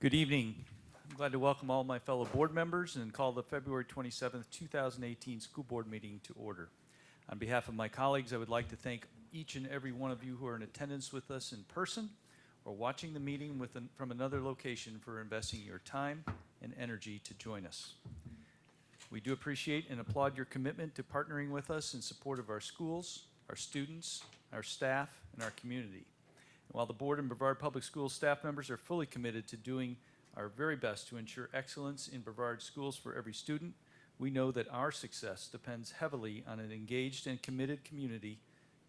Good evening. I'm glad to welcome all my fellow board members and call the February 27th, 2018 school board meeting to order. On behalf of my colleagues, I would like to thank each and every one of you who are in attendance with us in person or watching the meeting from another location for investing your time and energy to join us. We do appreciate and applaud your commitment to partnering with us in support of our schools, our students, our staff, and our community. While the board and Brevard Public Schools staff members are fully committed to doing our very best to ensure excellence in Brevard schools for every student, we know that our success depends heavily on an engaged and committed community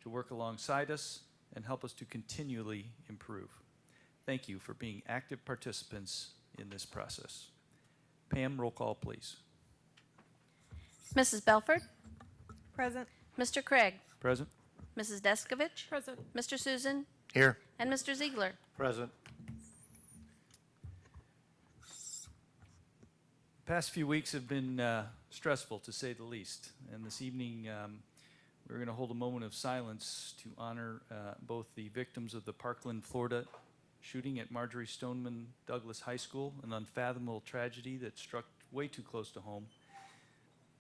to work alongside us and help us to continually improve. Thank you for being active participants in this process. Pam, roll call, please. Mrs. Belford? Present. Mr. Craig? Present. Mrs. Deskovich? Present. Mr. Susan? Here. And Mr. Ziegler? Present. The past few weeks have been stressful, to say the least. And this evening, we're going to hold a moment of silence to honor both the victims of the Parkland, Florida shooting at Marjorie Stoneman Douglas High School, an unfathomable tragedy that struck way too close to home.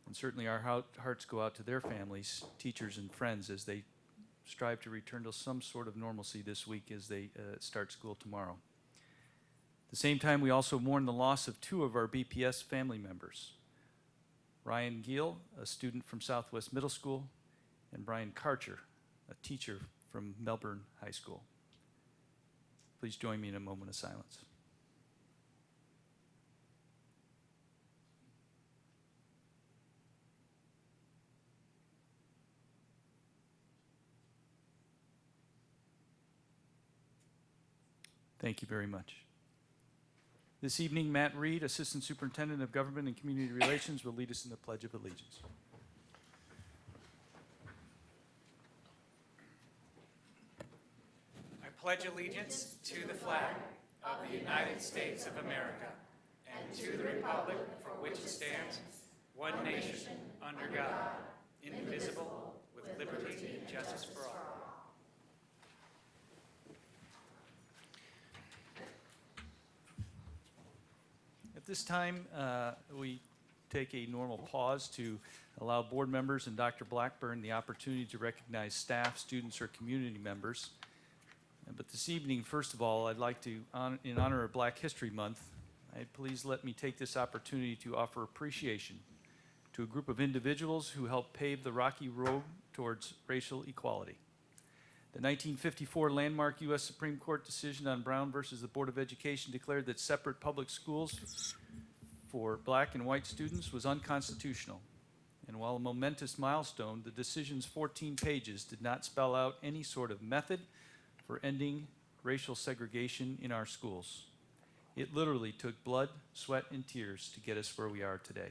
And certainly our hearts go out to their families, teachers, and friends as they strive to return to some sort of normalcy this week as they start school tomorrow. At the same time, we also mourn the loss of two of our BPS family members, Ryan Giel, a student from Southwest Middle School, and Brian Karcher, a teacher from Melbourne High School. Please join me in a moment of silence. Thank you very much. This evening, Matt Reed, Assistant Superintendent of Government and Community Relations, will lead us in the Pledge of Allegiance. I pledge allegiance to the flag of the United States of America and to the republic for which it stands, one nation, under God, indivisible, with liberty and justice for all. At this time, we take a normal pause to allow board members and Dr. Blackburn the opportunity to recognize staff, students, or community members. But this evening, first of all, I'd like to, in honor of Black History Month, please let me take this opportunity to offer appreciation to a group of individuals who helped pave the rocky road towards racial equality. The 1954 landmark U.S. Supreme Court decision on Brown versus the Board of Education declared that separate public schools for black and white students was unconstitutional. And while a momentous milestone, the decision's 14 pages did not spell out any sort of method for ending racial segregation in our schools. It literally took blood, sweat, and tears to get us where we are today.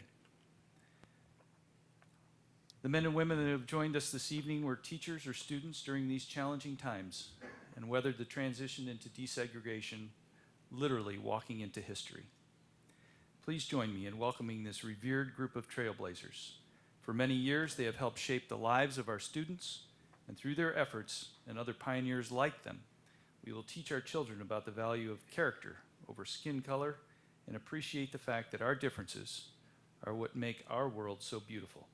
The men and women that have joined us this evening were teachers or students during these challenging times and weathered the transition into desegregation, literally walking into history. Please join me in welcoming this revered group of trailblazers. For many years, they have helped shape the lives of our students, and through their efforts and other pioneers like them, we will teach our children about the value of character over skin color and appreciate the fact that our differences are what make our world so beautiful.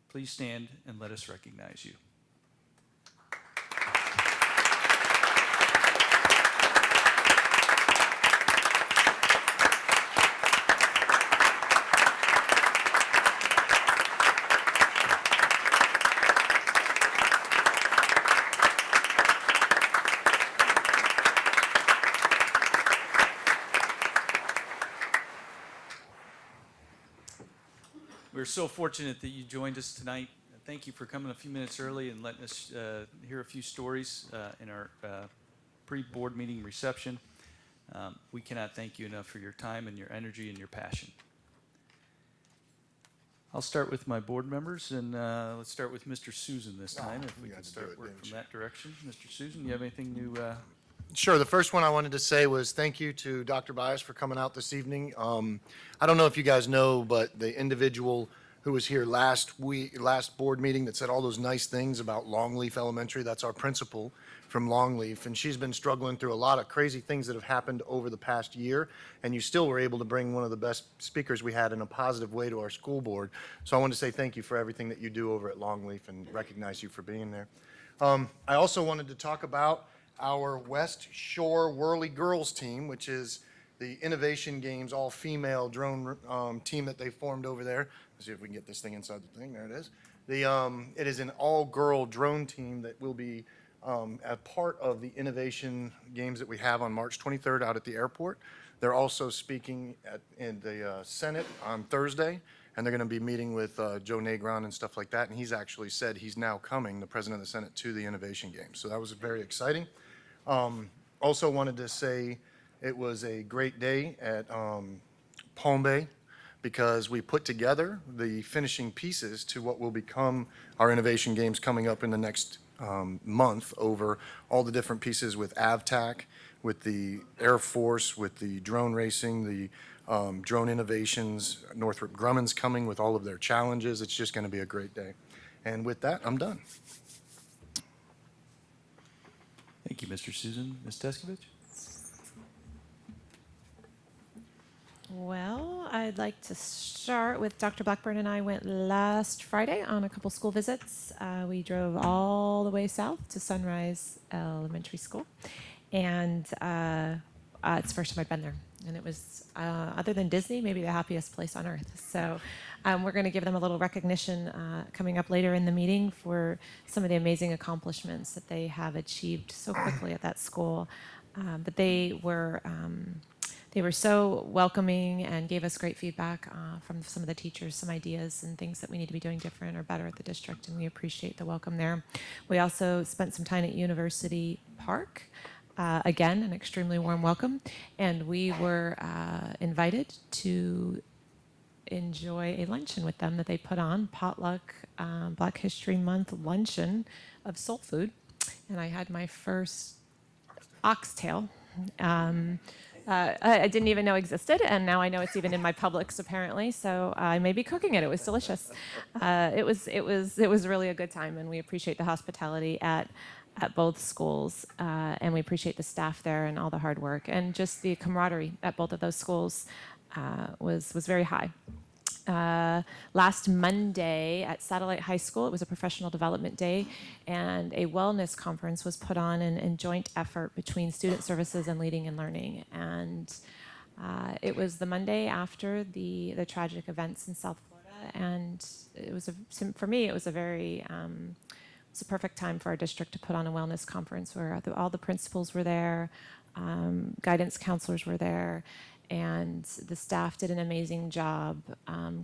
Please stand and let us recognize you. We're so fortunate that you joined us tonight. Thank you for coming a few minutes early and letting us hear a few stories in our pre-board meeting reception. We cannot thank you enough for your time and your energy and your passion. I'll start with my board members, and let's start with Mr. Susan this time, if we can start work from that direction. Mr. Susan, you have anything new? Sure. The first one I wanted to say was thank you to Dr. Bias for coming out this evening. I don't know if you guys know, but the individual who was here last board meeting that said all those nice things about Longleaf Elementary. That's our principal from Longleaf, and she's been struggling through a lot of crazy things that have happened over the past year, and you still were able to bring one of the best speakers we had in a positive way to our school board. So I want to say thank you for everything that you do over at Longleaf and recognize you for being there. I also wanted to talk about our West Shore Whirly Girls team, which is the Innovation Games all-female drone team that they formed over there. Let's see if we can get this thing inside the thing. There it is. It is an all-girl drone team that will be a part of the Innovation Games that we have on March 23rd out at the airport. They're also speaking in the Senate on Thursday, and they're going to be meeting with Joe Negron and stuff like that. And he's actually said he's now coming, the president of the Senate, to the Innovation Games. So that was very exciting. Also wanted to say it was a great day at Palm Bay because we put together the finishing pieces to what will become our Innovation Games coming up in the next month over all the different pieces with AVTAC, with the Air Force, with the drone racing, the drone innovations. Northrop Grumman's coming with all of their challenges. It's just going to be a great day. And with that, I'm done. Thank you, Mr. Susan. Ms. Deskovich? Well, I'd like to start with Dr. Blackburn and I went last Friday on a couple school visits. We drove all the way south to Sunrise Elementary School, and it's the first time I'd been there. And it was, other than Disney, maybe the happiest place on earth. So we're going to give them a little recognition coming up later in the meeting for some of the amazing accomplishments that they have achieved so quickly at that school. But they were so welcoming and gave us great feedback from some of the teachers, some ideas and things that we need to be doing different or better at the district, and we appreciate the welcome there. We also spent some time at University Park. Again, an extremely warm welcome, and we were invited to enjoy a luncheon with them that they put on, potluck Black History Month luncheon of soul food, and I had my first oxtail. I didn't even know existed, and now I know it's even in my Publix apparently. So I may be cooking it. It was delicious. It was really a good time, and we appreciate the hospitality at both schools, and we appreciate the staff there and all the hard work, and just the camaraderie at both of those schools was very high. Last Monday at Satellite High School, it was a professional development day, and a wellness conference was put on in joint effort between student services and leading and learning. And it was the Monday after the tragic events in South Florida, and it was for me it was a very it's a perfect time for our district to put on a wellness conference where all the principals were there, guidance counselors were there, and the staff did an amazing job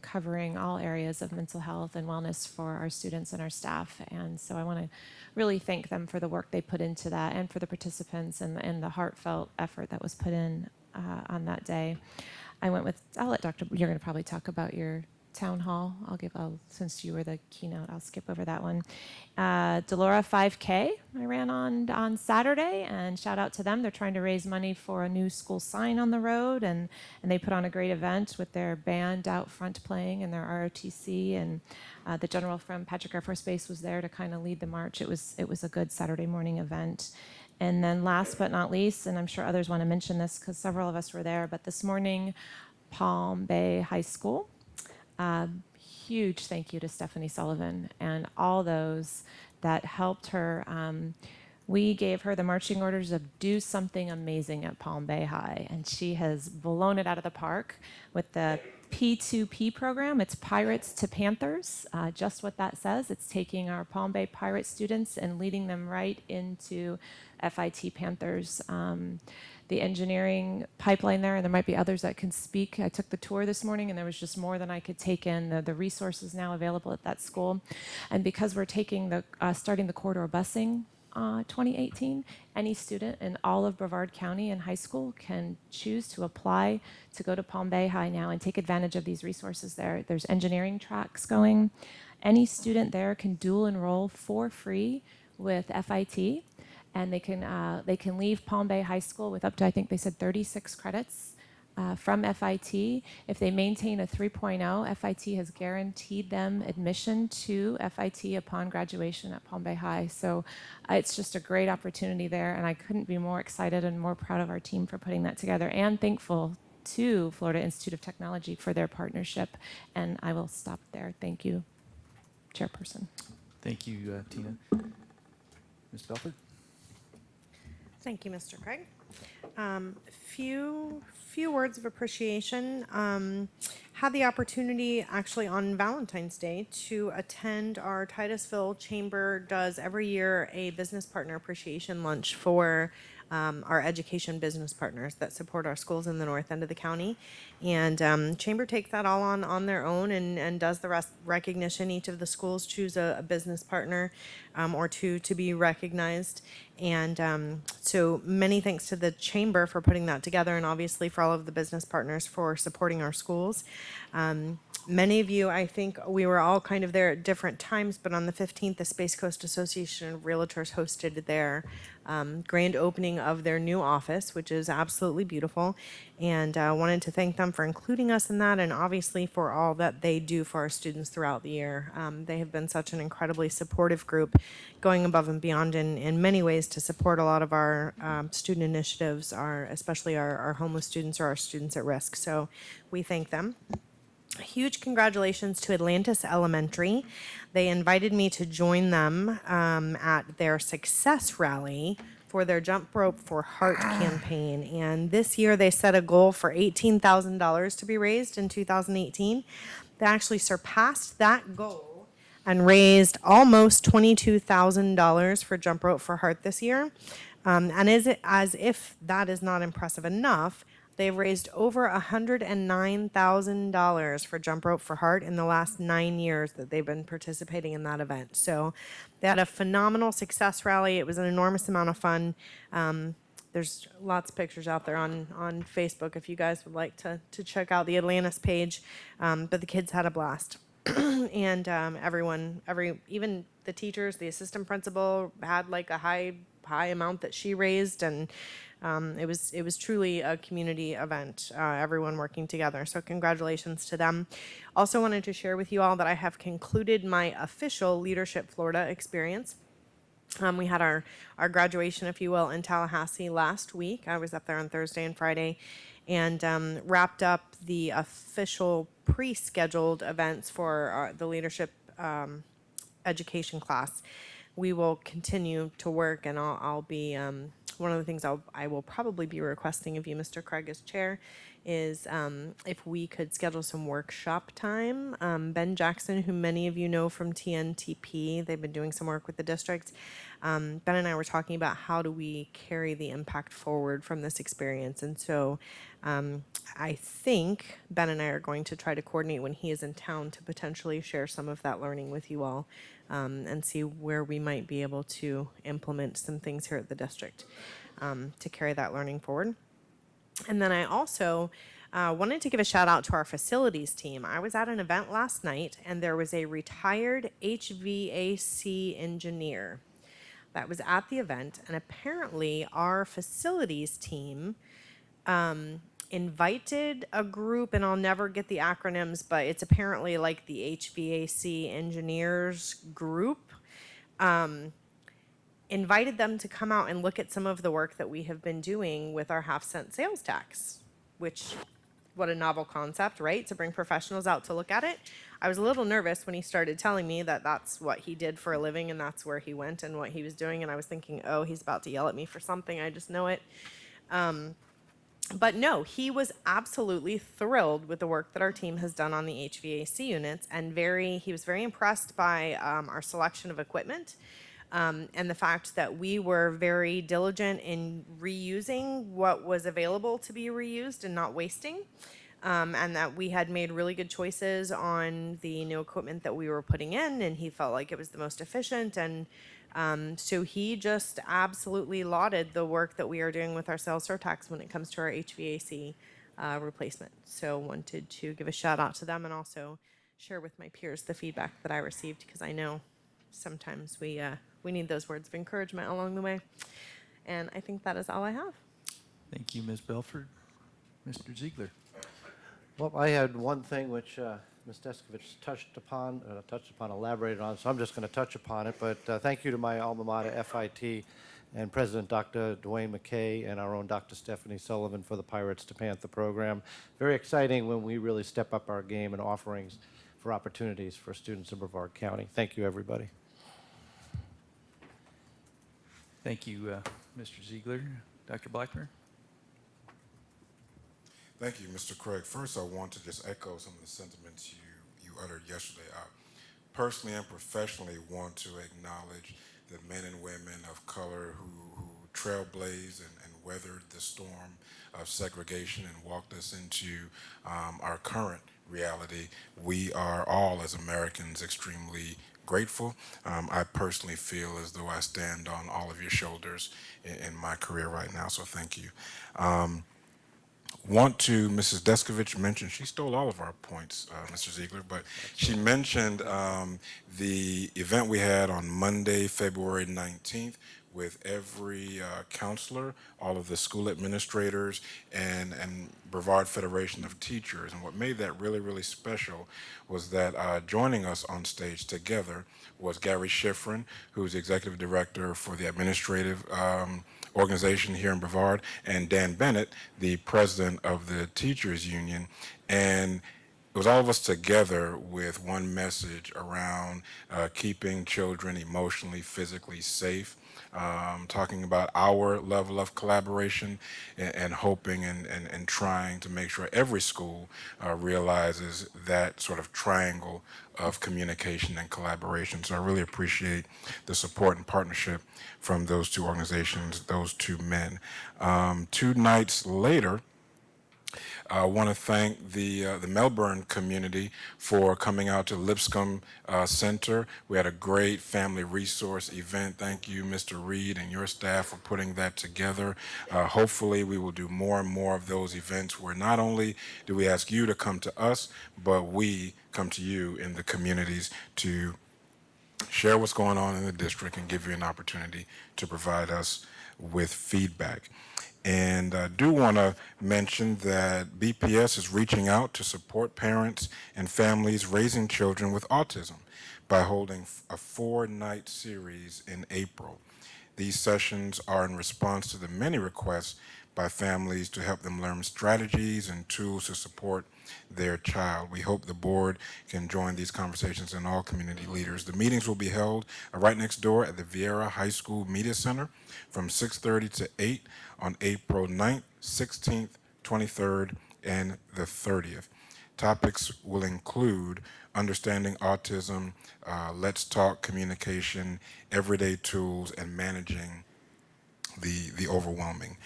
covering all areas of mental health and wellness for our students and our staff. And so I want to really thank them for the work they put into that, and for the participants and the heartfelt effort that was put in on that day. I'll let Dr. You're going to probably talk about your town hall. Since you were the keynote, I'll skip over that one. Delora 5K I ran on Saturday, and shout out to them. They're trying to raise money for a new school sign on the road, and they put on a great event with their band out front playing and their ROTC, and the general from Patrick Air Force Base was there to kind of lead the march. It was a good Saturday morning event. And then last but not least, and I'm sure others want to mention this because several of us were there, but this morning, Palm Bay High School. Huge thank you to Stephanie Sullivan and all those that helped her. We gave her the marching orders of do something amazing at Palm Bay High, and she has blown it out of the park with the P2P program. It's Pirates to Panthers, just what that says. It's taking our Palm Bay Pirate students and leading them right into FIT Panthers. The engineering pipeline there, and there might be others that can speak. I took the tour this morning, and there was just more than I could take in. The resources now available at that school, and because we're taking starting the corridor busing 2018, any student in all of Brevard County in high school can choose to apply to go to Palm Bay High now and take advantage of these resources there. There's engineering tracks going. Any student there can dual enroll for free with FIT. And they can leave Palm Bay High School with up to, I think they said 36 credits from FIT. If they maintain a 3.0, FIT has guaranteed them admission to FIT upon graduation at Palm Bay High. So it's just a great opportunity there, and I couldn't be more excited and more proud of our team for putting that together, and thankful to Florida Institute of Technology for their partnership. And I will stop there. Thank you, Chairperson. Thank you, Tina. Ms. Belford? Thank you, Mr. Craig. Few words of appreciation. Had the opportunity actually on Valentine's Day to attend our Titusville Chamber does every year a business partner appreciation lunch for our education business partners that support our schools in the north end of the county. And Chamber takes that all on their own and does the rest recognition. Each of the schools choose a business partner or two to be recognized. And so many thanks to the Chamber for putting that together, and obviously for all of the business partners for supporting our schools. Many of you, I think we were all kind of there at different times, but on the 15th, the Space Coast Association of Realtors hosted their grand opening of their new office, which is absolutely beautiful. And I wanted to thank them for including us in that, and obviously for all that they do for our students throughout the year. They have been such an incredibly supportive group, going above and beyond in many ways to support a lot of our student initiatives, especially our homeless students or our students at risk. So we thank them. Huge congratulations to Atlantis Elementary. They invited me to join them at their success rally for their Jump Rope for Heart campaign. And this year they set a goal for $18,000 to be raised in 2018. They actually surpassed that goal and raised almost $22,000 for Jump Rope for Heart this year. And as if that is not impressive enough, they've raised over $109,000 for Jump Rope for Heart in the last 9 years that they've been participating in that event. So they had a phenomenal success rally. It was an enormous amount of fun. There's lots of pictures out there on Facebook if you guys would like to check out the Atlantis page. But the kids had a blast. And even the teachers, the assistant principal had like a high amount that she raised, and it was truly a community event, everyone working together. So congratulations to them. Also wanted to share with you all that I have concluded my official Leadership Florida experience. We had our graduation, if you will, in Tallahassee last week. I was up there on Thursday and Friday, and wrapped up the official pre-scheduled events for the leadership education class. We will continue to work, and I'll be one of the things I will probably be requesting of you, Mr. Craig, as chair, is if we could schedule some workshop time. Ben Jackson, who many of you know from TNTP, they've been doing some work with the district. Ben and I were talking about how do we carry the impact forward from this experience. And so I think Ben and I are going to try to coordinate when he is in town to potentially share some of that learning with you all, and see where we might be able to implement some things here at the district to carry that learning forward. And then I also wanted to give a shout out to our facilities team. I was at an event last night, and there was a retired HVAC engineer that was at the event, and apparently our facilities team invited a group, and I'll never get the acronyms, but it's apparently like the HVAC engineers group, invited them to come out and look at some of the work that we have been doing with our half-cent sales tax, which, what a novel concept, right? To bring professionals out to look at it. I was a little nervous when he started telling me that that's what he did for a living and that's where he went and what he was doing, and I was thinking, oh, he's about to yell at me for something, I just know it. But no, he was absolutely thrilled with the work that our team has done on the HVAC units, and he was very impressed by our selection of equipment, and the fact that we were very diligent in reusing what was available to be reused and not wasting, and that we had made really good choices on the new equipment that we were putting in, and he felt like it was the most efficient. And so he just absolutely lauded the work that we are doing with our sales tax when it comes to our HVAC replacement. So wanted to give a shout out to them and also share with my peers the feedback that I received, because I know sometimes we need those words of encouragement along the way. And I think that is all I have. Thank you, Ms. Belford. Mr. Ziegler. Well, I had one thing which Ms. Deskovich touched upon, elaborated on, so I'm just going to touch upon it. But thank you to my alma mater, FIT, and President Dr. Dwayne McKay and our own Dr. Stephanie Sullivan for the Pirates to Panther program. Very exciting when we really step up our game and offerings for opportunities for students in Brevard County. Thank you, everybody. Thank you, Mr. Ziegler. Dr. Blackburn? Thank you, Mr. Craig. First, I want to just echo some of the sentiments you uttered yesterday. I personally and professionally want to acknowledge the men and women of color who trailblazed and weathered the storm of segregation and walked us into our current reality. We are all, as Americans, extremely grateful. I personally feel as though I stand on all of your shoulders in my career right now, so thank you. Want to, Mrs. Deskovich mentioned, she stole all of our points, Mr. Ziegler, but she mentioned the event we had on Monday, February 19th, with every counselor, all of the school administrators, and Brevard Federation of Teachers. And what made that really, really special was that joining us on stage together was Gary Schifrin, who's executive director for the administrative organization here in Brevard, and Dan Bennett, the president of the teachers union. And it was all of us together with one message around keeping children emotionally, physically safe, talking about our level of collaboration and hoping and trying to make sure every school realizes that sort of triangle of communication and collaboration. So I really appreciate the support and partnership from those two organizations, those two men. 2 nights later, I want to thank the Melbourne community for coming out to Lipscomb Center. We had a great family resource event. Thank you, Mr. Reed, and your staff for putting that together. Hopefully, we will do more and more of those events where not only do we ask you to come to us, but we come to you in the communities to share what's going on in the district and give you an opportunity to provide us with feedback. And I do want to mention that BPS is reaching out to support parents and families raising children with autism by holding a 4-night series in April. These sessions are in response to the many requests by families to help them learn strategies and tools to support their child. We hope the board can join these conversations and all community leaders. The meetings will be held right next door at the Vieira High School Media Center from 6:30 to 8 on April 9th, 16th, 23rd, and the 30th. Topics will include understanding autism, let's talk communication, everyday tools, and managing the overwhelming.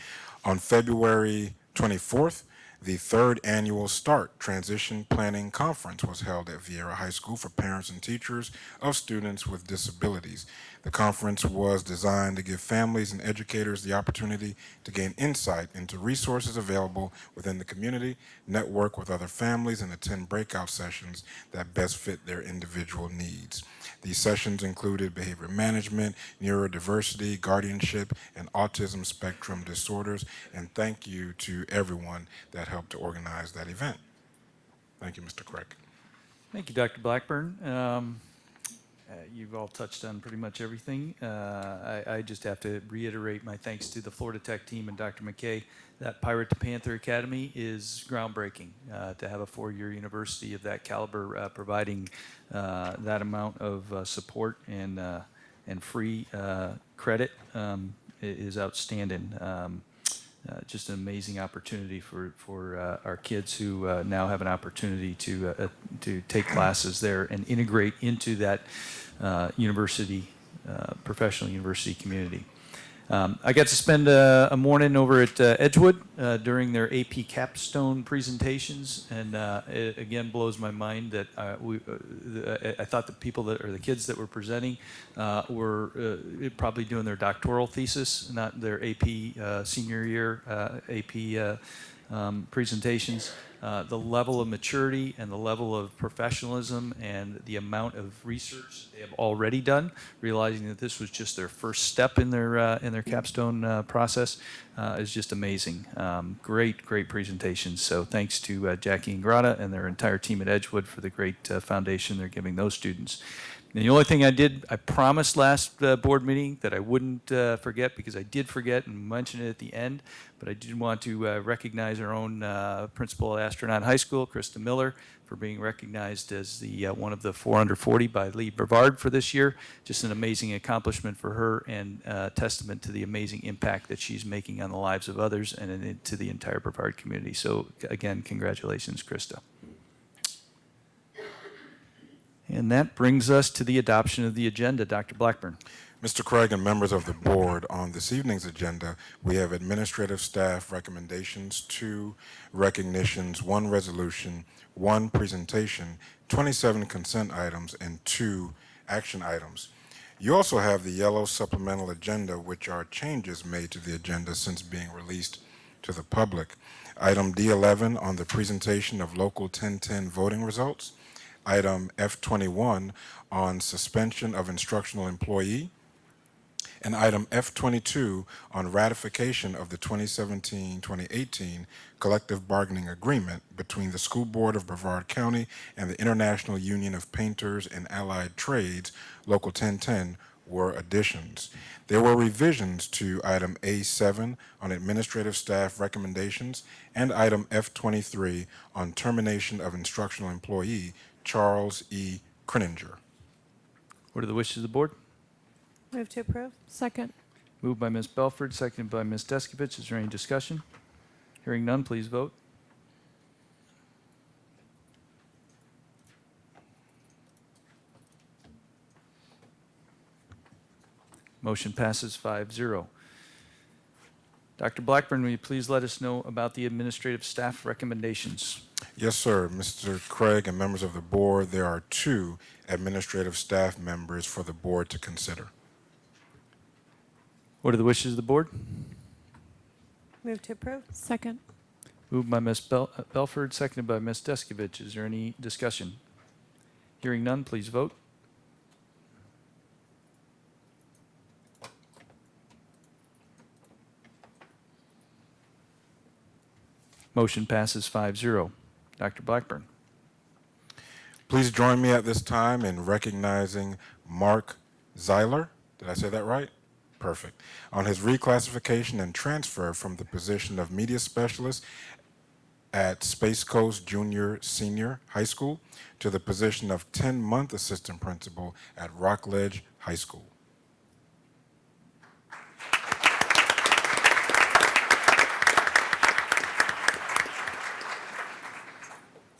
On February 24th, the 3rd annual START Transition Planning Conference was held at Vieira High School for parents and teachers of students with disabilities. The conference was designed to give families and educators the opportunity to gain insight into resources available within the community, network with other families, and attend breakout sessions that best fit their individual needs. These sessions included behavior management, neurodiversity, guardianship, and autism spectrum disorders. And thank you to everyone that helped to organize that event. Thank you, Mr. Craig. Thank you, Dr. Blackburn. You've all touched on pretty much everything. I just have to reiterate my thanks to the Florida Tech team and Dr. McKay. That Pirate to Panther Academy is groundbreaking. To have a 4-year university of that caliber providing that amount of support and free credit is outstanding. Just an amazing opportunity for our kids who now have an opportunity to take classes there and integrate into that university, professional university community. I got to spend a morning over at Edgewood during their AP capstone presentations, and it again blows my mind that I thought the people that, or the kids that were presenting were probably doing their doctoral thesis, not their AP senior year AP presentations. The level of maturity and the level of professionalism and the amount of research they have already done, realizing that this was just their first step in their capstone process, is just amazing. Great presentations. So thanks to Jackie and Grata and their entire team at Edgewood for the great foundation they're giving those students. And the only thing I promised last board meeting that I wouldn't forget, because I did forget and mentioned it at the end, but I did want to recognize our own principal at Astronaut High School, Krista Miller, for being recognized as the one of the 4 under 40 by Lee Brevard for this year. Just an amazing accomplishment for her, and testament to the amazing impact that she's making on the lives of others and to the entire Brevard community. So again, congratulations, Krista. And that brings us to the adoption of the agenda. Dr. Blackburn. Mr. Craig and members of the board, on this evening's agenda, we have administrative staff recommendations, 2 recognitions, 1 resolution, 1 presentation, 27 consent items, and 2 action items. You also have the yellow supplemental agenda, which are changes made to the agenda since being released to the public. Item D11 on the presentation of Local 1010 voting results. Item F21 on suspension of instructional employee, and item F22 on ratification of the 2017-2018 collective bargaining agreement between the School Board of Brevard County and the International Union of Painters and Allied Trades, Local 1010, were additions. There were revisions to item A7 on administrative staff recommendations and item F23 on termination of instructional employee Charles E. Krininger. What are the wishes of the board? Move to approve. Second. Moved by Ms. Belford, seconded by Ms. Deskovich. Is there any discussion? Hearing none, please vote. Motion passes 5-0. Dr. Blackburn, will you please let us know about the administrative staff recommendations? Yes, sir. Mr. Craig and members of the board, there are 2 administrative staff members for the board to consider. What are the wishes of the board? Move to approve. Second. Moved by Ms. Belford, seconded by Ms. Deskovich. Is there any discussion? Hearing none, please vote. Motion passes 5-0. Dr. Blackburn. Please join me at this time in recognizing Mark Zeiler. Did I say that right? Perfect. On his reclassification and transfer from the position of media specialist at Space Coast Junior Senior High School to the position of 10-month assistant principal at Rockledge High School.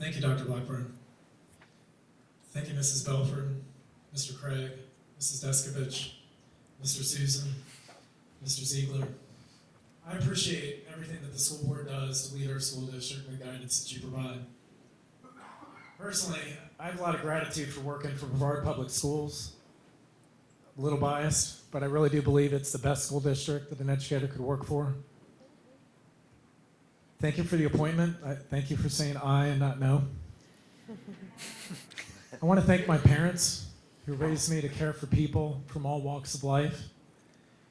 Thank you, Dr. Blackburn. Thank you, Mrs. Belford, Mr. Craig, Mrs. Deskovich, Mr. Susan, Mr. Ziegler. I appreciate everything that the school board does to lead our school district and the guidance that you provide. Personally, I have a lot of gratitude for working for Brevard Public Schools. A little biased, but I really do believe it's the best school district that an educator could work for. Thank you for the appointment. Thank you for saying aye and not no. I want to thank my parents who raised me to care for people from all walks of life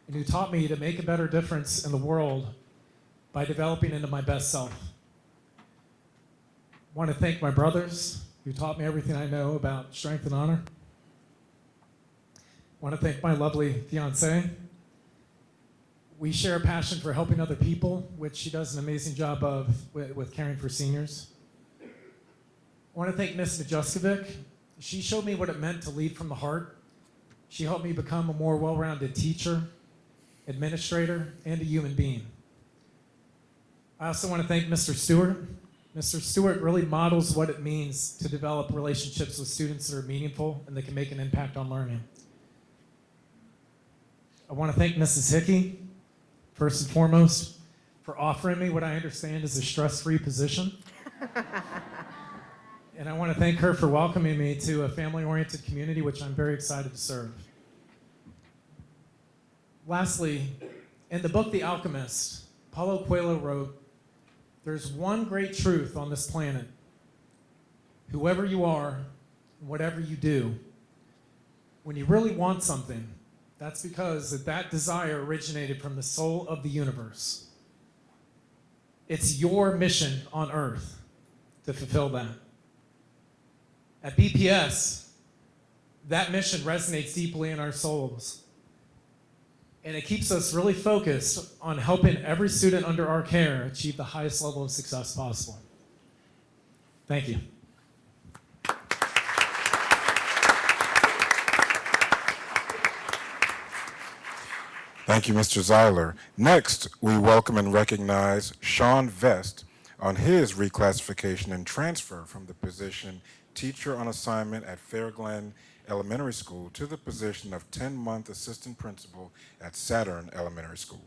and who taught me to make a better difference in the world by developing into my best self. I want to thank my brothers who taught me everything I know about strength and honor. I want to thank my lovely fiancée. We share a passion for helping other people, which she does an amazing job of with caring for seniors. I want to thank Ms. Majuskovic. She showed me what it meant to lead from the heart. She helped me become a more well-rounded teacher, administrator, and a human being. I also want to thank Mr. Stewart. Mr. Stewart really models what it means to develop relationships with students that are meaningful and that can make an impact on learning. I want to thank Mrs. Hickey, first and foremost, for offering me what I understand is a stress-free position. And I want to thank her for welcoming me to a family-oriented community, which I'm very excited to serve. Lastly, in the book The Alchemist, Paulo Coelho wrote, there's one great truth on this planet. Whoever you are, whatever you do, when you really want something, that's because that desire originated from the soul of the universe. It's your mission on earth to fulfill that. At BPS, that mission resonates deeply in our souls. And it keeps us really focused on helping every student under our care achieve the highest level of success possible. Thank you. Thank you, Mr. Zeiler. Next, we welcome and recognize Sean Vest on his reclassification and transfer from the position teacher on assignment at Fairglen Elementary School to the position of 10-month assistant principal at Saturn Elementary School.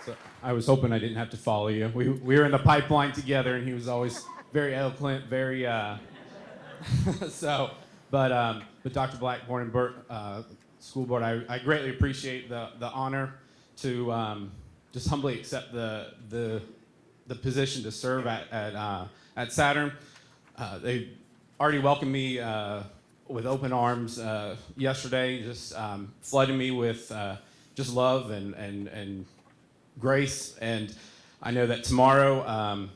So I was hoping I didn't have to follow you. We were in the pipeline together, and he was always very eloquent, very but Dr. Blackburn and Burt, school board, I greatly appreciate the honor to just humbly accept the position to serve at Saturn. They already welcomed me with open arms yesterday, just flooding me with just love and grace. And I know that tomorrow,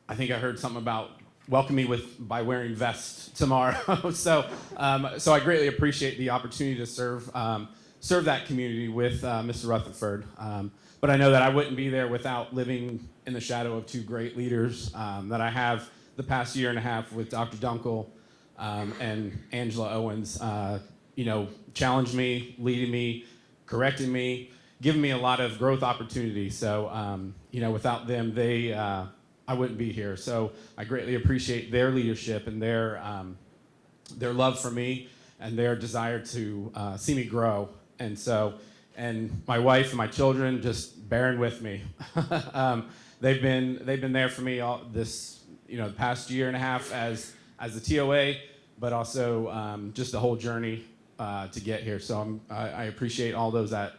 I think I heard something about welcome me by wearing vests tomorrow. so I greatly appreciate the opportunity to serve that community with Mr. Rutherford. But I know that I wouldn't be there without living in the shadow of two great leaders that I have the past year and a half with Dr. Dunkel and Angela Owens. Challenged me, leading me, correcting me, giving me a lot of growth opportunity. So, without them, I wouldn't be here. So I greatly appreciate their leadership and their love for me and their desire to see me grow. And my wife and my children just bearing with me. They've been there for me all this, the past year and a half as the TOA, but also just the whole journey to get here. So I appreciate all those that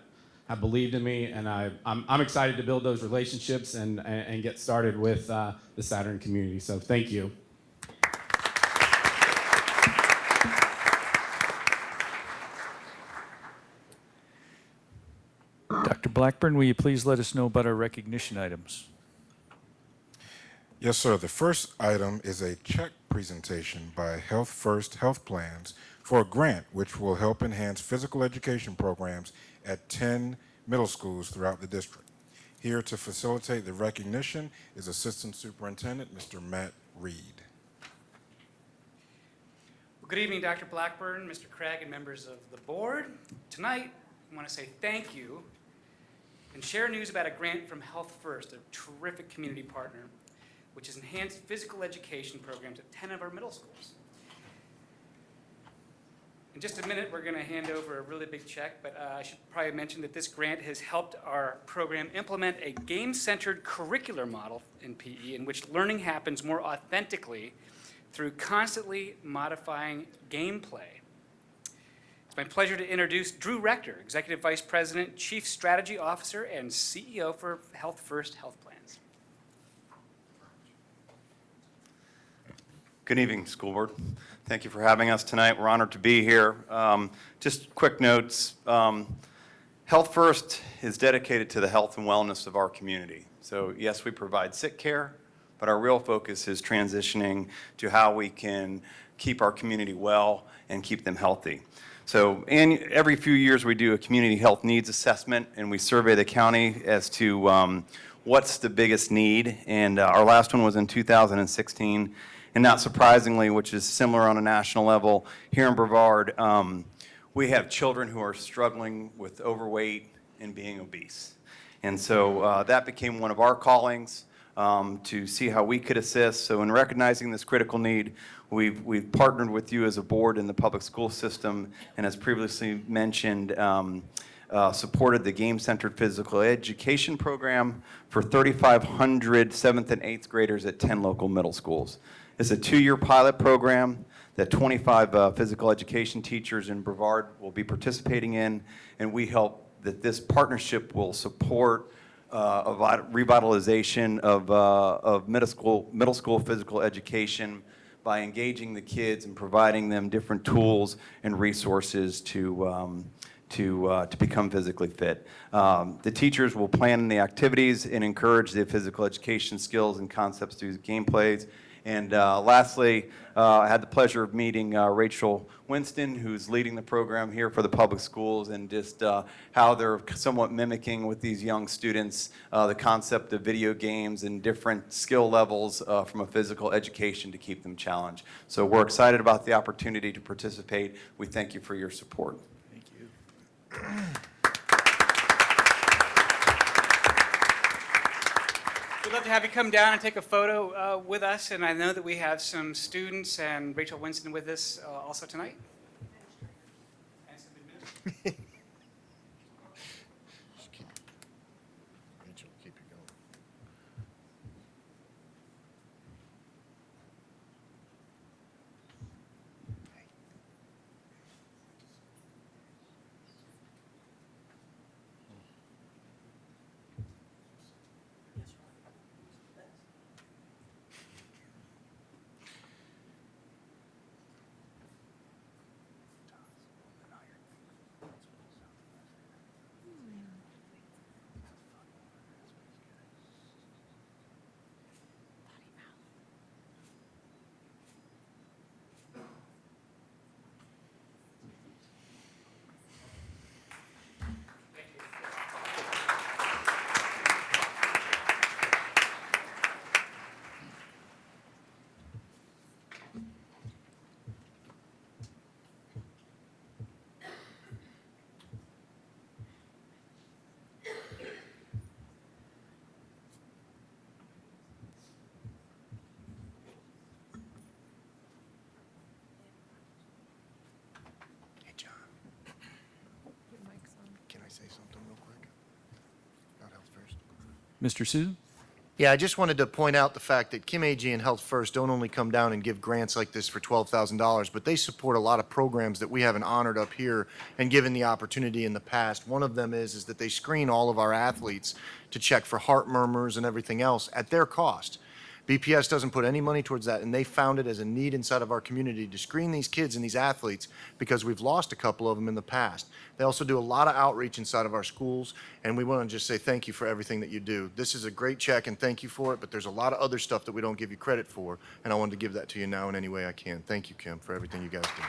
have believed in me, and I'm excited to build those relationships and get started with the Saturn community. So thank you. Dr. Blackburn, will you please let us know about our recognition items? Yes, sir. The first item is a check presentation by Health First Health Plans for a grant which will help enhance physical education programs at 10 middle schools throughout the district. Here to facilitate the recognition is Assistant Superintendent Mr. Matt Reed. Well, good evening, Dr. Blackburn, Mr. Craig, and members of the board. Tonight, I want to say thank you and share news about a grant from Health First, a terrific community partner, which has enhanced physical education programs at 10 of our middle schools. In just a minute, we're going to hand over a really big check, but I should probably mention that this grant has helped our program implement a game-centered curricular model in PE in which learning happens more authentically through constantly modifying gameplay. It's my pleasure to introduce Drew Rector, Executive Vice President, Chief Strategy Officer, and CEO for Health First Health Plans. Good evening, school board. Thank you for having us tonight. We're honored to be here. Just quick notes. Health First is dedicated to the health and wellness of our community. So yes, we provide sick care, but our real focus is transitioning to how we can keep our community well and keep them healthy. So every few years we do a community health needs assessment, and we survey the county as to what's the biggest need. And our last one was in 2016. And not surprisingly, which is similar on a national level, here in Brevard, we have children who are struggling with overweight and being obese. And so that became one of our callings to see how we could assist. So in recognizing this critical need, we've partnered with you as a board in the public school system, and as previously mentioned, supported the game-centered physical education program for 3,500 7th and 8th graders at 10 local middle schools. It's a 2-year pilot program that 25 physical education teachers in Brevard will be participating in, and we hope that this partnership will support a revitalization of middle school physical education by engaging the kids and providing them different tools and resources to become physically fit. The teachers will plan the activities and encourage the physical education skills and concepts through gameplays. And lastly, I had the pleasure of meeting Rachel Winston, who's leading the program here for the public schools, and just how they're somewhat mimicking with these young students the concept of video games and different skill levels from a physical education to keep them challenged. So we're excited about the opportunity to participate. We thank you for your support. Thank you. We'd love to have you come down and take a photo with us, and I know that we have some students and Rachel Winston with us also tonight. And some administrators. Rachel, keep it going. Hey, John. Can I say something real quick? About Health First. Mr. Susan? Yeah, I just wanted to point out the fact that Kim AG and Health First don't only come down and give grants like this for $12,000, but they support a lot of programs that we haven't honored up here and given the opportunity in the past. One of them is that they screen all of our athletes to check for heart murmurs and everything else at their cost. BPS doesn't put any money towards that, and they found it as a need inside of our community to screen these kids and these athletes because we've lost a couple of them in the past. They also do a lot of outreach inside of our schools, and we want to just say thank you for everything that you do. This is a great check, and thank you for it, but there's a lot of other stuff that we don't give you credit for, and I wanted to give that to you now in any way I can. Thank you, Kim, for everything you guys do.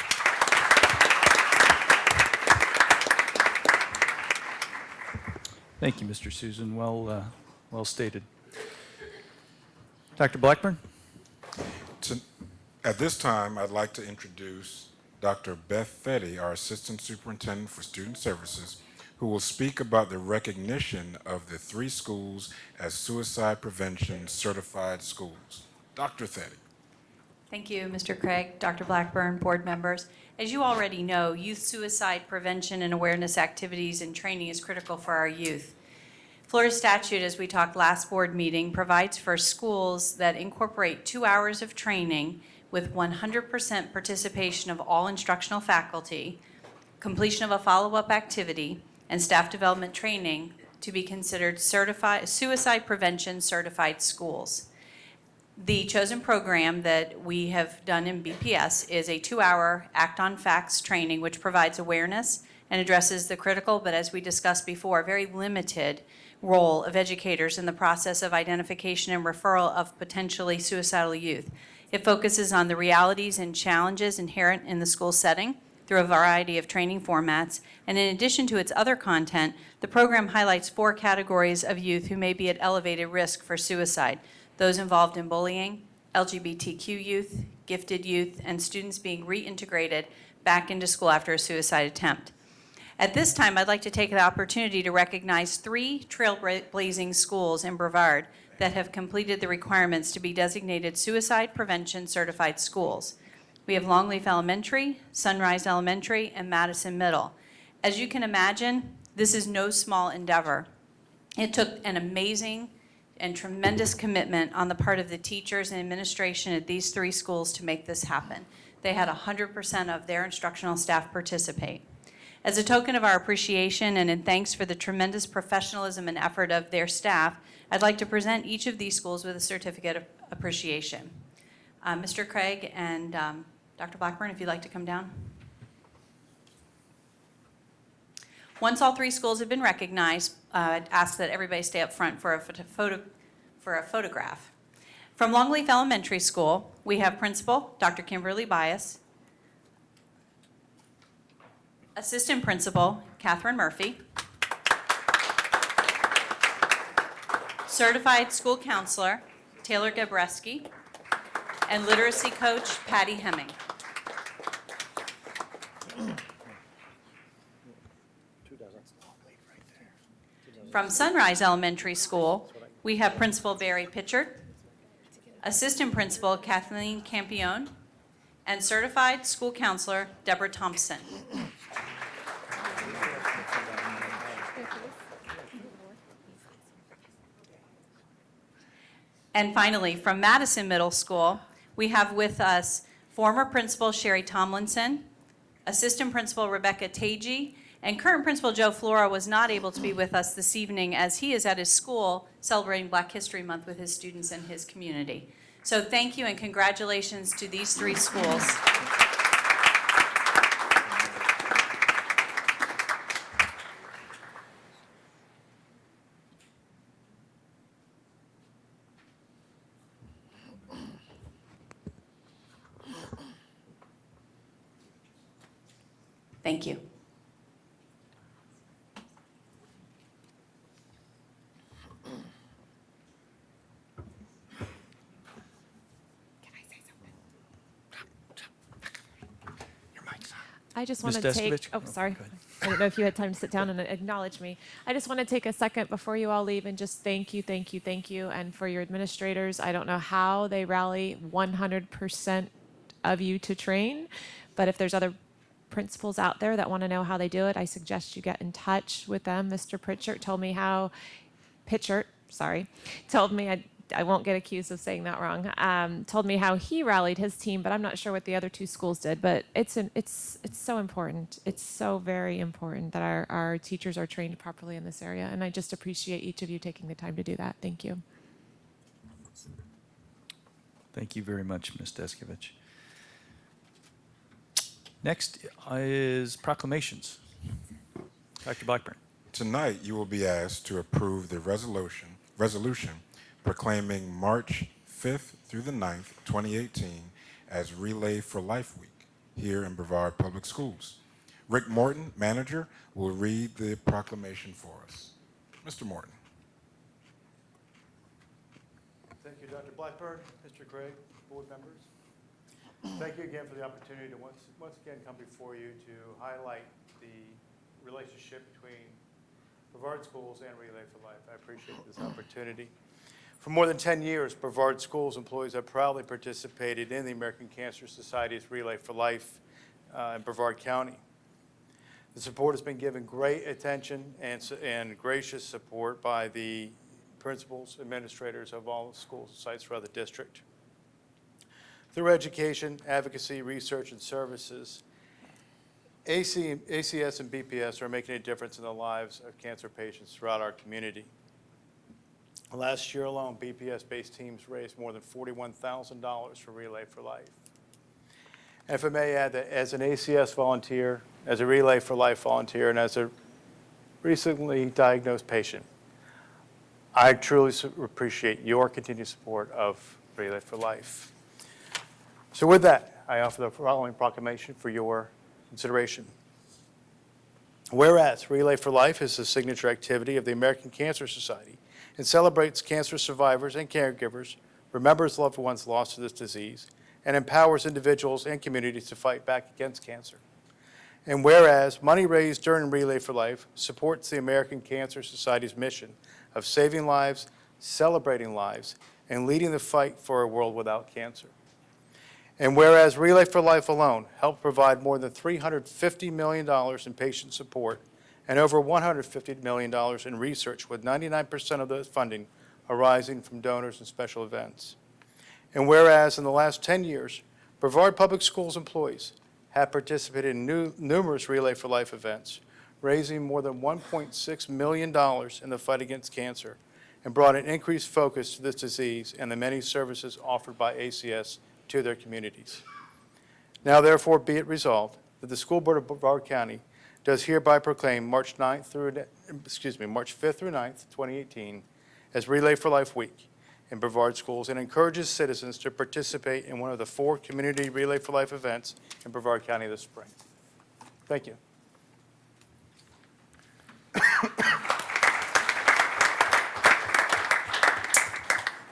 Thank you, Mr. Susan. Well stated. Dr. Blackburn? At this time, I'd like to introduce Dr. Beth Fetty, our Assistant Superintendent for Student Services, who will speak about the recognition of the 3 schools as suicide prevention certified schools. Dr. Fetty. Thank you, Mr. Craig, Dr. Blackburn, board members. As you already know, youth suicide prevention and awareness activities and training is critical for our youth. Florida statute, as we talked last board meeting, provides for schools that incorporate 2 hours of training with 100% participation of all instructional faculty, completion of a follow-up activity, and staff development training to be considered certified, suicide prevention certified schools. The chosen program that we have done in BPS is a 2-hour Act on Facts training, which provides awareness and addresses the critical, but as we discussed before, very limited role of educators in the process of identification and referral of potentially suicidal youth. It focuses on the realities and challenges inherent in the school setting through a variety of training formats, and in addition to its other content, the program highlights 4 categories of youth who may be at elevated risk for suicide: those involved in bullying, LGBTQ youth, gifted youth, and students being reintegrated back into school after a suicide attempt. At this time, I'd like to take the opportunity to recognize 3 trailblazing schools in Brevard that have completed the requirements to be designated suicide prevention certified schools. We have Longleaf Elementary, Sunrise Elementary, and Madison Middle. As you can imagine, this is no small endeavor. It took an amazing and tremendous commitment on the part of the teachers and administration at these 3 schools to make this happen. they had 100% of their instructional staff participate. As a token of our appreciation and in thanks for the tremendous professionalism and effort of their staff, I'd like to present each of these schools with a certificate of appreciation. Mr. Craig and Dr. Blackburn, if you'd like to come down. Once all three schools have been recognized, I'd ask that everybody stay up front for a photograph. From Longleaf Elementary School, we have Principal Dr. Kimberly Bias, Assistant Principal Catherine Murphy, Certified School Counselor Taylor Gabreski, and Literacy Coach Patty Hemming. From Sunrise Elementary School, we have Principal Barry Pitchard, Assistant Principal Kathleen Campione, and Certified School Counselor Deborah Thompson. And finally, from Madison Middle School, we have with us former Principal Sherry Tomlinson, Assistant Principal Rebecca Tagey, and current Principal Joe Flora was not able to be with us this evening as he is at his school celebrating Black History Month with his students and his community. So thank you and congratulations to these three schools. Thank you. I just Ms. want to take, Deskovich? oh, sorry. Go ahead. I don't know if you had time to sit down and acknowledge me. I just want to take a second before you all leave and just thank you, thank you, thank you. And for your administrators, I don't know how they rally 100% of you to train, but if there's other principals out there that want to know how they do it, I suggest you get in touch with them. Mr. Pritchard told me how, told me, I won't get accused of saying that wrong, told me how he rallied his team, but I'm not sure what the other two schools did. But it's so important. It's so very important that our teachers are trained properly in this area. And I just appreciate each of you taking the time to do that. Thank you. Thank you very much, Ms. Deskovich. Next is proclamations. Dr. Blackburn. Tonight, you will be asked to approve the resolution proclaiming March 5th through the 9th, 2018 as Relay for Life Week here in Brevard Public Schools. Rick Morton, manager, will read the proclamation for us. Mr. Morton. Thank you, Dr. Blackburn, Mr. Craig, board members. Thank you again for the opportunity to once again come before you to highlight the relationship between Brevard Schools and Relay for Life. I appreciate this opportunity. For more than 10 years, Brevard Schools employees have proudly participated in the American Cancer Society's Relay for Life in Brevard County. The support has been given great attention and gracious support by the principals, administrators of all school sites throughout the district. Through education, advocacy, research, and services, ACS and BPS are making a difference in the lives of cancer patients throughout our community. Last year alone, BPS-based teams raised more than $41,000 for Relay for Life. And if I may add that as an ACS volunteer, as a Relay for Life volunteer, and as a recently diagnosed patient, I truly appreciate your continued support of Relay for Life. So with that, I offer the following proclamation for your consideration. Whereas Relay for Life is a signature activity of the American Cancer Society and celebrates cancer survivors and caregivers, remembers loved ones lost to this disease, and empowers individuals and communities to fight back against cancer. And whereas money raised during Relay for Life supports the American Cancer Society's mission of saving lives, celebrating lives, and leading the fight for a world without cancer. And whereas Relay for Life alone helped provide more than $350 million in patient support and over $150 million in research, with 99% of those funding arising from donors and special events. And whereas in the last 10 years, Brevard Public Schools employees have participated in numerous Relay for Life events, raising more than $1.6 million in the fight against cancer, and brought an increased focus to this disease and the many services offered by ACS to their communities. Now therefore be it resolved that the School Board of Brevard County does hereby proclaim March 5th through 9th, 2018 as Relay for Life Week in Brevard schools and encourages citizens to participate in one of the 4 community Relay for Life events in Brevard County this spring. Thank you.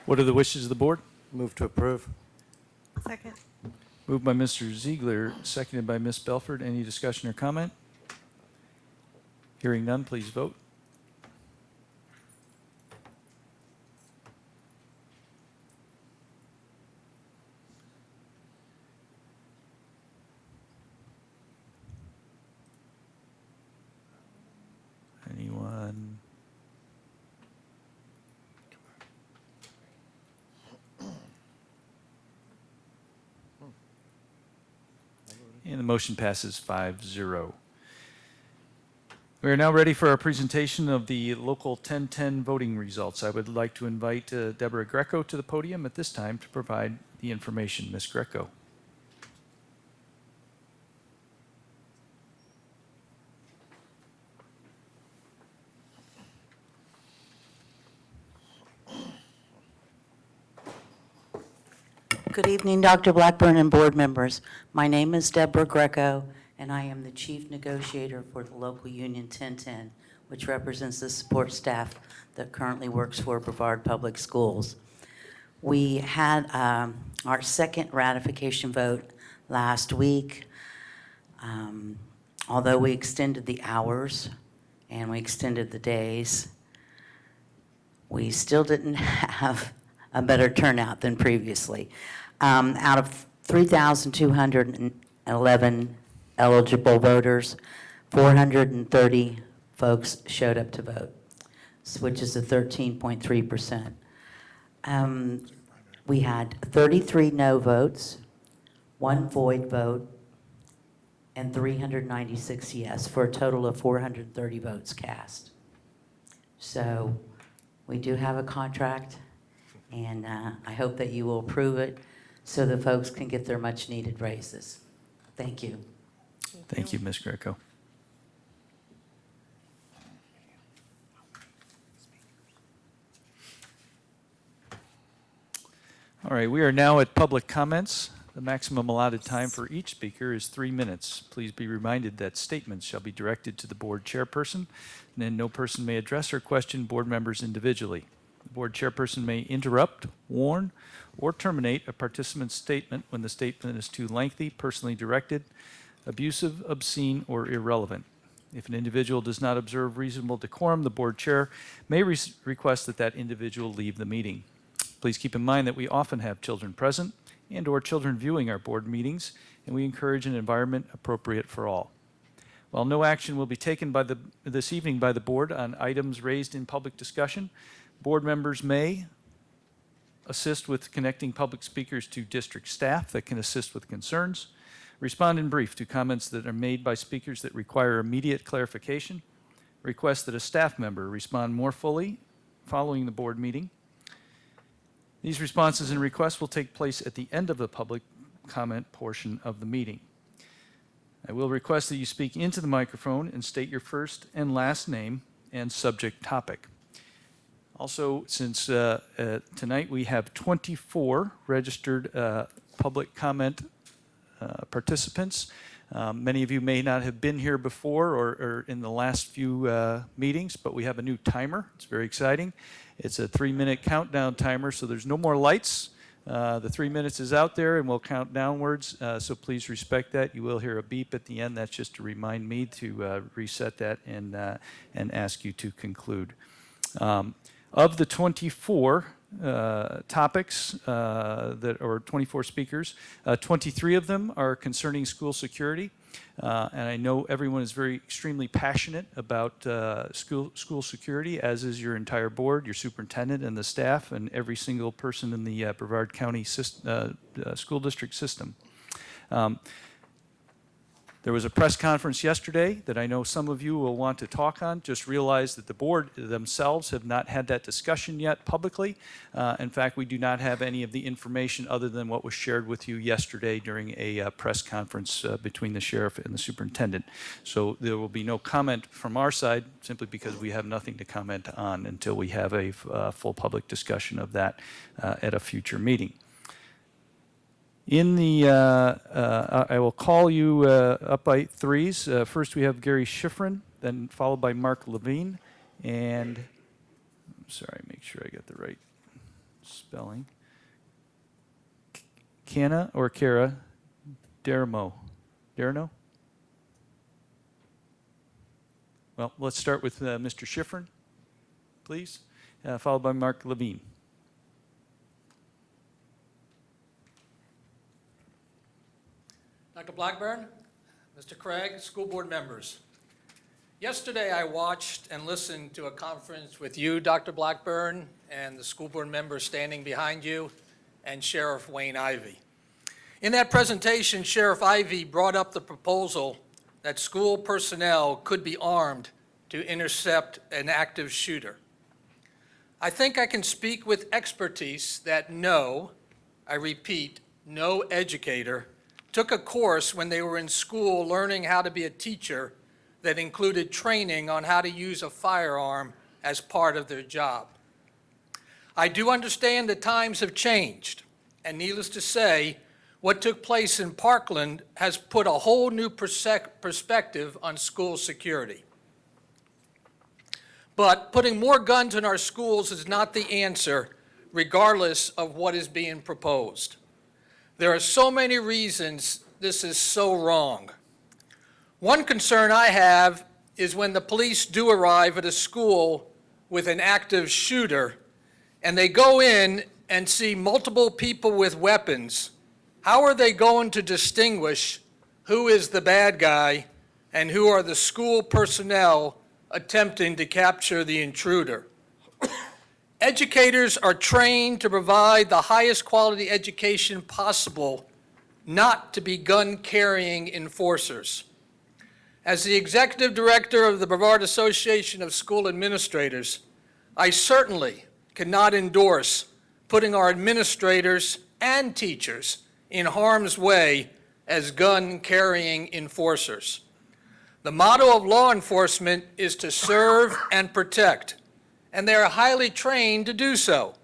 What are the wishes of the board? Move to approve. Second. Moved by Mr. Ziegler, seconded by Ms. Belford. Any discussion or comment? Hearing none, please vote. Anyone? And the motion passes 5-0. We are now ready for our presentation of the local 1010 voting results. I would like to invite Deborah Greco to the podium at this time to provide the information. Ms. Greco. Good evening, Dr. Blackburn and board members. My name is Deborah Greco, and I am the chief negotiator for the local union 1010, which represents the support staff that currently works for Brevard Public Schools. We had our second ratification vote last week. Although we extended the hours and we extended the days, we still didn't have a better turnout than previously. Out of 3,211 eligible voters, 430 folks showed up to vote, which is a 13.3%. We had 33 no votes, 1 void vote, and 396 yes, for a total of 430 votes cast. So we do have a contract, and I hope that you will approve it so the folks can get their much-needed raises. Thank you. Thank you, Ms. Greco. All right, we are now at public comments. The maximum allotted time for each speaker is 3 minutes. Please be reminded that statements shall be directed to the board chairperson, and then no person may address or question board members individually. The board chairperson may interrupt, warn, or terminate a participant's statement when the statement is too lengthy, personally directed, abusive, obscene, or irrelevant. If an individual does not observe reasonable decorum, the board chair may request that that individual leave the meeting. Please keep in mind that we often have children present and or children viewing our board meetings, and we encourage an environment appropriate for all. While no action will be taken this evening by the board on items raised in public discussion, board members may assist with connecting public speakers to district staff that can assist with concerns, respond in brief to comments that are made by speakers that require immediate clarification, request that a staff member respond more fully following the board meeting. These responses and requests will take place at the end of the public comment portion of the meeting. I will request that you speak into the microphone and state your first and last name and subject topic. Also, since tonight we have 24 registered public comment participants, many of you may not have been here before or in the last few meetings, but we have a new timer. It's very exciting. It's a 3-minute countdown timer, so there's no more lights. The 3 minutes is out there, and we'll count downwards, so please respect that. You will hear a beep at the end. That's just to remind me to reset that and ask you to conclude. Of the 24 topics or 24 speakers, 23 of them are concerning school security. And I know everyone is extremely passionate about school security, as is your entire board, your superintendent and the staff, and every single person in the Brevard County school district system. There was a press conference yesterday that I know some of you will want to talk on. Just realize that the board themselves have not had that discussion yet publicly. In fact, we do not have any of the information other than what was shared with you yesterday during a press conference between the sheriff and the superintendent. So there will be no comment from our side simply because we have nothing to comment on until we have a full public discussion of that at a future meeting. In the, I will call you up by threes. First, we have Gary Schifrin, then followed by Mark Levine, and I'm sorry, make sure I get the right spelling. Kana or Kara Dermo. Derno? Well, let's start with Mr. Schifrin, please, followed by Mark Levine. Dr. Blackburn, Mr. Craig, school board members. Yesterday, I watched and listened to a conference with you, Dr. Blackburn, and the school board members standing behind you, and Sheriff Wayne Ivey. In that presentation, Sheriff Ivey brought up the proposal that school personnel could be armed to intercept an active shooter. I think I can speak with expertise that no, I repeat, no educator took a course when they were in school learning how to be a teacher that included training on how to use a firearm as part of their job. I do understand that times have changed, and needless to say, what took place in Parkland has put a whole new perspective on school security. But putting more guns in our schools is not the answer, regardless of what is being proposed. There are so many reasons this is so wrong. One concern I have is when the police do arrive at a school with an active shooter and they go in and see multiple people with weapons, how are they going to distinguish who is the bad guy and who are the school personnel attempting to capture the intruder? Educators are trained to provide the highest quality education possible, not to be gun-carrying enforcers. As the executive director of the Brevard Association of School Administrators, I certainly cannot endorse putting our administrators and teachers in harm's way as gun-carrying enforcers. The motto of law enforcement is to serve and protect, and they are highly trained to do so.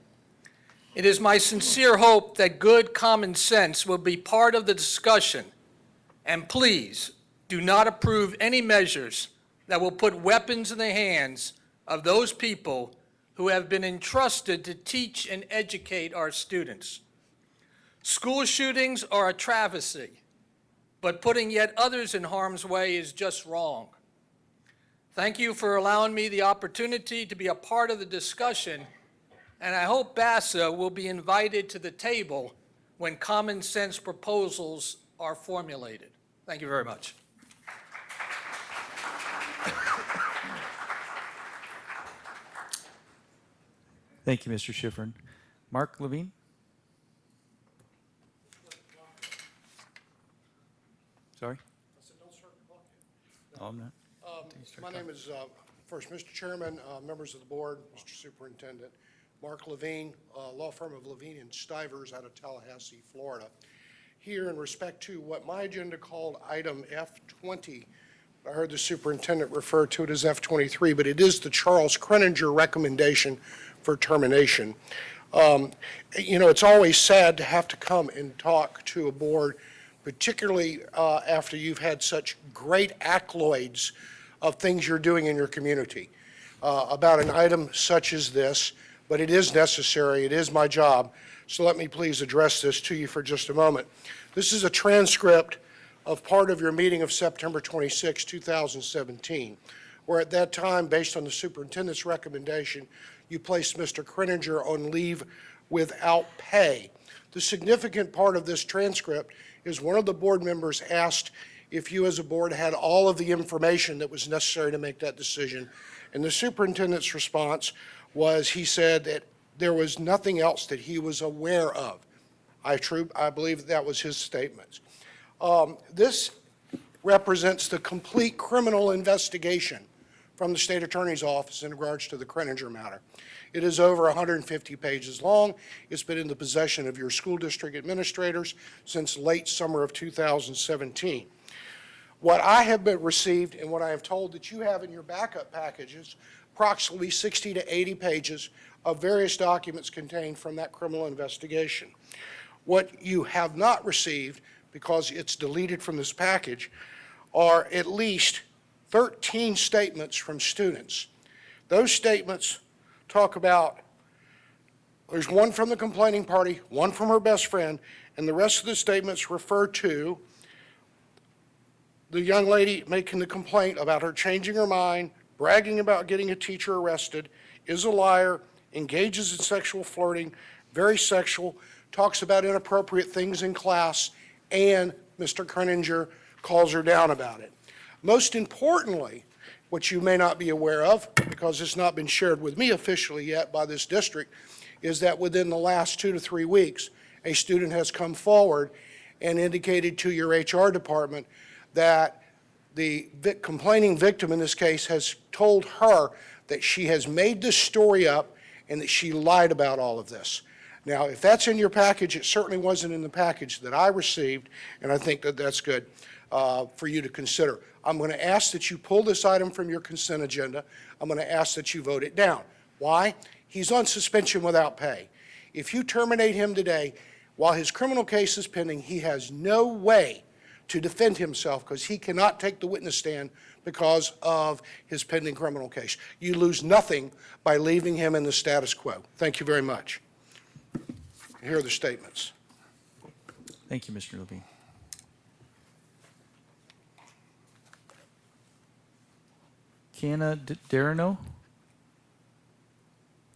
It is my sincere hope that good common sense will be part of the discussion, and please do not approve any measures that will put weapons in the hands of those people who have been entrusted to teach and educate our students. School shootings are a travesty, but putting yet others in harm's way is just wrong. Thank you for allowing me the opportunity to be a part of the discussion, and I hope BASA will be invited to the table when common sense proposals are formulated. Thank you very much. Thank you, Mr. Schifrin. Mark Levine? Sorry? Oh, I'm not. My name is, first, Mr. Chairman, members of the board, Mr. Superintendent, Mark Levine, law firm of Levine and Stivers out of Tallahassee, Florida. Here in respect to what my agenda called item F20, I heard the superintendent refer to it as F23, but it is the Charles Kreninger recommendation for termination. You know, it's always sad to have to come and talk to a board, particularly after you've had such great accolades of things you're doing in your community about an item such as this, but it is necessary, it is my job, so let me please address this to you for just a moment. This is a transcript of part of your meeting of September 26, 2017, where at that time, based on the superintendent's recommendation, you placed Mr. Kreninger on leave without pay. The significant part of this transcript is one of the board members asked if you as a board had all of the information that was necessary to make that decision. And the superintendent's response was, he said that there was nothing else that he was aware of. I believe that was his statement. This represents the complete criminal investigation from the state attorney's office in regards to the Kreninger matter. It is over 150 pages long. It's been in the possession of your school district administrators since late summer of 2017. What I have been received and what I have told that you have in your backup packages, approximately 60 to 80 pages of various documents contained from that criminal investigation. What you have not received, because it's deleted from this package, are at least 13 statements from students. Those statements talk about, there's one from the complaining party, one from her best friend, and the rest of the statements refer to the young lady making the complaint about her changing her mind, bragging about getting a teacher arrested, is a liar, engages in sexual flirting, very sexual, talks about inappropriate things in class, and Mr. Kreninger calls her down about it. Most importantly, what you may not be aware of, because it's not been shared with me officially yet by this district, is that within the last 2 to 3 weeks, a student has come forward and indicated to your HR department that the complaining victim in this case has told her that she has made this story up and that she lied about all of this. Now, if that's in your package, it certainly wasn't in the package that I received, and I think that that's good for you to consider. I'm going to ask that you pull this item from your consent agenda. I'm going to ask that you vote it down. Why? He's on suspension without pay. If you terminate him today, while his criminal case is pending, he has no way to defend himself because he cannot take the witness stand because of his pending criminal case. You lose nothing by leaving him in the status quo. Thank you very much. Here are the statements. Thank you, Mr. Levine. Kiana Derino?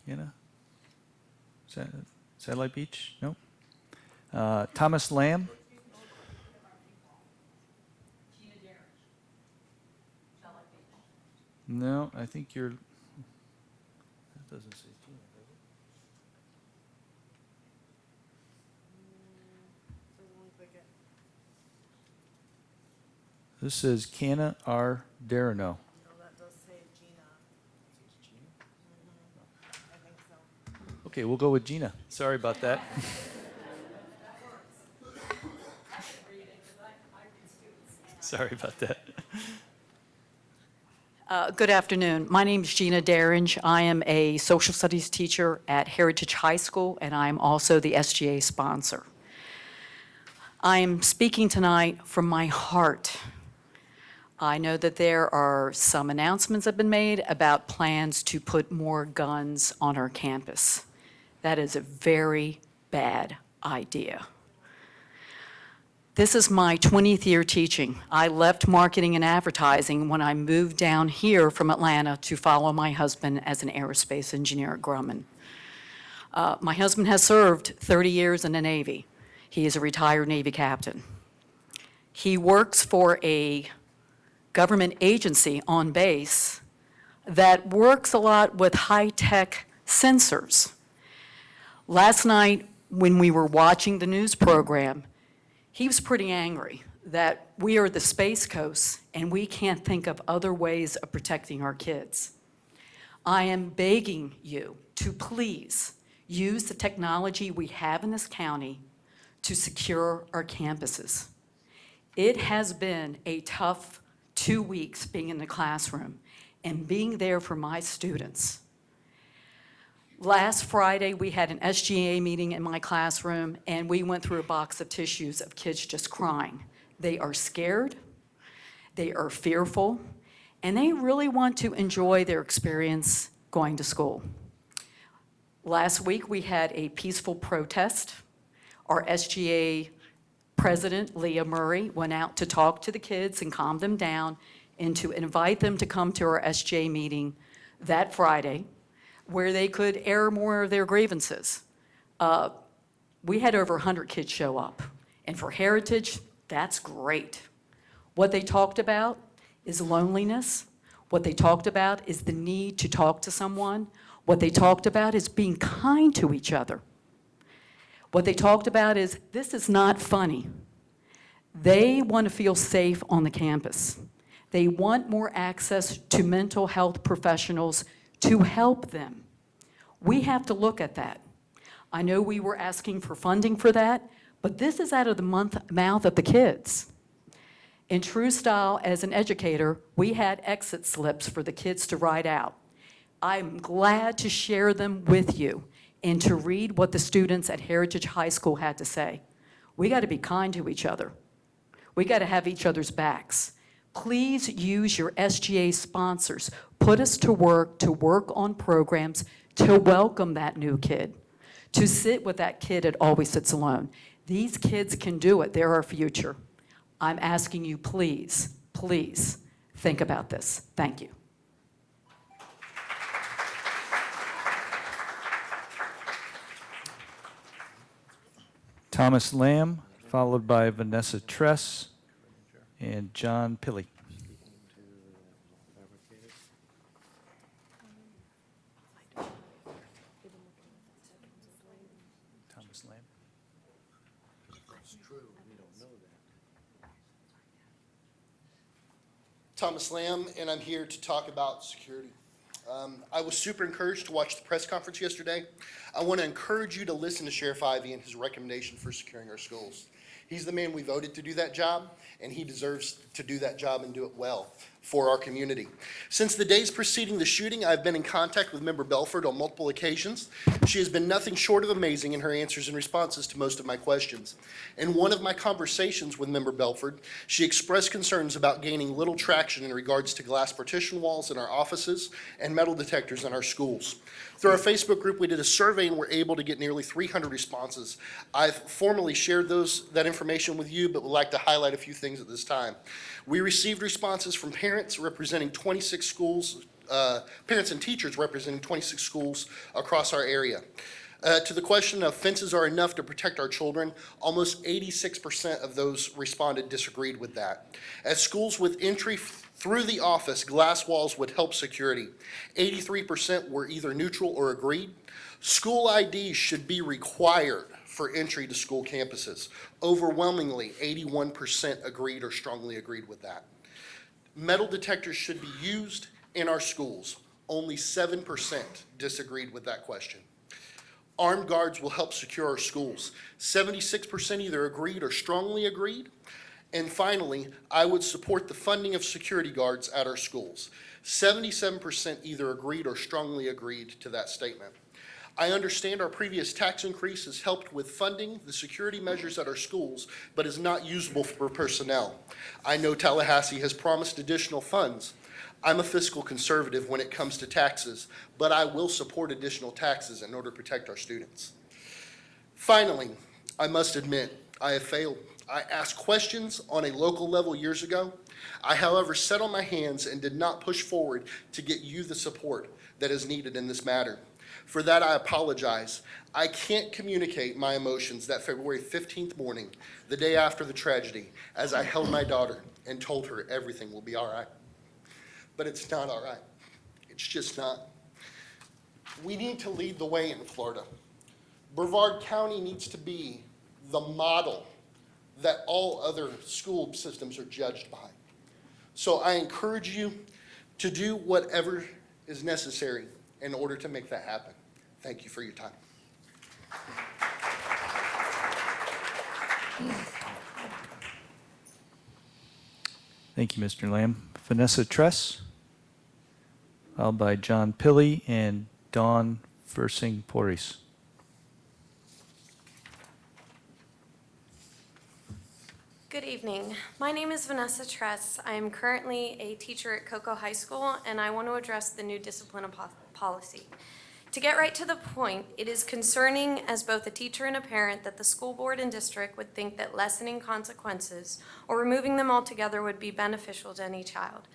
Kiana? Satellite Beach? No. Thomas Lamb? No, I think you're, that doesn't say Gina, does it? This says Kiana R. Derino. No, that does say Gina. I think so. Okay, we'll go with Gina. Sorry about that. Sorry about that. Good afternoon. My name is Gina Daringe. I am a social studies teacher at Heritage High School, and I'm also the SGA sponsor. I am speaking tonight from my heart. I know that there are some announcements that have been made about plans to put more guns on our campus. That is a very bad idea. This is my 20th year teaching. I left marketing and advertising when I moved down here from Atlanta to follow my husband as an aerospace engineer at Grumman. My husband has served 30 years in the Navy. He is a retired Navy captain. He works for a government agency on base that works a lot with high-tech sensors. Last night, when we were watching the news program, he was pretty angry that we are the Space Coast and we can't think of other ways of protecting our kids. I am begging you to please use the technology we have in this county to secure our campuses. It has been a tough 2 weeks being in the classroom and being there for my students. Last Friday, we had an SGA meeting in my classroom, and we went through a box of tissues of kids just crying. They are scared, they are fearful, and they really want to enjoy their experience going to school. Last week, we had a peaceful protest. Our SGA president, Leah Murray, went out to talk to the kids and calm them down and to invite them to come to our SGA meeting that Friday, where they could air more of their grievances. We had over 100 kids show up. And for Heritage, that's great. What they talked about is loneliness. What they talked about is the need to talk to someone. What they talked about is being kind to each other. What they talked about is, this is not funny. They want to feel safe on the campus. They want more access to mental health professionals to help them. We have to look at that. I know we were asking for funding for that, but this is out of the mouth of the kids. In true style, as an educator, we had exit slips for the kids to write out. I'm glad to share them with you and to read what the students at Heritage High School had to say. We got to be kind to each other. We got to have each other's backs. Please use your SGA sponsors. Put us to work on programs to welcome that new kid, to sit with that kid that always sits alone. These kids can do it. They're our future. I'm asking you, please, please think about this. Thank you. Thomas Lamb, followed by Vanessa Tress and John Pilley. Thomas Lamb. Thomas Lamb, and I'm here to talk about security. I was super encouraged to watch the press conference yesterday. I want to encourage you to listen to Sheriff Ivey and his recommendation for securing our schools. He's the man we voted to do that job, and he deserves to do that job and do it well for our community. Since the days preceding the shooting, I've been in contact with Member Belford on multiple occasions. She has been nothing short of amazing in her answers and responses to most of my questions. In one of my conversations with Member Belford, she expressed concerns about gaining little traction in regards to glass partition walls in our offices and metal detectors in our schools. Through our Facebook group, we did a survey and were able to get nearly 300 responses. I've formally shared that information with you, but would like to highlight a few things at this time. We received responses from parents representing 26 schools, parents and teachers representing 26 schools across our area. To the question of fences are enough to protect our children, almost 86% of those responded disagreed with that. At schools with entry through the office, glass walls would help security. 83% were either neutral or agreed. School IDs should be required for entry to school campuses. Overwhelmingly, 81% agreed or strongly agreed with that. Metal detectors should be used in our schools. Only 7% disagreed with that question. Armed guards will help secure our schools. 76% either agreed or strongly agreed. And finally, I would support the funding of security guards at our schools. 77% either agreed or strongly agreed to that statement. I understand our previous tax increase has helped with funding the security measures at our schools, but is not usable for personnel. I know Tallahassee has promised additional funds. I'm a fiscal conservative when it comes to taxes, but I will support additional taxes in order to protect our students. Finally, I must admit, I have failed. I asked questions on a local level years ago. I, however, sat on my hands and did not push forward to get you the support that is needed in this matter. For that, I apologize. I can't communicate my emotions that February 15th morning, the day after the tragedy, as I held my daughter and told her everything will be all right. But it's not all right. It's just not. We need to lead the way in Florida. Brevard County needs to be the model that all other school systems are judged by. So I encourage you to do whatever is necessary in order to make that happen. Thank you for your time. Thank you, Mr. Lamb. Vanessa Tress, followed by John Pilley and Dawn Versing-Porres. Good evening. My name is Vanessa Tress. I am currently a teacher at Cocoa High School, and I want to address the new discipline policy. To get right to the point, it is concerning as both a teacher and a parent that the school board and district would think that lessening consequences or removing them altogether would be beneficial to any child.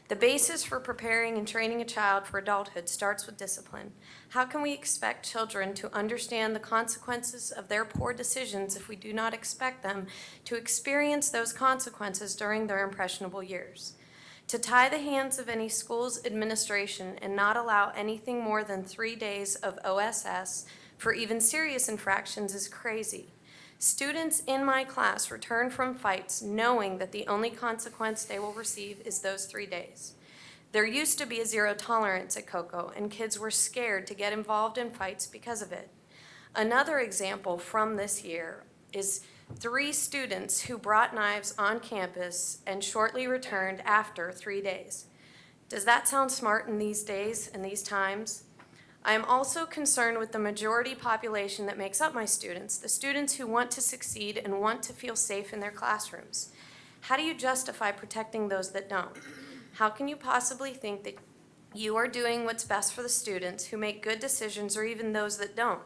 The basis for preparing and training a child for adulthood starts with discipline. How can we expect children to understand the consequences of their poor decisions if we do not expect them to experience those consequences during their impressionable years? To tie the hands of any school's administration and not allow anything more than 3 days of OSS for even serious infractions is crazy. Students in my class return from fights knowing that the only consequence they will receive is those 3 days. There used to be a zero tolerance at Cocoa, and kids were scared to get involved in fights because of it. Another example from this year is 3 students who brought knives on campus and shortly returned after 3 days. Does that sound smart in these days and these times? I am also concerned with the majority population that makes up my students, the students who want to succeed and want to feel safe in their classrooms. How do you justify protecting those that don't? How can you possibly think that you are doing what's best for the students who make good decisions or even those that don't?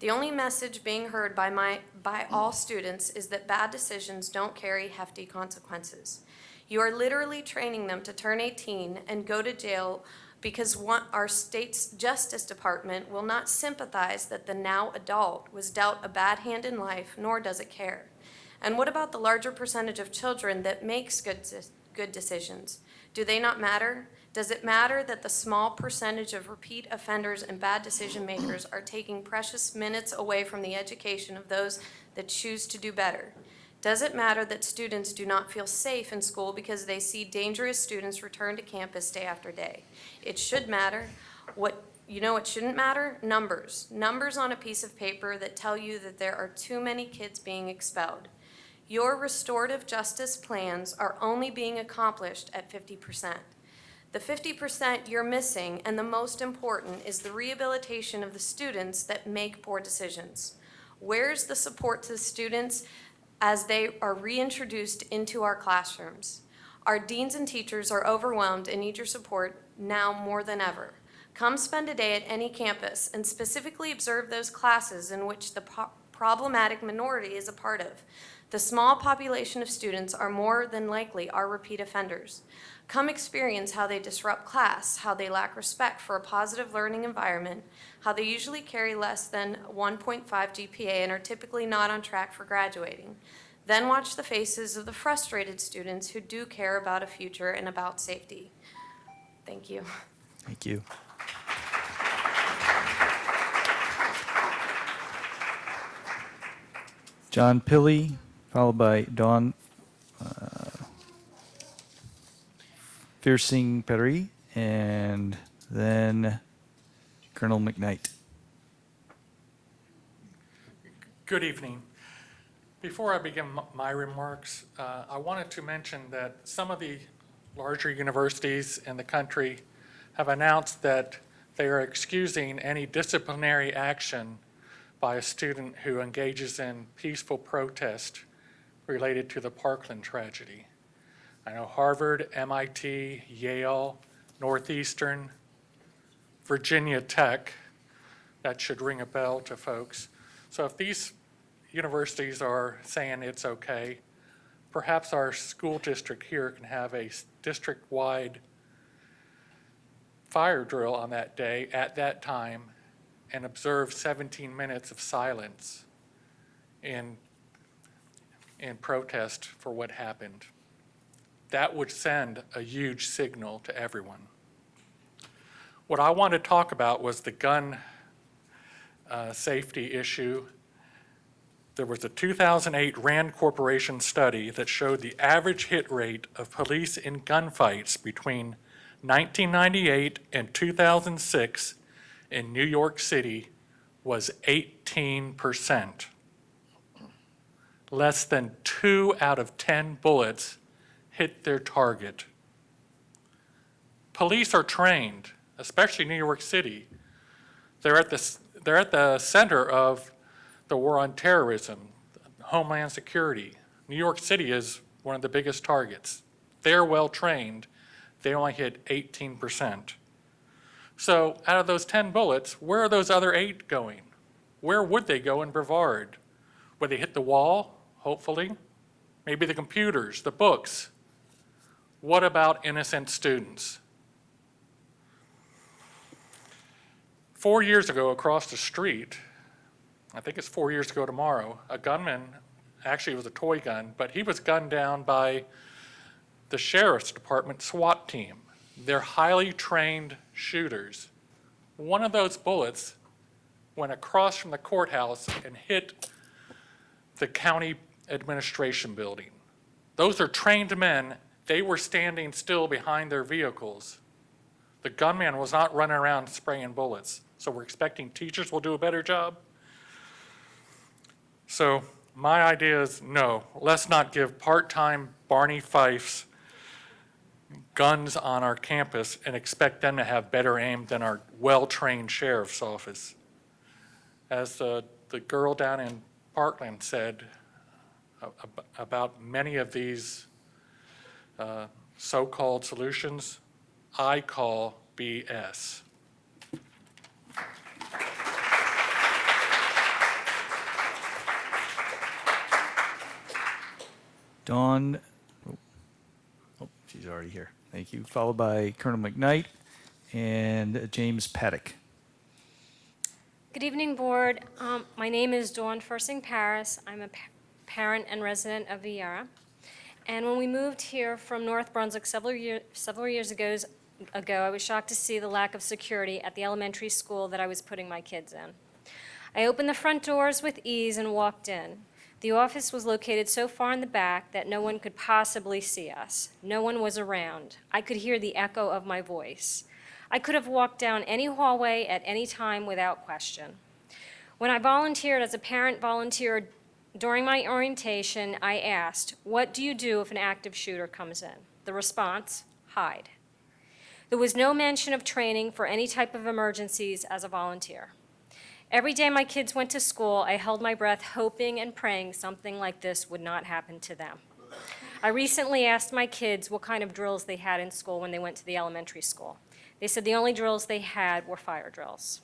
The only message being heard by all students is that bad decisions don't carry hefty consequences. You are literally training them to turn 18 and go to jail because our state's Justice Department will not sympathize that the now adult was dealt a bad hand in life, nor does it care. And what about the larger percentage of children that makes good decisions? Do they not matter? Does it matter that the small percentage of repeat offenders and bad decision makers are taking precious minutes away from the education of those that choose to do better? Does it matter that students do not feel safe in school because they see dangerous students return to campus day after day? It should matter. What shouldn't matter? Numbers. Numbers on a piece of paper that tell you that there are too many kids being expelled. Your restorative justice plans are only being accomplished at 50%. The 50% you're missing, and the most important, is the rehabilitation of the students that make poor decisions. Where's the support to the students as they are reintroduced into our classrooms? Our deans and teachers are overwhelmed and need your support now more than ever. Come spend a day at any campus and specifically observe those classes in which the problematic minority is a part of. The small population of students are more than likely our repeat offenders. Come experience how they disrupt class, how they lack respect for a positive learning environment, how they usually carry less than 1.5 GPA and are typically not on track for graduating. Then watch the faces of the frustrated students who do care about a future and about safety. Thank you. Thank you. John Pilley, followed by Dawn Fiersing Perry, and then Colonel McKnight. Good evening. Before I begin my remarks, I wanted to mention that some of the larger universities in the country have announced that they are excusing any disciplinary action by a student who engages in peaceful protest related to the Parkland tragedy. I know Harvard, MIT, Yale, Northeastern, Virginia Tech, that should ring a bell to folks. So if these universities are saying it's okay, perhaps our school district here can have a district-wide fire drill on that day at that time and observe 17 minutes of silence in protest for what happened. That would send a huge signal to everyone. What I want to talk about was the gun safety issue. There was a 2008 Rand Corporation study that showed the average hit rate of police in gunfights between 1998 and 2006 in New York City was 18%. Less than 2 out of 10 bullets hit their target. Police are trained, especially New York City. They're at the center of the war on terrorism, homeland security. New York City is one of the biggest targets. They're well trained. They only hit 18%. So out of those 10 bullets, where are those other 8 going? Where would they go in Brevard? Would they hit the wall? Hopefully. Maybe the computers, the books. What about innocent students? 4 years ago, across the street, I think it's 4 years ago tomorrow, a gunman, actually it was a toy gun, but he was gunned down by the Sheriff's Department SWAT team. They're highly trained shooters. One of those bullets went across from the courthouse and hit the county administration building. Those are trained men. They were standing still behind their vehicles. The gunman was not running around spraying bullets. So we're expecting teachers will do a better job. So my idea is no, let's not give part-time Barney Fifes guns on our campus and expect them to have better aim than our well-trained sheriff's office. As the girl down in Parkland said about many of these so-called solutions, I call BS. Dawn, oh, she's already here. Thank you. Followed by Colonel McKnight and James Paddock. Good evening, Board. My name is Dawn Fursing Paris. I'm a parent and resident of Viera. And when we moved here from North Brunswick several years ago, I was shocked to see the lack of security at the elementary school that I was putting my kids in. I opened the front doors with ease and walked in. The office was located so far in the back that no one could possibly see us. No one was around. I could hear the echo of my voice. I could have walked down any hallway at any time without question. When I volunteered as a parent volunteer during my orientation, I asked, "What do you do if an active shooter comes in?" The response, "Hide." There was no mention of training for any type of emergencies as a volunteer. Every day my kids went to school, I held my breath, hoping and praying something like this would not happen to them. I recently asked my kids what kind of drills they had in school when they went to the elementary school. They said the only drills they had were fire drills.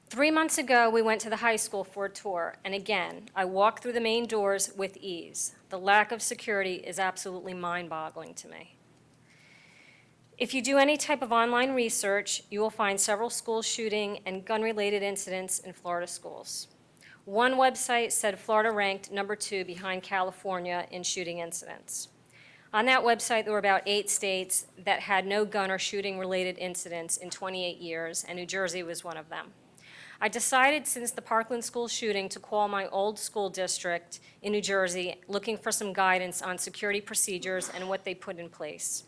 3 months ago, we went to the high school for a tour, and again, I walked through the main doors with ease. The lack of security is absolutely mind-boggling to me. If you do any type of online research, you will find several school shooting and gun-related incidents in Florida schools. One website said Florida ranked number 2 behind California in shooting incidents. On that website, there were about 8 states that had no gun or shooting-related incidents in 28 years, and New Jersey was one of them. I decided since the Parkland school shooting to call my old school district in New Jersey, looking for some guidance on security procedures and what they put in place.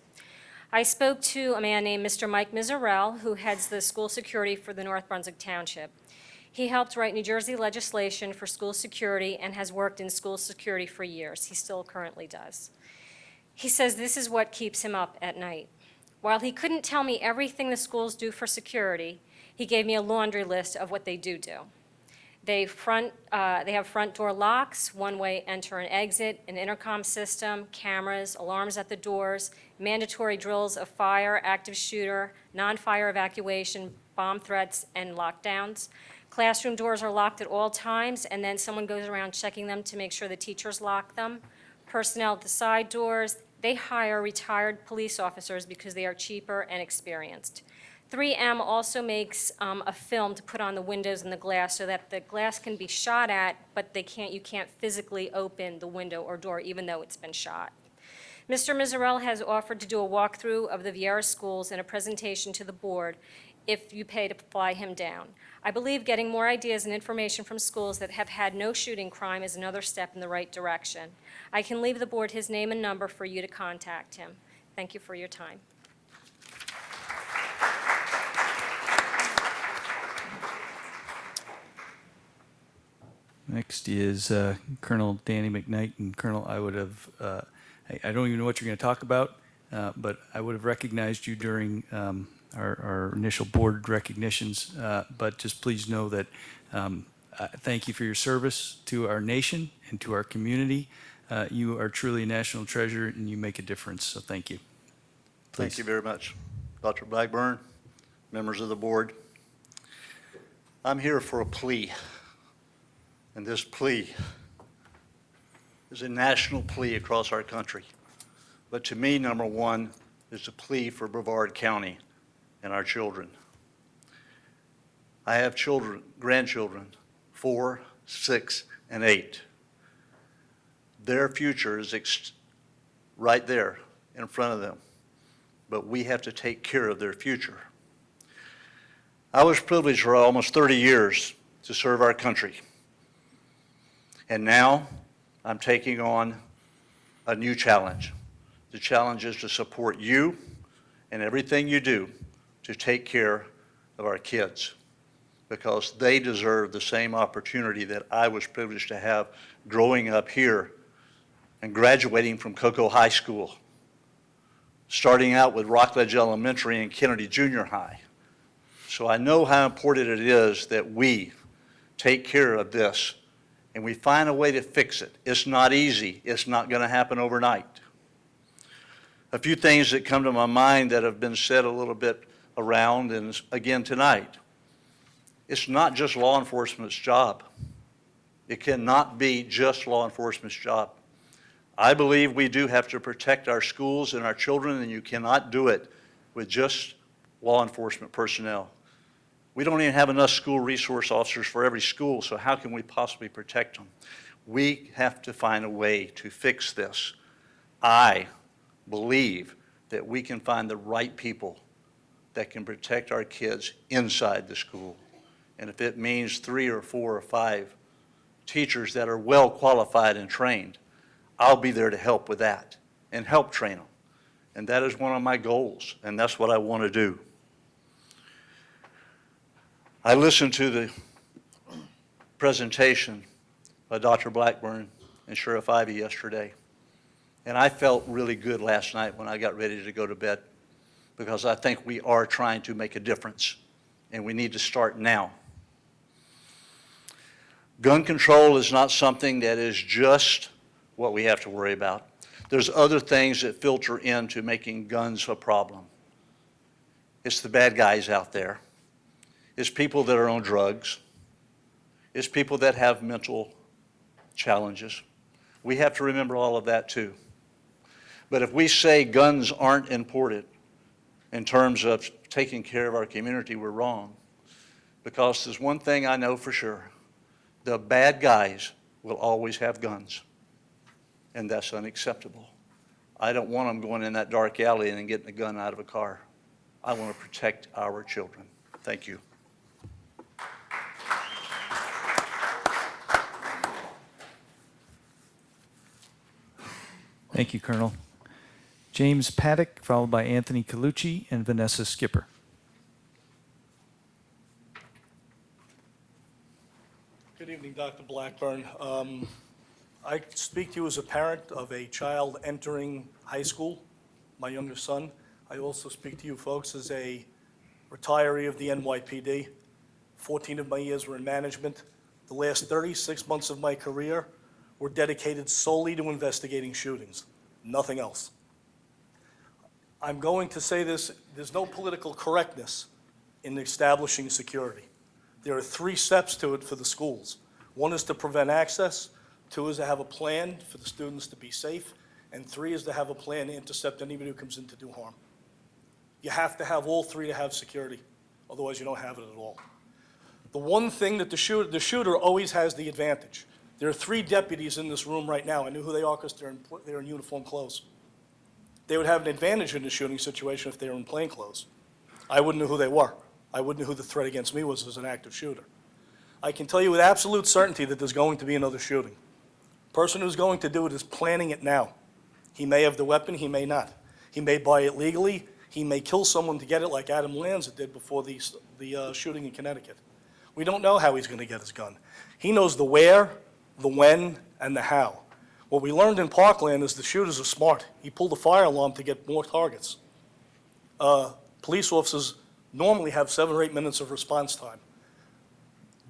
I spoke to a man named Mr. Mike Miserel, who heads the school security for the North Brunswick Township. He helped write New Jersey legislation for school security and has worked in school security for years. He still currently does. He says this is what keeps him up at night. While he couldn't tell me everything the schools do for security, he gave me a laundry list of what they do. They have front door locks, one-way enter and exit, an intercom system, cameras, alarms at the doors, mandatory drills of fire, active shooter, non-fire evacuation, bomb threats, and lockdowns. Classroom doors are locked at all times, and then someone goes around checking them to make sure the teachers lock them. Personnel at the side doors, they hire retired police officers because they are cheaper and experienced. 3M also makes a film to put on the windows and the glass so that the glass can be shot at, but you can't physically open the window or door even though it's been shot. Mr. Miserel has offered to do a walkthrough of the Viera schools and a presentation to the board if you pay to fly him down. I believe getting more ideas and information from schools that have had no shooting crime is another step in the right direction. I can leave the board his name and number for you to contact him. Thank you for your time. Next is Colonel Danny McKnight. And Colonel, I would have, I don't even know what you're going to talk about, but I would have recognized you during our initial board recognitions. But just please know that thank you for your service to our nation and to our community. You are truly a national treasure, and you make a difference, so thank you. Thank you very much. Dr. Blackburn, members of the board. I'm here for a plea. And this plea is a national plea across our country. But to me, number one, is a plea for Brevard County and our children. I have children, grandchildren, 4, 6, and 8. Their future is right there in front of them, but we have to take care of their future. I was privileged for almost 30 years to serve our country. And now I'm taking on a new challenge. The challenge is to support you and everything you do to take care of our kids, because they deserve the same opportunity that I was privileged to have growing up here and graduating from Cocoa High School, starting out with Rockledge Elementary and Kennedy Junior High. So I know how important it is that we take care of this and we find a way to fix it. It's not easy. It's not going to happen overnight. A few things that come to my mind that have been said a little bit around, and again tonight. It's not just law enforcement's job. It cannot be just law enforcement's job. I believe we do have to protect our schools and our children, and you cannot do it with just law enforcement personnel. We don't even have enough school resource officers for every school, so how can we possibly protect them? We have to find a way to fix this. I believe that we can find the right people that can protect our kids inside the school. And if it means 3 or 4 or 5 teachers that are well qualified and trained, I'll be there to help with that and help train them. And that is one of my goals, and that's what I want to do. I listened to the presentation by Dr. Blackburn and Sheriff Ivey yesterday, and I felt really good last night when I got ready to go to bed, because I think we are trying to make a difference, and we need to start now. Gun control is not something that is just what we have to worry about. There's other things that filter into making guns a problem. It's the bad guys out there. It's people that are on drugs. It's people that have mental challenges. We have to remember all of that too. But if we say guns aren't important in terms of taking care of our community, we're wrong. Because there's one thing I know for sure. The bad guys will always have guns. And that's unacceptable. I don't want them going in that dark alley and getting a gun out of a car. I want to protect our children. Thank you. Thank you, Colonel. James Paddock, followed by Anthony Colucci and Vanessa Skipper. Good evening, Dr. Blackburn. I speak to you as a parent of a child entering high school, my younger son. I also speak to you folks as a retiree of the NYPD. 14 of my years were in management. The last 36 months of my career were dedicated solely to investigating shootings, nothing else. I'm going to say this, there's no political correctness in establishing security. There are 3 steps to it for the schools. 1 is to prevent access, 2 is to have a plan for the students to be safe, and 3 is to have a plan to intercept anybody who comes in to do harm. You have to have all 3 to have security, otherwise you don't have it at all. The one thing that the shooter always has the advantage. There are 3 deputies in this room right now. I knew who they are because they're in uniform clothes. They would have an advantage in the shooting situation if they were in plain clothes. I wouldn't know who they were. I wouldn't know who the threat against me was as an active shooter. I can tell you with absolute certainty that there's going to be another shooting. The person who's going to do it is planning it now. He may have the weapon, he may not. He may buy it legally, he may kill someone to get it like Adam Lanza did before the shooting in Connecticut. We don't know how he's going to get his gun. He knows the where, the when, and the how. What we learned in Parkland is the shooters are smart. He pulled a fire alarm to get more targets. Police officers normally have 7 or 8 minutes of response time.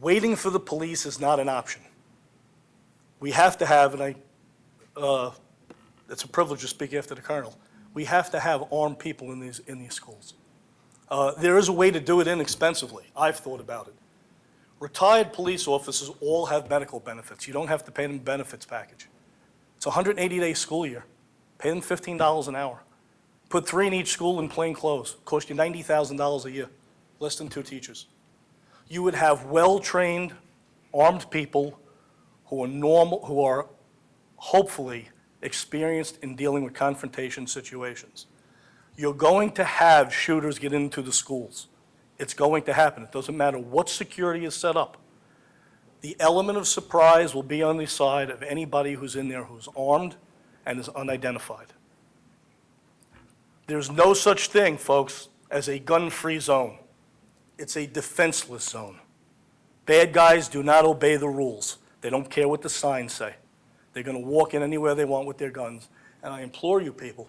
Waiting for the police is not an option. We have to have, and it's a privilege to speak after the colonel, we have to have armed people in these schools. There is a way to do it inexpensively. I've thought about it. Retired police officers all have medical benefits. You don't have to pay them a benefits package. It's a 180-day school year. Pay them $15 an hour. Put 3 in each school in plain clothes. Cost you $90,000 a year, less than 2 teachers. You would have well-trained, armed people who are hopefully experienced in dealing with confrontation situations. You're going to have shooters get into the schools. It's going to happen. It doesn't matter what security is set up. The element of surprise will be on the side of anybody who's in there who's armed and is unidentified. There's no such thing, folks, as a gun-free zone. It's a defenseless zone. Bad guys do not obey the rules. They don't care what the signs say. They're going to walk in anywhere they want with their guns. And I implore you people,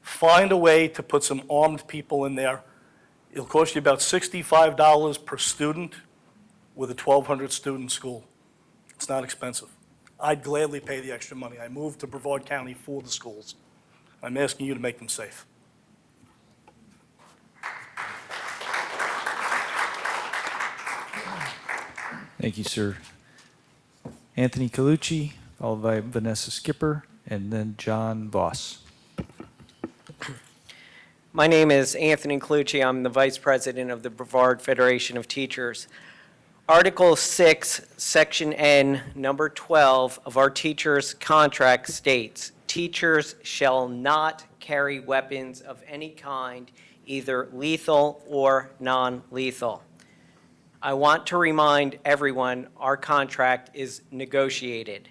find a way to put some armed people in there. It'll cost you about $65 per student with a 1,200-student school. It's not expensive. I'd gladly pay the extra money. I moved to Brevard County for the schools. I'm asking you to make them safe. Thank you, sir. Anthony Colucci, followed by Vanessa Skipper, and then John Voss. My name is Anthony Colucci. I'm the Vice President of the Brevard Federation of Teachers. Article 6, Section N, number 12 of our teachers' contract states, teachers shall not carry weapons of any kind, either lethal or non-lethal. I want to remind everyone our contract is negotiated.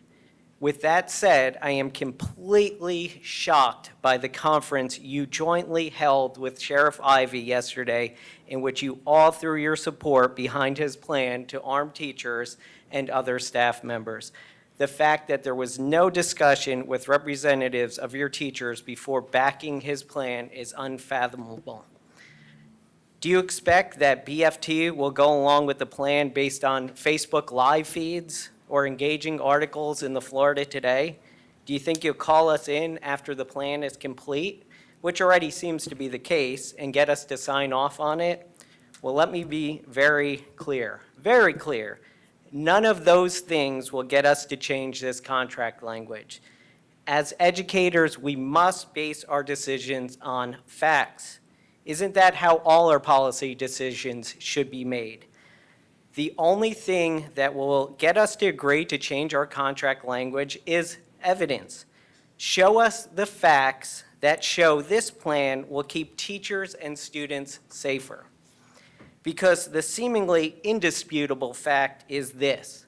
With that said, I am completely shocked by the conference you jointly held with Sheriff Ivey yesterday, in which you all threw your support behind his plan to arm teachers and other staff members. The fact that there was no discussion with representatives of your teachers before backing his plan is unfathomable. Do you expect that BFT will go along with the plan based on Facebook live feeds or engaging articles in the Florida Today? Do you think you'll call us in after the plan is complete, which already seems to be the case, and get us to sign off on it? Well, let me be very clear, very clear. None of those things will get us to change this contract language. As educators, we must base our decisions on facts. Isn't that how all our policy decisions should be made? The only thing that will get us to agree to change our contract language is evidence. Show us the facts that show this plan will keep teachers and students safer. Because the seemingly indisputable fact is this: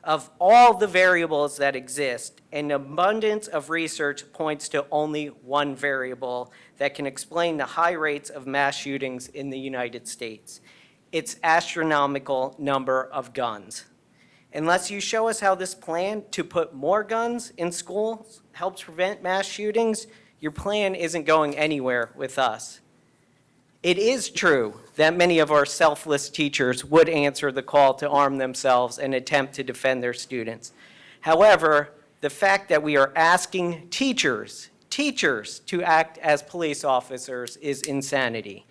of all the variables that exist, an abundance of research points to only one variable that can explain the high rates of mass shootings in the United States. It's astronomical number of guns. Unless you show us how this plan to put more guns in schools helps prevent mass shootings, your plan isn't going anywhere with us. It is true that many of our selfless teachers would answer the call to arm themselves and attempt to defend their students. However, the fact that we are asking teachers to act as police officers is insanity.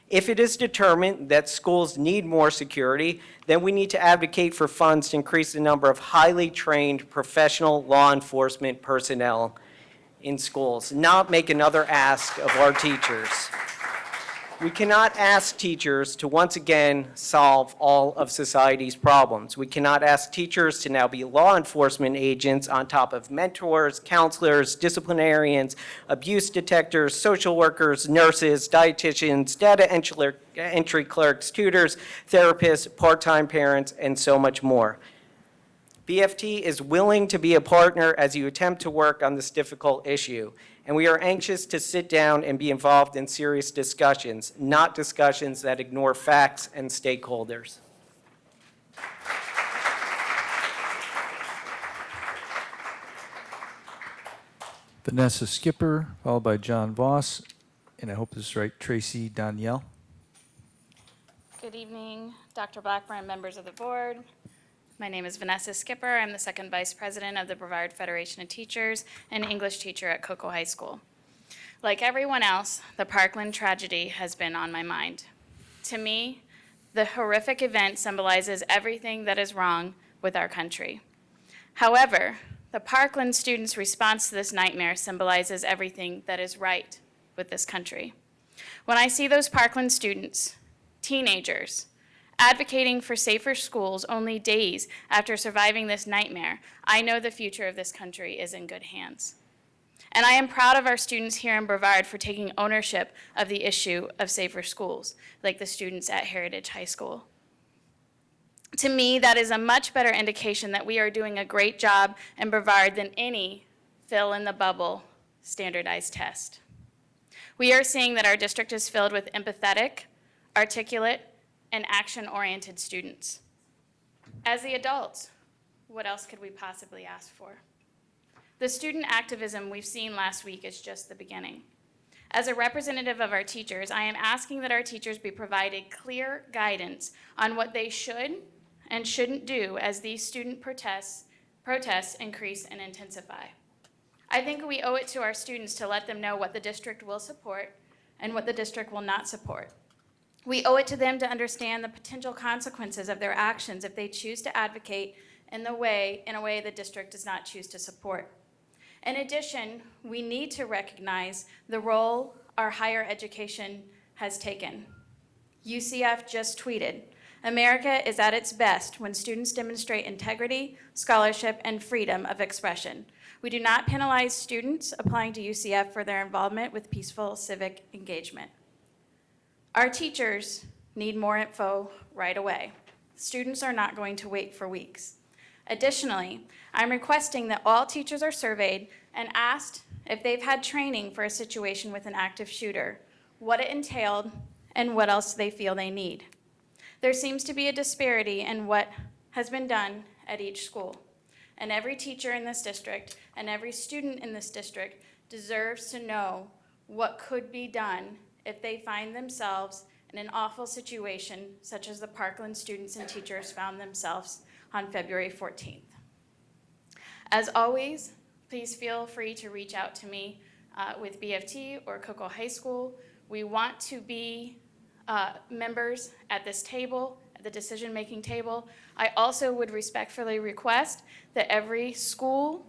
If it is determined that schools need more security, then we need to advocate for funds to increase the number of highly trained professional law enforcement personnel in schools, not make another ask of our teachers. We cannot ask teachers to once again solve all of society's problems. We cannot ask teachers to now be law enforcement agents on top of mentors, counselors, disciplinarians, abuse detectors, social workers, nurses, dietitians, data entry clerks, tutors, therapists, part-time parents, and so much more. BFT is willing to be a partner as you attempt to work on this difficult issue. And we are anxious to sit down and be involved in serious discussions, not discussions that ignore facts and stakeholders. Vanessa Skipper, followed by John Voss, and I hope this is right, Tracy Danielle. Good evening, Dr. Blackburn, members of the board. My name is Vanessa Skipper. I'm the second vice president of the Brevard Federation of Teachers and English teacher at Cocoa High School. Like everyone else, the Parkland tragedy has been on my mind. To me, the horrific event symbolizes everything that is wrong with our country. However, the Parkland students' response to this nightmare symbolizes everything that is right with this country. When I see those Parkland students, teenagers, advocating for safer schools only days after surviving this nightmare, I know the future of this country is in good hands. And I am proud of our students here in Brevard for taking ownership of the issue of safer schools, like the students at Heritage High School. To me, that is a much better indication that we are doing a great job in Brevard than any fill-in-the-bubble standardized test. We are seeing that our district is filled with empathetic, articulate, and action-oriented students. As the adults, what else could we possibly ask for? The student activism we've seen last week is just the beginning. As a representative of our teachers, I am asking that our teachers be provided clear guidance on what they should and shouldn't do as these student protests increase and intensify. I think we owe it to our students to let them know what the district will support and what the district will not support. We owe it to them to understand the potential consequences of their actions if they choose to advocate in a way the district does not choose to support. In addition, we need to recognize the role our higher education has taken. UCF just tweeted, "America is at its best when students demonstrate integrity, scholarship, and freedom of expression. We do not penalize students applying to UCF for their involvement with peaceful civic engagement." Our teachers need more info right away. Students are not going to wait for weeks. Additionally, I'm requesting that all teachers are surveyed and asked if they've had training for a situation with an active shooter, what it entailed, and what else they feel they need. There seems to be a disparity in what has been done at each school, and every teacher in this district and every student in this district deserves to know what could be done if they find themselves in an awful situation such as the Parkland students and teachers found themselves on February 14th. As always, please feel free to reach out to me with BFT or Cocoa High School. We want to be members at this table, at the decision-making table. I also would respectfully request that every school,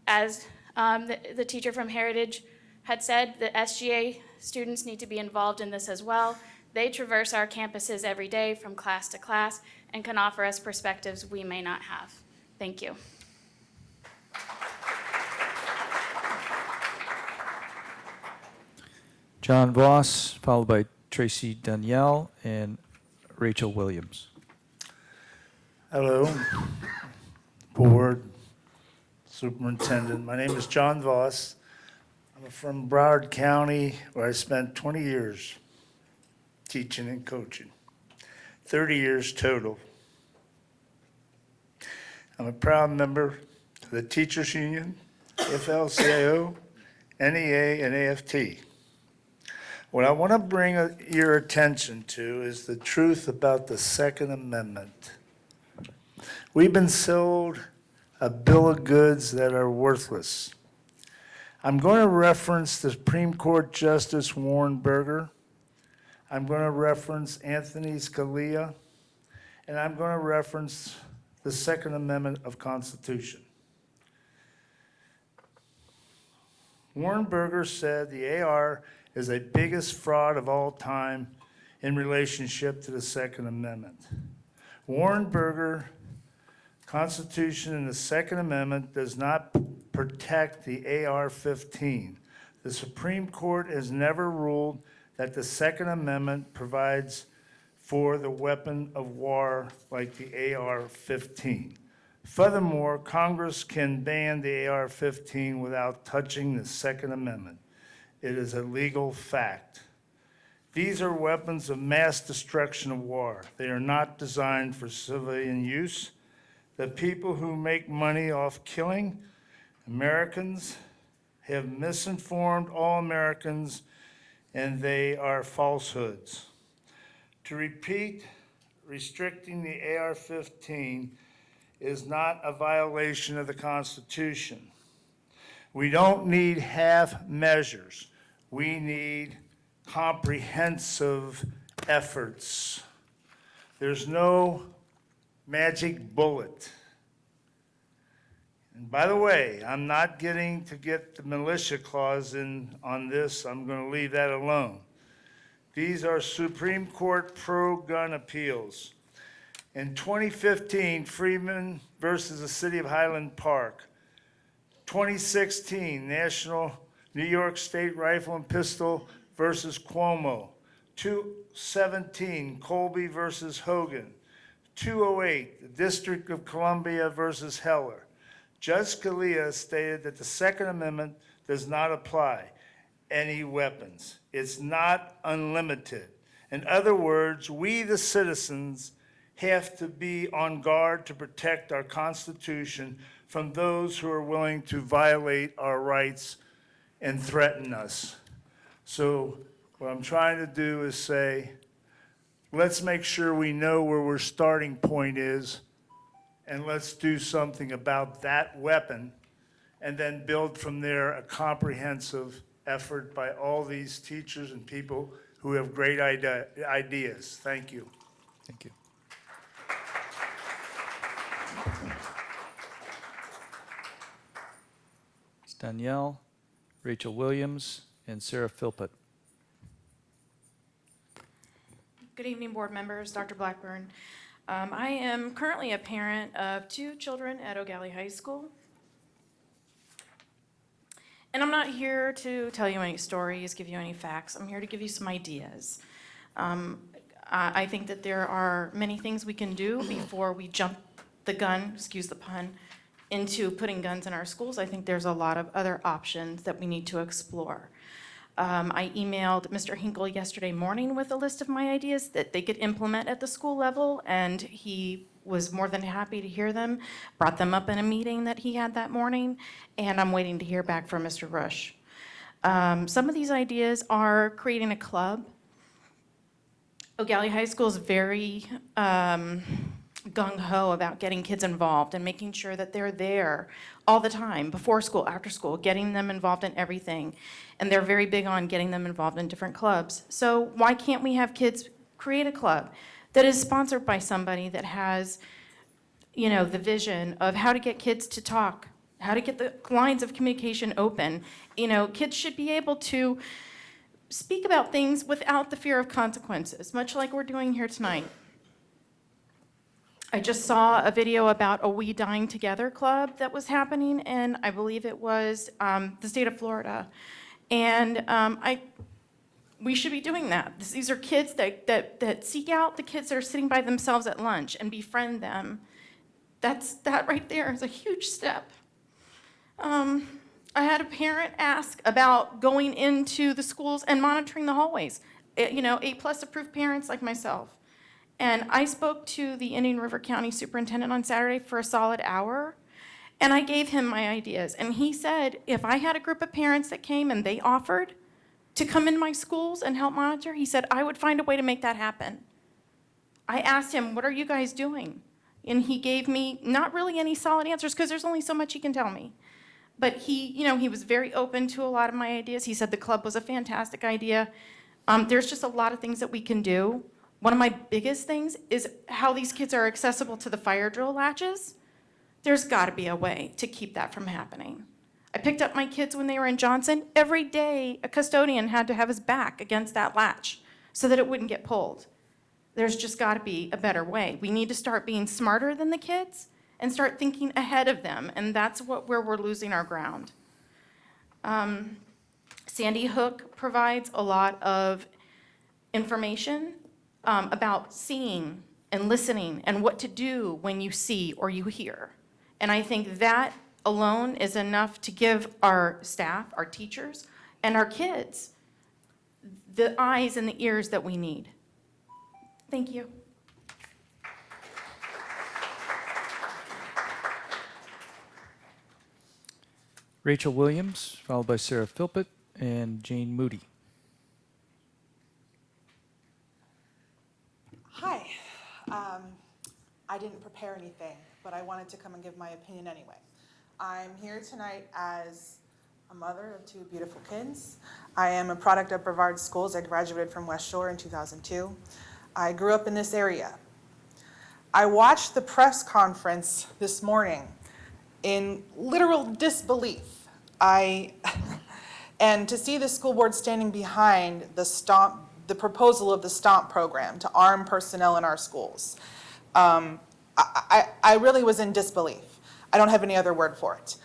as the teacher from Heritage had said, the SGA students need to be involved in this as well. They traverse our campuses every day from class to class and can offer us perspectives we may not have. Thank you. John Voss, followed by Tracy Danielle and Rachel Williams. Hello, Board, Superintendent. My name is John Voss. I'm from Broward County, where I spent 20 years teaching and coaching, 30 years total. I'm a proud member of the Teachers Union, FL-CIO, NEA, and AFT. What I want to bring your attention to is the truth about the Second Amendment. We've been sold a bill of goods that are worthless. I'm going to reference the Supreme Court Justice Warren Burger. I'm going to reference Anthony Scalia, and I'm going to reference the Second Amendment of Constitution. Warren Burger said the AR is the biggest fraud of all time in relationship to the Second Amendment. Warren Burger, Constitution and the Second Amendment does not protect the AR-15. The Supreme Court has never ruled that the Second Amendment provides for the weapon of war like the AR-15. Furthermore, Congress can ban the AR-15 without touching the Second Amendment. It is a legal fact. These are weapons of mass destruction of war. They are not designed for civilian use. The people who make money off killing Americans have misinformed all Americans, and they are falsehoods. To repeat, restricting the AR-15 is not a violation of the Constitution. We don't need half measures. We need comprehensive efforts. There's no magic bullet. And by the way, I'm not getting to get the militia clause in on this. I'm going to leave that alone. These are Supreme Court pro-gun appeals. In 2015, Freeman versus the City of Highland Park. 2016, National New York State Rifle and Pistol versus Cuomo. 2017, Colby versus Hogan. 208, the District of Columbia versus Heller. Judge Scalia stated that the Second Amendment does not apply any weapons. It's not unlimited. In other words, we, the citizens, have to be on guard to protect our Constitution from those who are willing to violate our rights and threaten us. So what I'm trying to do is say, let's make sure we know where our starting point is, and let's do something about that weapon, and then build from there a comprehensive effort by all these teachers and people who have great ideas. Thank you. Thank you. It's Danielle, Rachel Williams, and Sarah Philpott. Good evening, board members, Dr. Blackburn. I am currently a parent of 2 children at O'Galley High School. And I'm not here to tell you any stories, give you any facts. I'm here to give you some ideas. I think that there are many things we can do before we jump the gun, excuse the pun, into putting guns in our schools. I think there's a lot of other options that we need to explore. I emailed Mr. Hinkle yesterday morning with a list of my ideas that they could implement at the school level, and he was more than happy to hear them, brought them up in a meeting that he had that morning, and I'm waiting to hear back from Mr. Rush. Some of these ideas are creating a club. O'Galley High School is very gung-ho about getting kids involved and making sure that they're there all the time, before school, after school, getting them involved in everything. And they're very big on getting them involved in different clubs. So why can't we have kids create a club that is sponsored by somebody that has, you know, the vision of how to get kids to talk, how to get the lines of communication open. You know, kids should be able to speak about things without the fear of consequences, much like we're doing here tonight. I just saw a video about a We Dying Together club that was happening, and I believe it was the state of Florida. And we should be doing that. These are kids that seek out the kids that are sitting by themselves at lunch and befriend them. That right there is a huge step. I had a parent ask about going into the schools and monitoring the hallways. You know, A+ approved parents like myself. And I spoke to the Indian River County Superintendent on Saturday for a solid hour, and I gave him my ideas. And he said, if I had a group of parents that came and they offered to come in my schools and help monitor, he said, I would find a way to make that happen. I asked him, what are you guys doing? And he gave me not really any solid answers, because there's only so much he can tell me. But he was very open to a lot of my ideas. He said the club was a fantastic idea. There's just a lot of things that we can do. One of my biggest things is how these kids are accessible to the fire drill latches. There's got to be a way to keep that from happening. I picked up my kids when they were in Johnson. Every day, a custodian had to have his back against that latch so that it wouldn't get pulled. There's just got to be a better way. We need to start being smarter than the kids and start thinking ahead of them, and that's where we're losing our ground. Sandy Hook provides a lot of information about seeing and listening and what to do when you see or you hear. And I think that alone is enough to give our staff, our teachers, and our kids the eyes and the ears that we need. Thank you. Rachel Williams, followed by Sarah Philpott and Jane Moody. Hi. I didn't prepare anything, but I wanted to come and give my opinion anyway. I'm here tonight as a mother of 2 beautiful kids. I am a product of Brevard Schools. I graduated from West Shore in 2002. I grew up in this area. I watched the press conference this morning in literal disbelief. And to see the school board standing behind the proposal of the STOMP program to arm personnel in our schools. I really was in disbelief. I don't have any other word for it.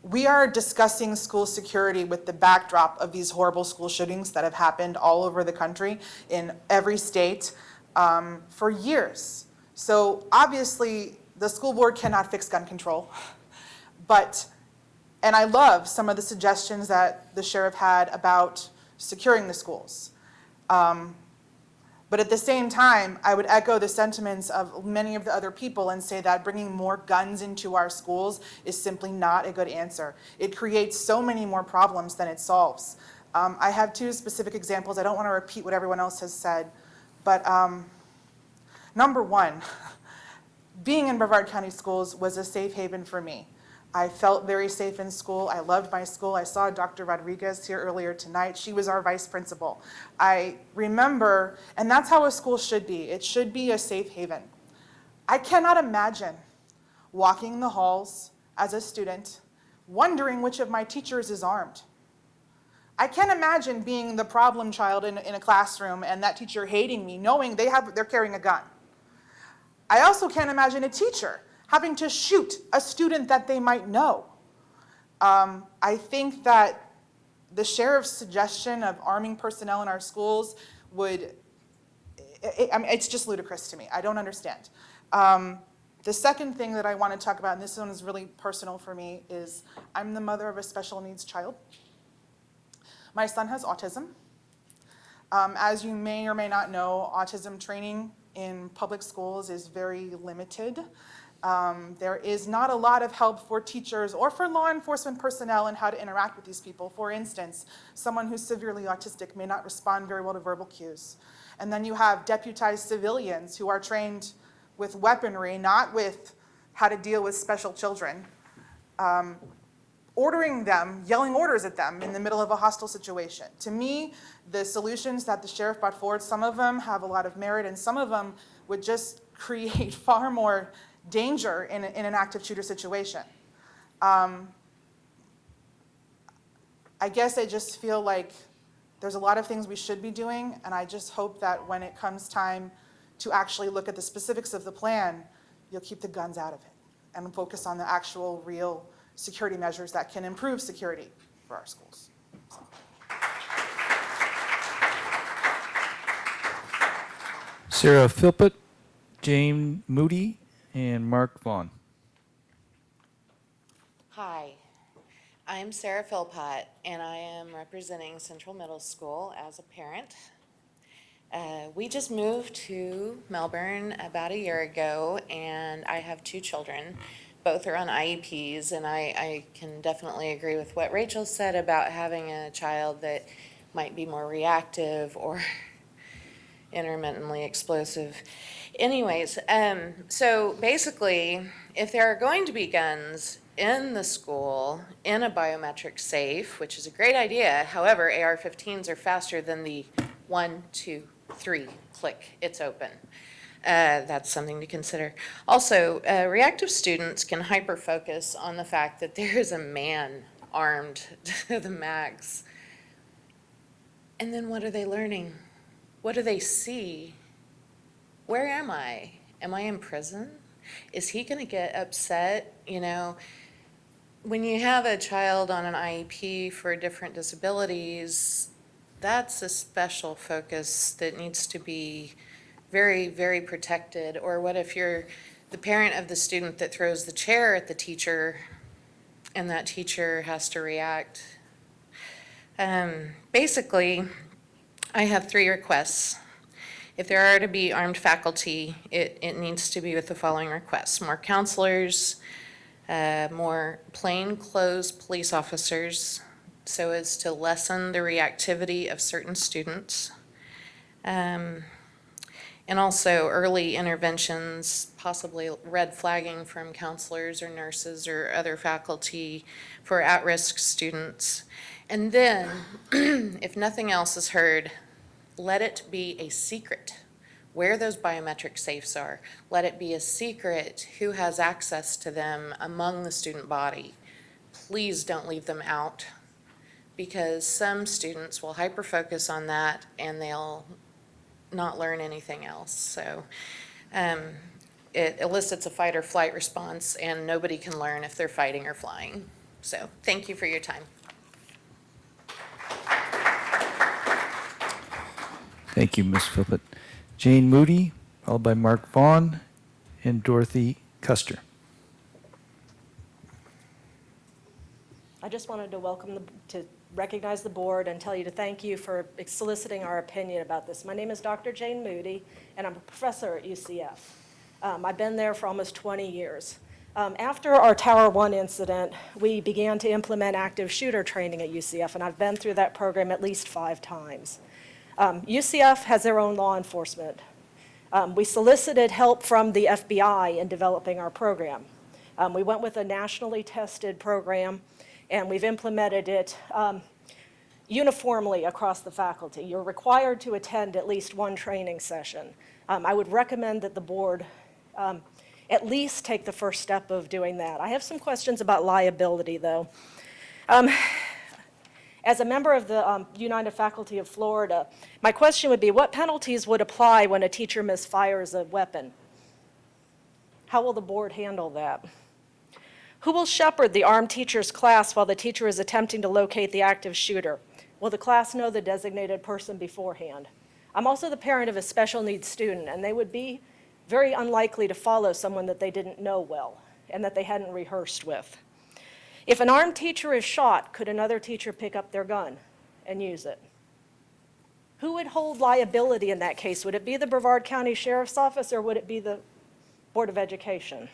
we are discussing school security with the backdrop of these horrible school shootings that have happened all over the country in every state for years. So obviously, the school board cannot fix gun control, and I love some of the suggestions that the sheriff had about securing the schools. But at the same time, I would echo the sentiments of many of the other people and say that bringing more guns into our schools is simply not a good answer. It creates so many more problems than it solves. I have two specific examples. I don't want to repeat what everyone else has said, but number one, being in Brevard County Schools was a safe haven for me. I felt very safe in school. I loved my school. I saw Dr. Rodriguez here earlier tonight. She was our vice principal. I remember, and that's how a school should be. It should be a safe haven. I cannot imagine walking the halls as a student, wondering which of my teachers is armed. I can't imagine being the problem child in a classroom and that teacher hating me, knowing they're carrying a gun. I also can't imagine a teacher having to shoot a student that they might know. I think that the sheriff's suggestion of arming personnel in our schools it's just ludicrous to me. I don't understand. The second thing that I want to talk about, and this one is really personal for me, is I'm the mother of a special needs child. My son has autism. As you may or may not know, autism training in public schools is very limited. There is not a lot of help for teachers or for law enforcement personnel in how to interact with these people. For instance, someone who's severely autistic may not respond very well to verbal cues. And then you have deputized civilians who are trained with weaponry, not with how to deal with special children, ordering them, yelling orders at them in the middle of a hostile situation. To me, the solutions that the sheriff brought forward, some of them have a lot of merit, and some of them would just create far more danger in an active shooter situation. I guess I just feel like there's a lot of things we should be doing, and I just hope that when it comes time to actually look at the specifics of the plan, you'll keep the guns out of it and focus on the actual real security measures that can improve security for our schools. Sarah Philpott, Jane Moody, and Mark Vaughn. Hi, I'm Sarah Philpott, and I am representing Central Middle School as a parent. We just moved to Melbourne about a year ago, and I have two children. Both are on IEPs, and I can definitely agree with what Rachel said about having a child that might be more reactive or intermittently explosive. Anyways, so basically, if there are going to be guns in the school in a biometric safe, which is a great idea, however, AR-15s are faster than the 1, 2, 3 click, it's open. That's something to consider. Also, reactive students can hyper-focus on the fact that there is a man armed to the max. And then what are they learning? What do they see? Where am I? Am I in prison? Is he going to get upset? You know, when you have a child on an IEP for different disabilities, that's a special focus that needs to be very, very protected. Or what if you're the parent of the student that throws the chair at the teacher and that teacher has to react? Basically, I have 3 requests. If there are to be armed faculty, it needs to be with the following requests: more counselors, more plainclothes police officers, so as to lessen the reactivity of certain students, and also early interventions, possibly red flagging from counselors or nurses or other faculty for at-risk students. And then, if nothing else is heard, let it be a secret where those biometric safes are. Let it be a secret who has access to them among the student body. Please don't leave them out, because some students will hyper-focus on that and they'll not learn anything else. So it elicits a fight or flight response, and nobody can learn if they're fighting or flying. So thank you for your time. Thank you, Ms. Philpott. Jane Moody, followed by Mark Vaughn and Dorothy Custer. I just wanted to recognize the board and tell you to thank you for soliciting our opinion about this. My name is Dr. Jane Moody, and I'm a professor at UCF. I've been there for almost 20 years. After our Tower 1 incident, we began to implement active shooter training at UCF, and I've been through that program at least 5 times. UCF has their own law enforcement. We solicited help from the FBI in developing our program. We went with a nationally tested program, and we've implemented it uniformly across the faculty. You're required to attend at least one training session. I would recommend that the board at least take the first step of doing that. I have some questions about liability, though. As a member of the United Faculty of Florida, my question would be, what penalties would apply when a teacher misfires a weapon? How will the board handle that? Who will shepherd the armed teacher's class while the teacher is attempting to locate the active shooter? Will the class know the designated person beforehand? I'm also the parent of a special needs student, and they would be very unlikely to follow someone that they didn't know well and that they hadn't rehearsed with. If an armed teacher is shot, could another teacher pick up their gun and use it? Who would hold liability in that case? Would it be the Brevard County Sheriff's Office, or would it be the Board of Education?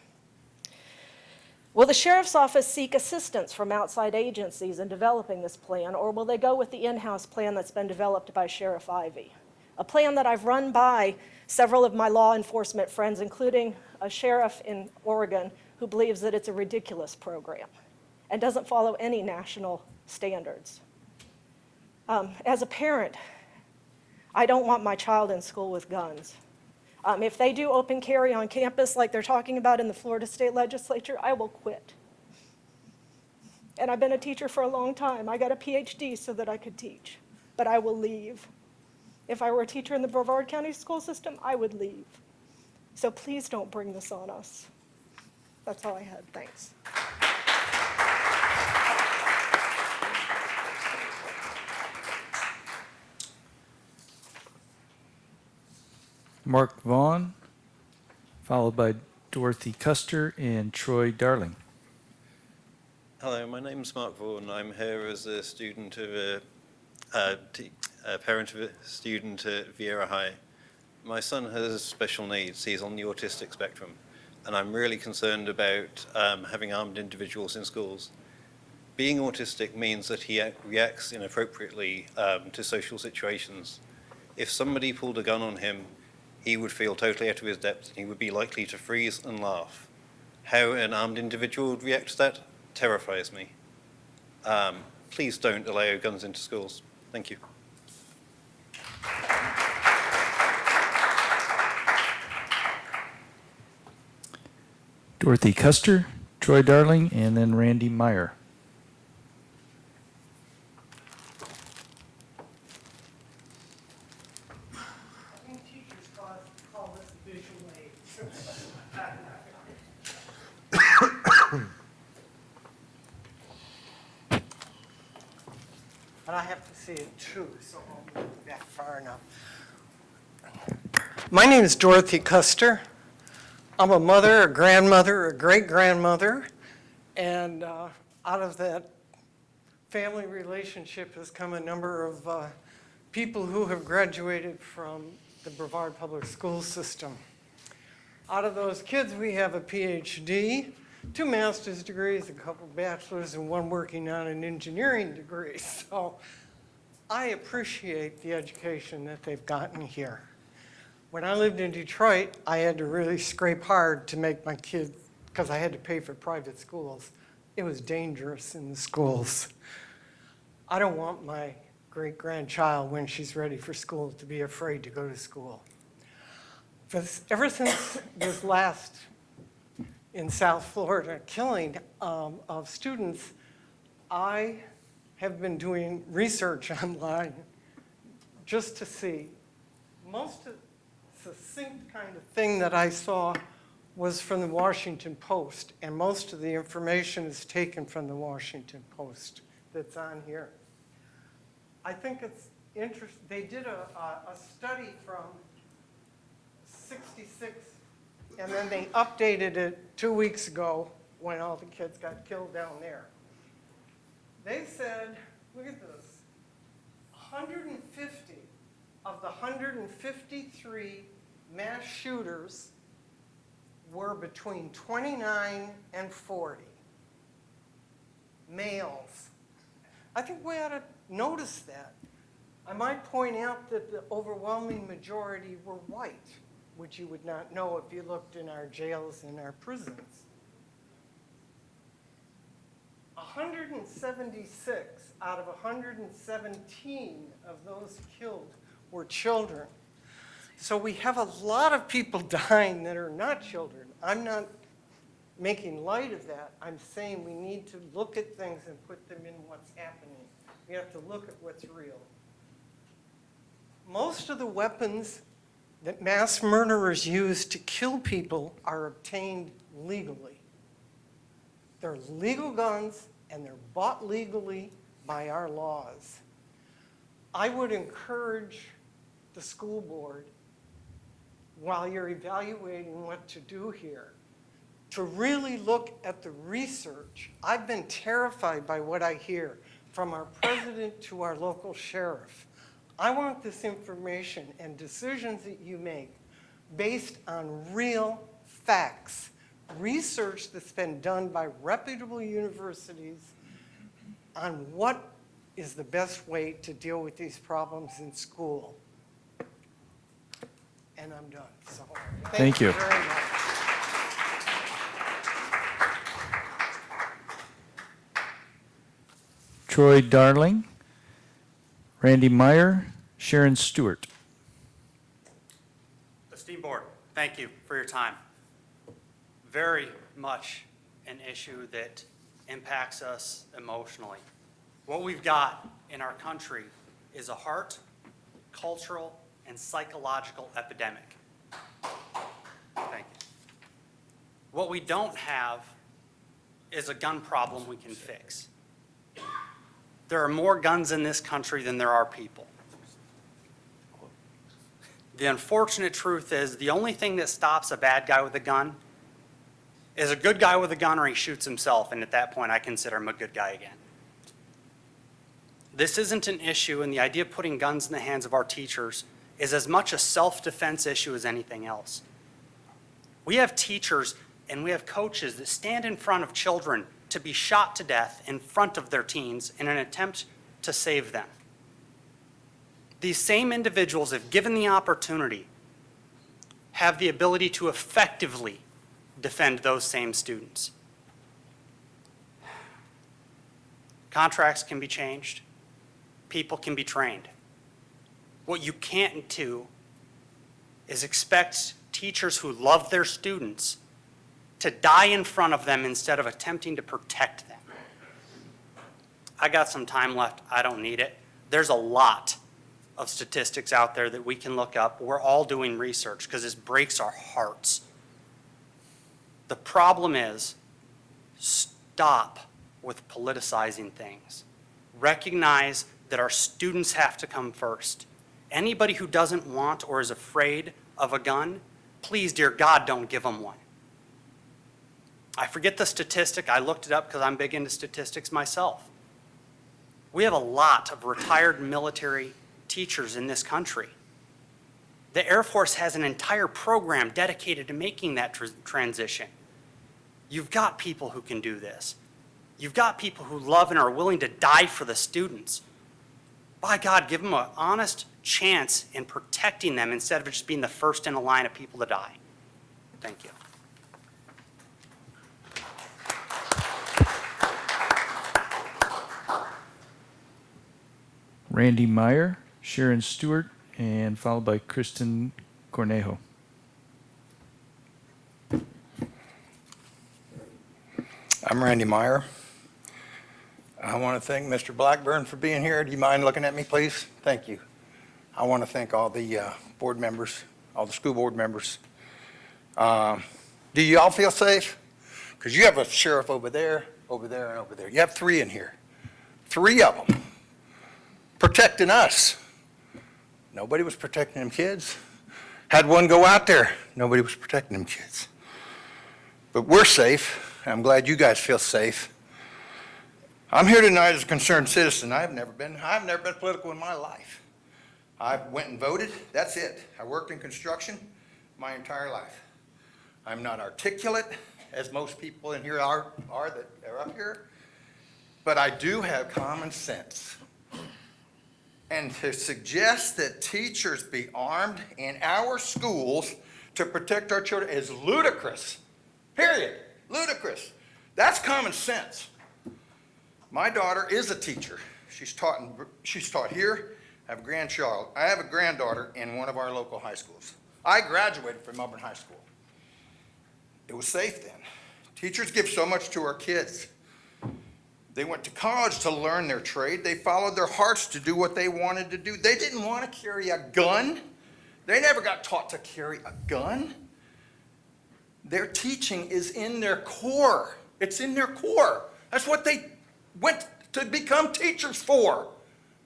Will the Sheriff's Office seek assistance from outside agencies in developing this plan, or will they go with the in-house plan that's been developed by Sheriff Ivey? A plan that I've run by several of my law enforcement friends, including a sheriff in Oregon who believes that it's a ridiculous program and doesn't follow any national standards. As a parent, I don't want my child in school with guns. If they do open carry on campus like they're talking about in the Florida State Legislature, I will quit. And I've been a teacher for a long time. I got a PhD so that I could teach, but I will leave. If I were a teacher in the Brevard County school system, I would leave. So please don't bring this on us. That's all I had. Thanks. Mark Vaughn, followed by Dorothy Custer and Troy Darling. Hello, my name is Mark Vaughan. I'm here as a student of a parent of a student at Vieira High. My son has special needs. He's on the autistic spectrum, and I'm really concerned about having armed individuals in schools. Being autistic means that he reacts inappropriately to social situations. If somebody pulled a gun on him, he would feel totally out of his depth, and he would be likely to freeze and laugh. How an armed individual would react to that terrifies me. Please don't allow guns into schools. Thank you. Dorothy Custer, Troy Darling, and then Randy Meyer. But I have to see it too, so I'll move back far enough. My name is Dorothy Custer. I'm a mother, a grandmother, a great-grandmother, and out of that family relationship has come a number of people who have graduated from the Brevard Public School System. Out of those kids, we have a PhD, 2 master's degrees, a couple bachelor's, and 1 working on an engineering degree. So I appreciate the education that they've gotten here. When I lived in Detroit, I had to really scrape hard to make my kids, because I had to pay for private schools. It was dangerous in the schools. I don't want my great-grandchild, when she's ready for school, to be afraid to go to school. Ever since this last in South Florida killing of students, I have been doing research online just to see. Most succinct kind of thing that I saw was from the Washington Post, and most of the information is taken from the Washington Post that's on here. I think it's interesting. They did a study from '66, and then they updated it 2 weeks ago when all the kids got killed down there. They said, look at this, 150 of the 153 mass shooters were between 29 and 40. Males. I think we ought to notice that. I might point out that the overwhelming majority were white, which you would not know if you looked in our jails and our prisons. 176 out of 117 of those killed were children. So we have a lot of people dying that are not children. I'm not making light of that. I'm saying we need to look at things and put them in what's happening. We have to look at what's real. Most of the weapons that mass murderers use to kill people are obtained legally. They're legal guns, and they're bought legally by our laws. I would encourage the school board, while you're evaluating what to do here, to really look at the research. I've been terrified by what I hear from our president to our local sheriff. I want this information and decisions that you make based on real facts, research that's been done by reputable universities on what is the best way to deal with these problems in school. And I'm done. So, Thank you. very much. Troy Darling, Randy Meyer, Sharon Stewart. Esteemed Board, thank you for your time. Very much an issue that impacts us emotionally. What we've got in our country is a heart, cultural, and psychological epidemic. Thank you. What we don't have is a gun problem we can fix. There are more guns in this country than there are people. The unfortunate truth is the only thing that stops a bad guy with a gun is a good guy with a gun or he shoots himself, and at that point I consider him a good guy again. This isn't an issue, and the idea of putting guns in the hands of our teachers is as much a self-defense issue as anything else. We have teachers and we have coaches that stand in front of children to be shot to death in front of their teens in an attempt to save them. These same individuals, if given the opportunity, have the ability to effectively defend those same students. Contracts can be changed. People can be trained. What you can't do is expect teachers who love their students to die in front of them instead of attempting to protect them. I got some time left. I don't need it. There's a lot of statistics out there that we can look up. We're all doing research because this breaks our hearts. The problem is, stop with politicizing things. Recognize that our students have to come first. Anybody who doesn't want or is afraid of a gun, please, dear God, don't give them one. I forget the statistic. I looked it up because I'm big into statistics myself. We have a lot of retired military teachers in this country. The Air Force has an entire program dedicated to making that transition. You've got people who can do this. You've got people who love and are willing to die for the students. By God, give them an honest chance in protecting them instead of just being the first in a line of people to die. Thank you. Randy Meyer, Sharon Stewart, and followed by Kristen Cornejo. I'm Randy Meyer. I want to thank Mr. Blackburn for being here. Do you mind looking at me, please? Thank you. I want to thank all the board members, all the school board members. Do you all feel safe? Because you have a sheriff over there, over there, and over there. You have 3 in here. 3 of them protecting us. Nobody was protecting them kids. Had one go out there. Nobody was protecting them kids. But we're safe. I'm glad you guys feel safe. I'm here tonight as a concerned citizen. I've never been political in my life. I went and voted. That's it. I worked in construction my entire life. I'm not articulate, as most people in here are that are up here, but I do have common sense. And to suggest that teachers be armed in our schools to protect our children is ludicrous. Period. Ludicrous. That's common sense. My daughter is a teacher. She's taught here. I have a granddaughter in one of our local high schools. I graduated from Melbourne High School. It was safe then. Teachers give so much to our kids. They went to college to learn their trade. They followed their hearts to do what they wanted to do. They didn't want to carry a gun. They never got taught to carry a gun. Their teaching is in their core. It's in their core. That's what they went to become teachers for.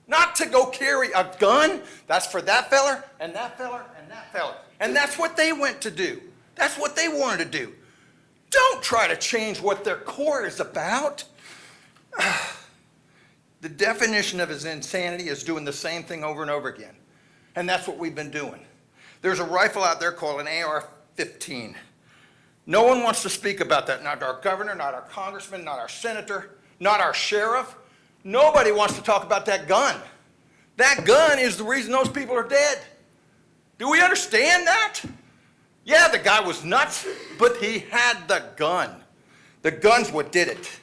Not to go carry a gun. That's for that feller and that feller and that feller. And that's what they went to do. That's what they wanted to do. Don't try to change what their core is about. The definition of his insanity is doing the same thing over and over again. And that's what we've been doing. There's a rifle out there called an AR-15. No one wants to speak about that. Not our governor, not our congressman, not our senator, not our sheriff. Nobody wants to talk about that gun. That gun is the reason those people are dead. Do we understand that? Yeah, the guy was nuts, but he had the gun. The gun's what did it.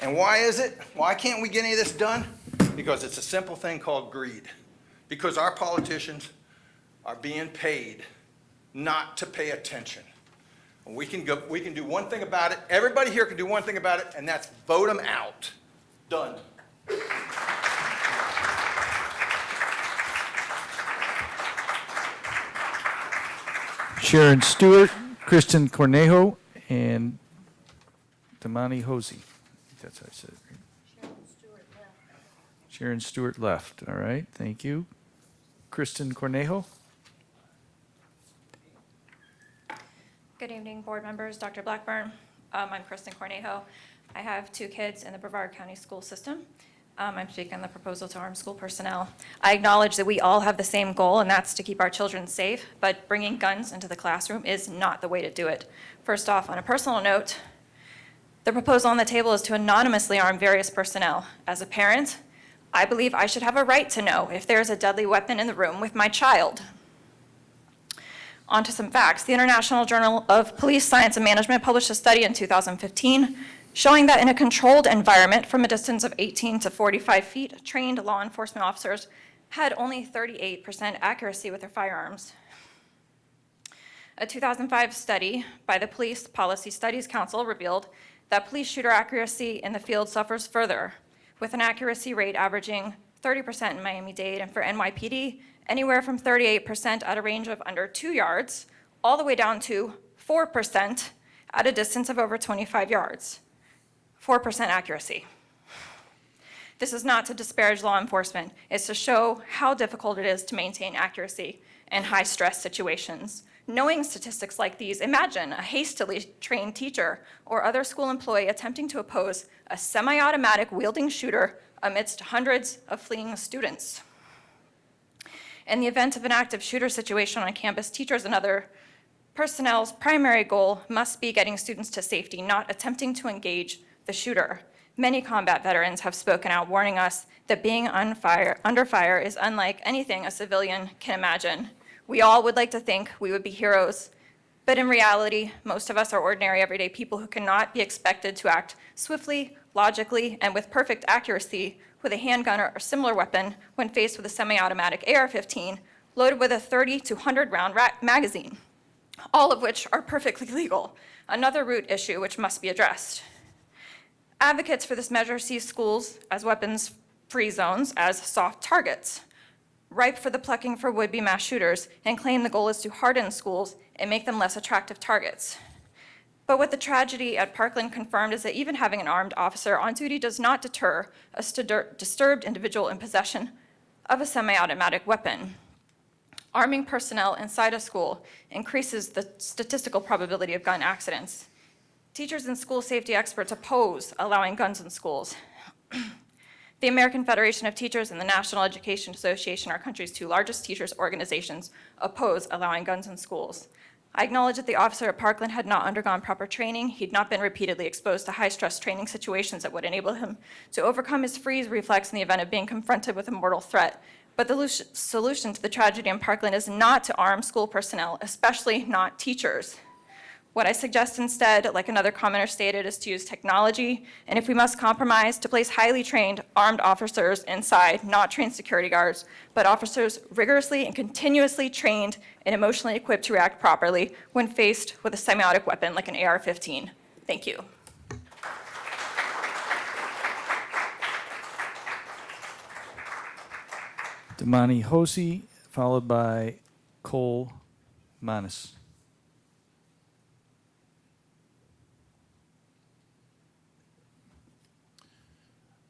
And why is it? Why can't we get any of this done? Because it's a simple thing called greed. Because our politicians are being paid not to pay attention. We can do one thing about it. Everybody here can do one thing about it, and that's vote them out. Done. Sharon Stewart, Kristen Cornejo, and Damani Hosey. I think that's how I said it, right? Sharon Stewart left. All right, thank you. Kristen Cornejo. Good evening, board members, Dr. Blackburn. I'm Kristen Cornejo. I have 2 kids in the Brevard County school system. I'm speaking on the proposal to arm school personnel. I acknowledge that we all have the same goal, and that's to keep our children safe, but bringing guns into the classroom is not the way to do it. First off, on a personal note, the proposal on the table is to anonymously arm various personnel. As a parent, I believe I should have a right to know if there is a deadly weapon in the room with my child. On to some facts. The International Journal of Police Science and Management published a study in 2015 showing that in a controlled environment from a distance of 18 to 45 feet, trained law enforcement officers had only 38% accuracy with their firearms. A 2005 study by the Police Policy Studies Council revealed that police shooter accuracy in the field suffers further, with an accuracy rate averaging 30% in Miami-Dade, and for NYPD, anywhere from 38% at a range of under 2 yards, all the way down to 4% at a distance of over 25 yards. 4% accuracy. This is not to disparage law enforcement. It's to show how difficult it is to maintain accuracy in high-stress situations. Knowing statistics like these, imagine a hastily trained teacher or other school employee attempting to oppose a semi-automatic wielding shooter amidst hundreds of fleeing students. In the event of an active shooter situation on campus, teachers and other personnel's primary goal must be getting students to safety, not attempting to engage the shooter. Many combat veterans have spoken out, warning us that being under fire is unlike anything a civilian can imagine. We all would like to think we would be heroes, but in reality, most of us are ordinary, everyday people who cannot be expected to act swiftly, logically, and with perfect accuracy with a handgun or similar weapon when faced with a semi-automatic AR-15 loaded with a 30 to 100 round magazine, all of which are perfectly legal. Another root issue which must be addressed. Advocates for this measure see schools as weapons-free zones as soft targets, ripe for the plucking for would-be mass shooters, and claim the goal is to harden schools and make them less attractive targets. But what the tragedy at Parkland confirmed is that even having an armed officer on duty does not deter a disturbed individual in possession of a semi-automatic weapon. Arming personnel inside a school increases the statistical probability of gun accidents. Teachers and school safety experts oppose allowing guns in schools. The American Federation of Teachers and the National Education Association, our country's two largest teachers' organizations, oppose allowing guns in schools. I acknowledge that the officer at Parkland had not undergone proper training. He'd not been repeatedly exposed to high-stress training situations that would enable him to overcome his freeze reflex in the event of being confronted with a mortal threat. But the solution to the tragedy in Parkland is not to arm school personnel, especially not teachers. What I suggest instead, like another commenter stated, is to use technology, and if we must compromise, to place highly trained armed officers inside, not trained security guards, but officers rigorously and continuously trained and emotionally equipped to react properly when faced with a semi-automatic weapon like an AR-15. Thank you. Damani Hosi, followed by Cole Manis.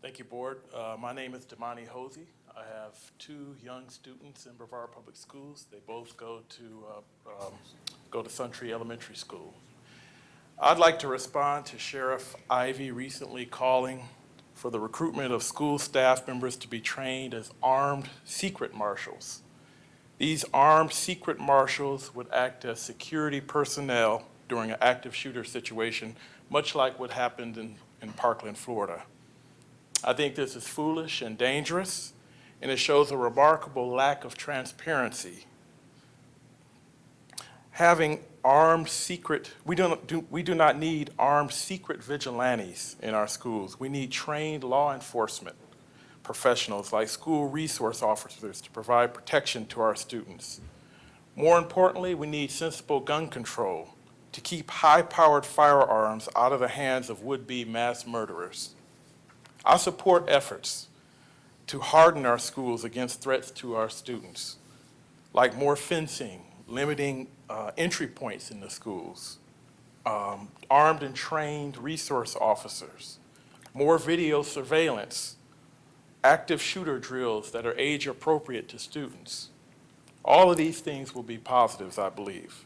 Thank you, Board. My name is Damani Hosey. I have two young students in Brevard Public Schools. They both go to Suntree Elementary School. I'd like to respond to Sheriff Ivey recently calling for the recruitment of school staff members to be trained as armed secret marshals. These armed secret marshals would act as security personnel during an active shooter situation, much like what happened in Parkland, Florida. I think this is foolish and dangerous, and it shows a remarkable lack of transparency. Having armed secret, we do not need armed secret vigilantes in our schools. We need trained law enforcement professionals like school resource officers to provide protection to our students. More importantly, we need sensible gun control to keep high-powered firearms out of the hands of would-be mass murderers. I support efforts to harden our schools against threats to our students, like more fencing, limiting entry points in the schools, armed and trained resource officers, more video surveillance, active shooter drills that are age appropriate to students. All of these things will be positives, I believe.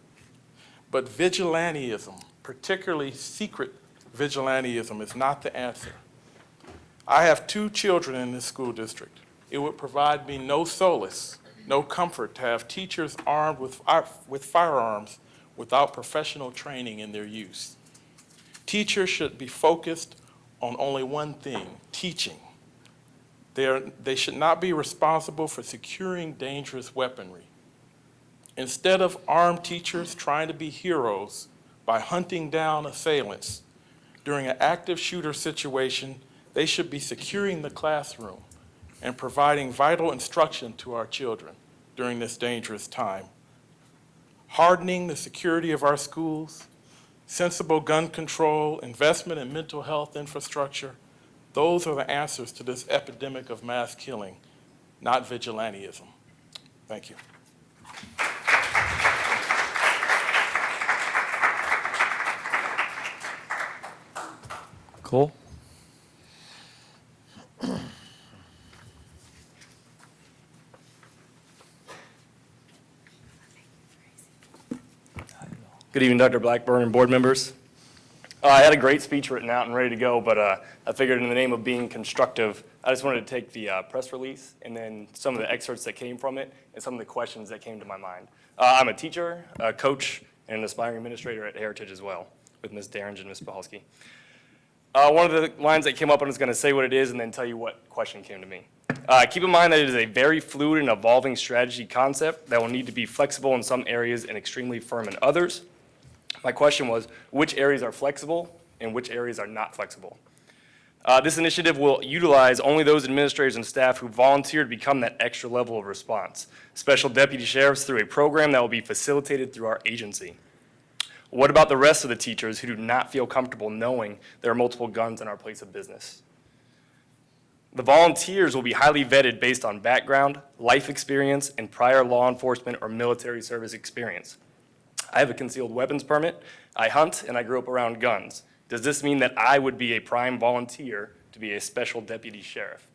But vigilantism, particularly secret vigilantism, is not the answer. I have two children in this school district. It would provide me no solace, no comfort to have teachers armed with firearms without professional training in their use. Teachers should be focused on only one thing, teaching. They should not be responsible for securing dangerous weaponry. Instead of armed teachers trying to be heroes by hunting down assailants during an active shooter situation, they should be securing the classroom and providing vital instruction to our children during this dangerous time. Hardening the security of our schools, sensible gun control, investment in mental health infrastructure, those are the answers to this epidemic of mass killing, not vigilantism. Thank you. Cole? Good evening, Dr. Blackburn and board members. I had a great speech written out and ready to go, but I figured in the name of being constructive, I just wanted to take the press release and then some of the excerpts that came from it and some of the questions that came to my mind. I'm a teacher, a coach, and an aspiring administrator at Heritage as well, with Ms. Derringe and Ms. Pahalski. One of the lines that came up, I'm just going to say what it is and then tell you what question came to me. Keep in mind that it is a very fluid and evolving strategy concept that will need to be flexible in some areas and extremely firm in others. My question was, which areas are flexible and which areas are not flexible? This initiative will utilize only those administrators and staff who volunteer to become that extra level of response. Special deputy sheriffs through a program that will be facilitated through our agency. What about the rest of the teachers who do not feel comfortable knowing there are multiple guns in our place of business? The volunteers will be highly vetted based on background, life experience, and prior law enforcement or military service experience. I have a concealed weapons permit, I hunt, and I grew up around guns. Does this mean that I would be a prime volunteer to be a special deputy sheriff?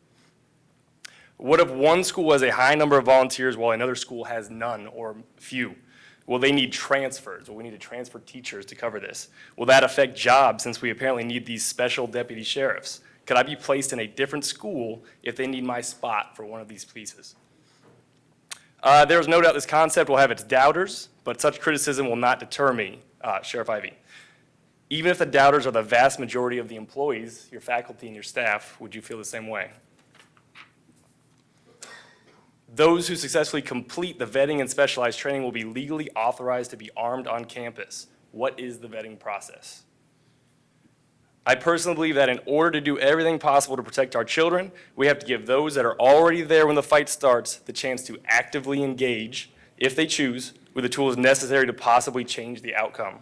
What if one school has a high number of volunteers while another school has none or few? Will they need transfers? Will we need to transfer teachers to cover this? Will that affect jobs since we apparently need these special deputy sheriffs? Could I be placed in a different school if they need my spot for one of these pieces? There's no doubt this concept will have its doubters, but such criticism will not deter me, Sheriff Ivey. Even if the doubters are the vast majority of the employees, your faculty and your staff, would you feel the same way? Those who successfully complete the vetting and specialized training will be legally authorized to be armed on campus. What is the vetting process? I personally believe that in order to do everything possible to protect our children, we have to give those that are already there when the fight starts the chance to actively engage, if they choose, with the tools necessary to possibly change the outcome.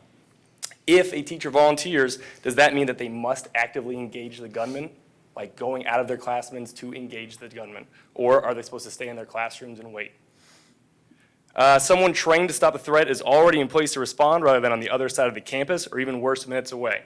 If a teacher volunteers, does that mean that they must actively engage the gunman, like going out of their classrooms to engage the gunman? Or are they supposed to stay in their classrooms and wait? Someone trained to stop the threat is already in place to respond rather than on the other side of the campus or even worse, minutes away.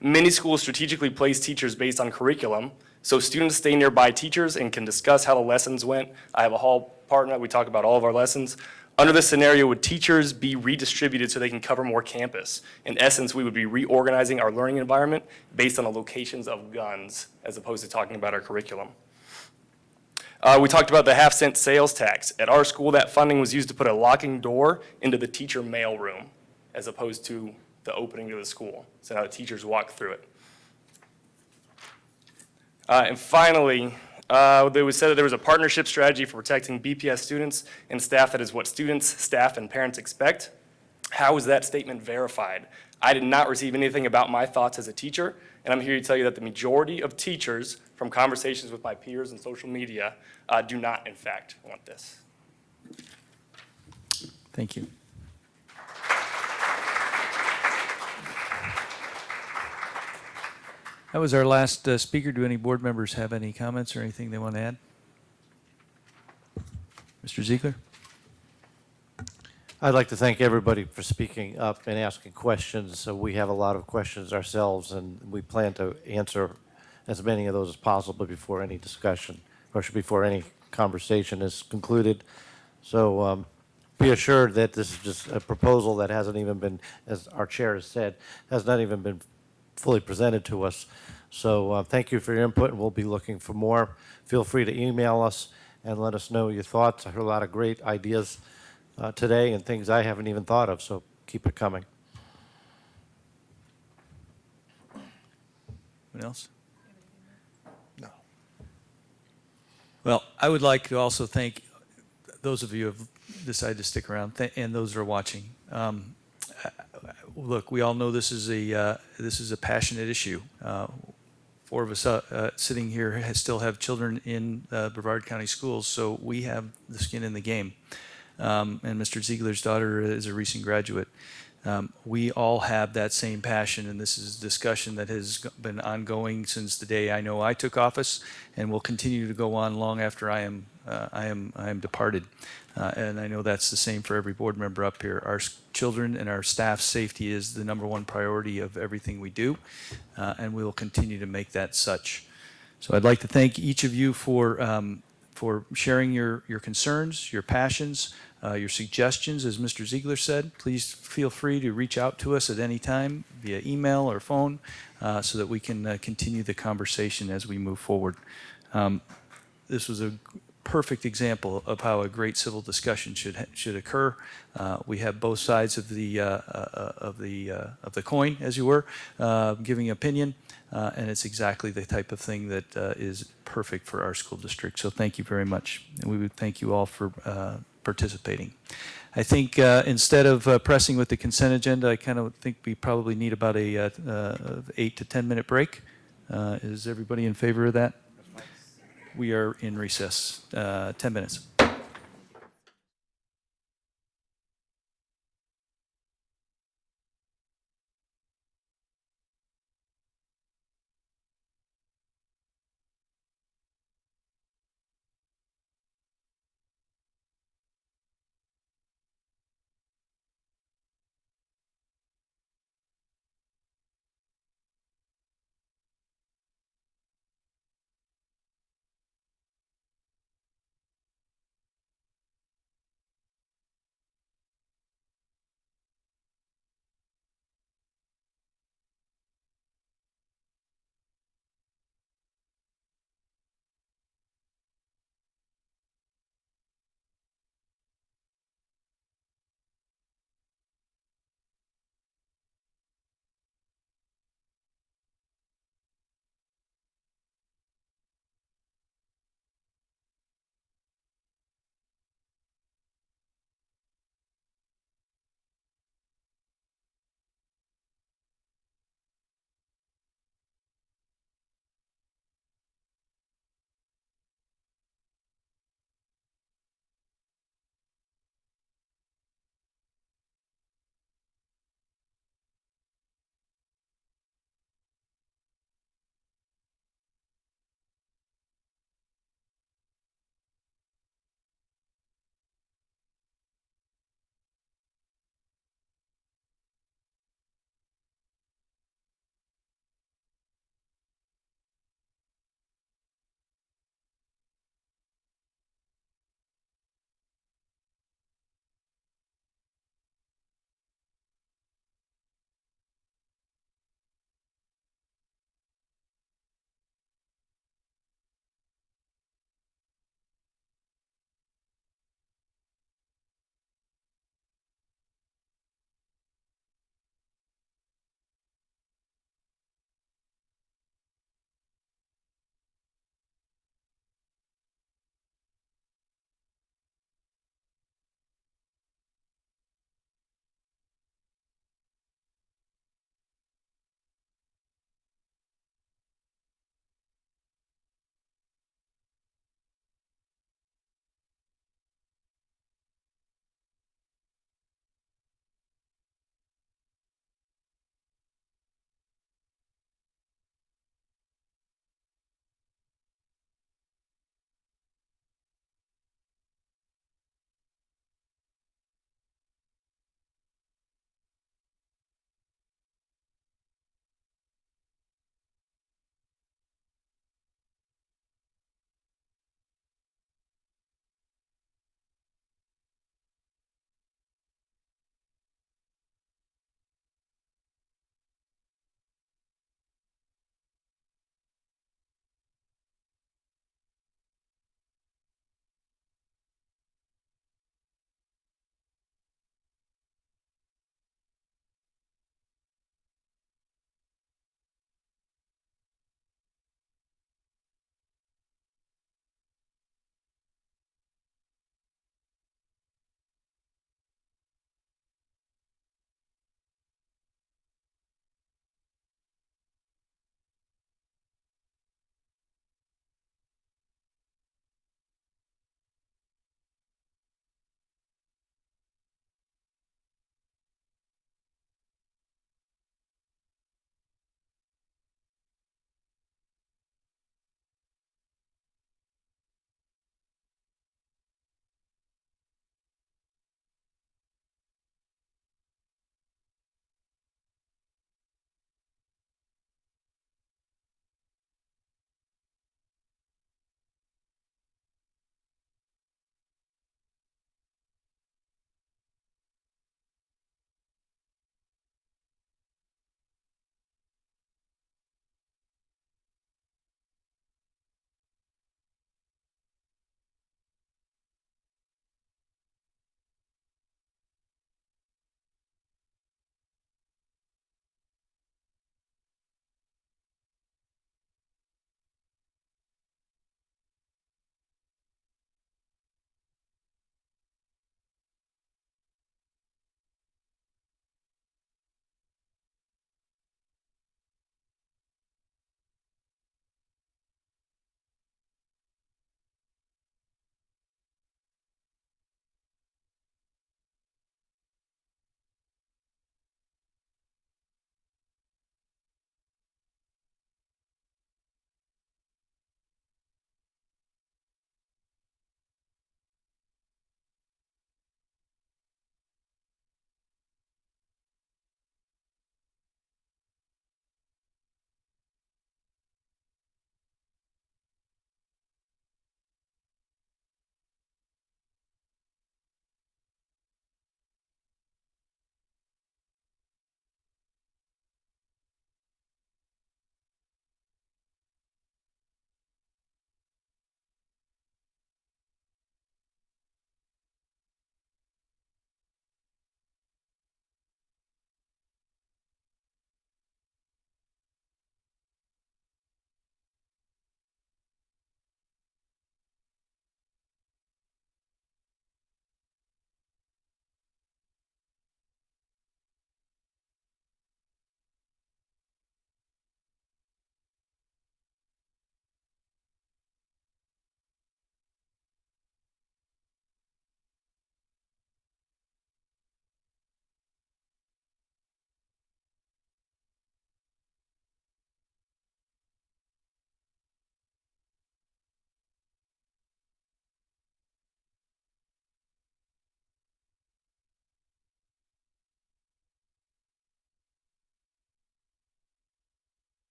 Many schools strategically place teachers based on curriculum, so students stay nearby teachers and can discuss how the lessons went. I have a hall partner, we talk about all of our lessons. Under this scenario, would teachers be redistributed so they can cover more campus? In essence, we would be reorganizing our learning environment based on the locations of guns, as opposed to talking about our curriculum. We talked about the half-cent sales tax. At our school, that funding was used to put a locking door into the teacher mailroom, as opposed to the opening to the school. So now the teachers walk through it. And finally, they was said that there was a partnership strategy for protecting BPS students and staff. That is what students, staff, and parents expect. How is that statement verified? I did not receive anything about my thoughts as a teacher, and I'm here to tell you that the majority of teachers, from conversations with my peers and social media, do not, in fact, want this. Thank you. That was our last speaker. Do any board members have any comments or anything they want to add? Mr. Ziegler? I'd like to thank everybody for speaking up and asking questions. So we have a lot of questions ourselves, and we plan to answer as many of those as possible before any discussion, or before any conversation is concluded. So be assured that this is just a proposal that hasn't even been, as our chair has said, has not even been fully presented to us. So thank you for your input, and we'll be looking for more. Feel free to email us and let us know your thoughts. I heard a lot of great ideas today and things I haven't even thought of, so keep it coming. Anyone else? No. Well, I would like to also thank those of you who have decided to stick around and those who are watching. Look, we all know this is a passionate issue. Four of us sitting here still have children in Brevard County schools, so we have the skin in the game. And Mr. Ziegler's daughter is a recent graduate. We all have that same passion, and this is a discussion that has been ongoing since the day I know I took office, and will continue to go on long after I am departed. And I know that's the same for every board member up here. Our children and our staff's safety is the #1 priority of everything we do, and we will continue to make that such. So I'd like to thank each of you for sharing your concerns, your passions, your suggestions. As Mr. Ziegler said, please feel free to reach out to us at any time via email or phone so that we can continue the conversation as we move forward. This was a perfect example of how a great civil discussion should occur. We have both sides of the coin, as you were, giving opinion, and it's exactly the type of thing that is perfect for our school district. So thank you very much, and we would thank you all for participating. I think instead of pressing with the consent agenda, I kind of think we probably need about a 8 to 10 minute break. Is everybody in favor of that? We are in recess, 10 minutes.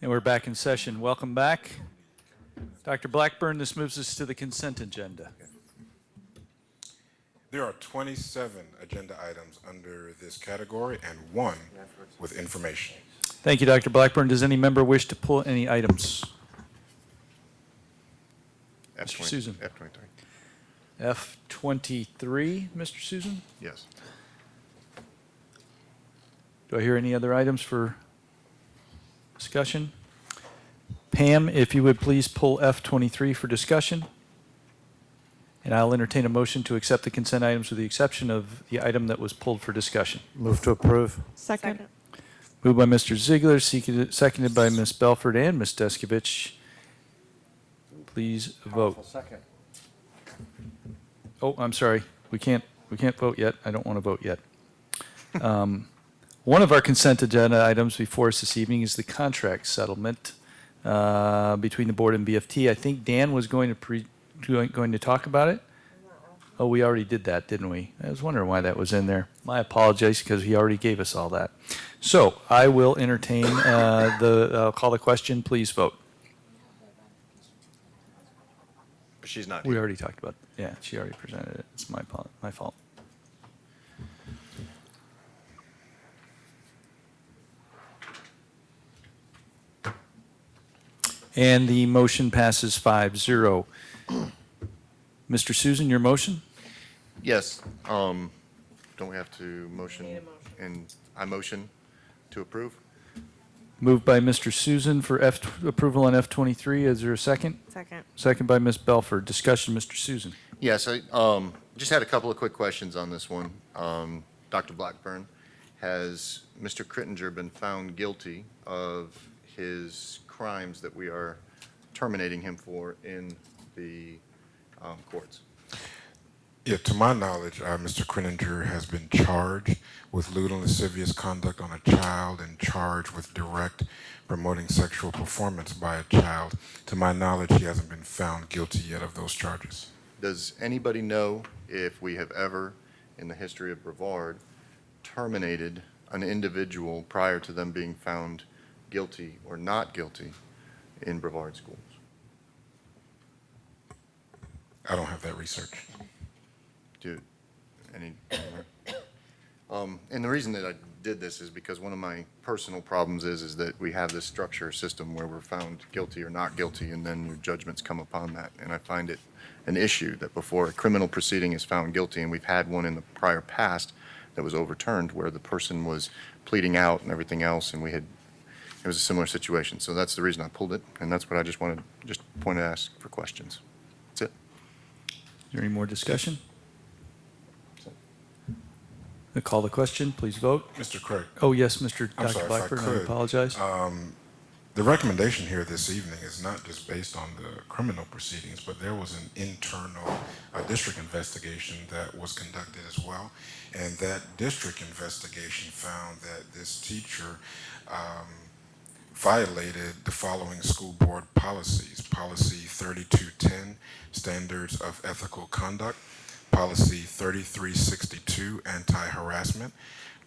And we're back in session. Welcome back. Dr. Blackburn, this moves us to the consent agenda. There are 27 agenda items under this category and one with information. Thank you, Dr. Blackburn. Does any member wish to pull any items? Mr. Susan. F23. F23, Mr. Susan? Yes. Do I hear any other items for discussion? Pam, if you would please pull F23 for discussion. And I'll entertain a motion to accept the consent items with the exception of the item that was pulled for discussion. Move to approve. Second. Moved by Mr. Ziegler, seconded by Ms. Belford and Ms. Deskovich. Please vote. Second. Oh, I'm sorry. We can't vote yet. I don't want to vote yet. One of our consent agenda items before us this evening is the contract settlement between the board and BFT. I think Dan was going to talk about it. Oh, we already did that, didn't we? I was wondering why that was in there. My apologies, because he already gave us all that. So I will entertain call the question. Please vote. But she's not We here. already talked about it. Yeah, she already presented it. It's my fault. And the motion passes 5-0. Mr. Susan, your motion? Yes. Don't we have to motion? And I motion to approve? Moved by Mr. Susan for approval on F23. Is there a second? Second. Second by Ms. Belford. Discussion, Mr. Susan. Yes, I just had a couple of quick questions on this one. Dr. Blackburn, has Mr. Crittinger been found guilty of his crimes that we are terminating him for in the courts? Yeah, to my knowledge, Mr. Crittinger has been charged with lewd and lascivious conduct on a child and charged with direct promoting sexual performance by a child. To my knowledge, he hasn't been found guilty yet of those charges. Does anybody know if we have ever, in the history of Brevard, terminated an individual prior to them being found guilty or not guilty in Brevard schools? I don't have that research. And the reason that I did this is because one of my personal problems is that we have this structure system where we're found guilty or not guilty, and then your judgments come upon that. And I find it an issue that before a criminal proceeding is found guilty, and we've had one in the prior past that was overturned where the person was pleading out and everything else, and it was a similar situation. So that's the reason I pulled it, and that's what I just wanted, just point to ask for questions. That's it. Is there any more discussion? I call the question. Please vote. Mr. Craig. Oh, yes, Mr. I'm Dr. sorry, Blackburn. if I I could. apologize. The recommendation here this evening is not just based on the criminal proceedings, but there was an internal district investigation that was conducted as well. And that district investigation found that this teacher violated the following school board policies. Policy 3210, Standards of Ethical Conduct. Policy 3362, Anti-Harassment.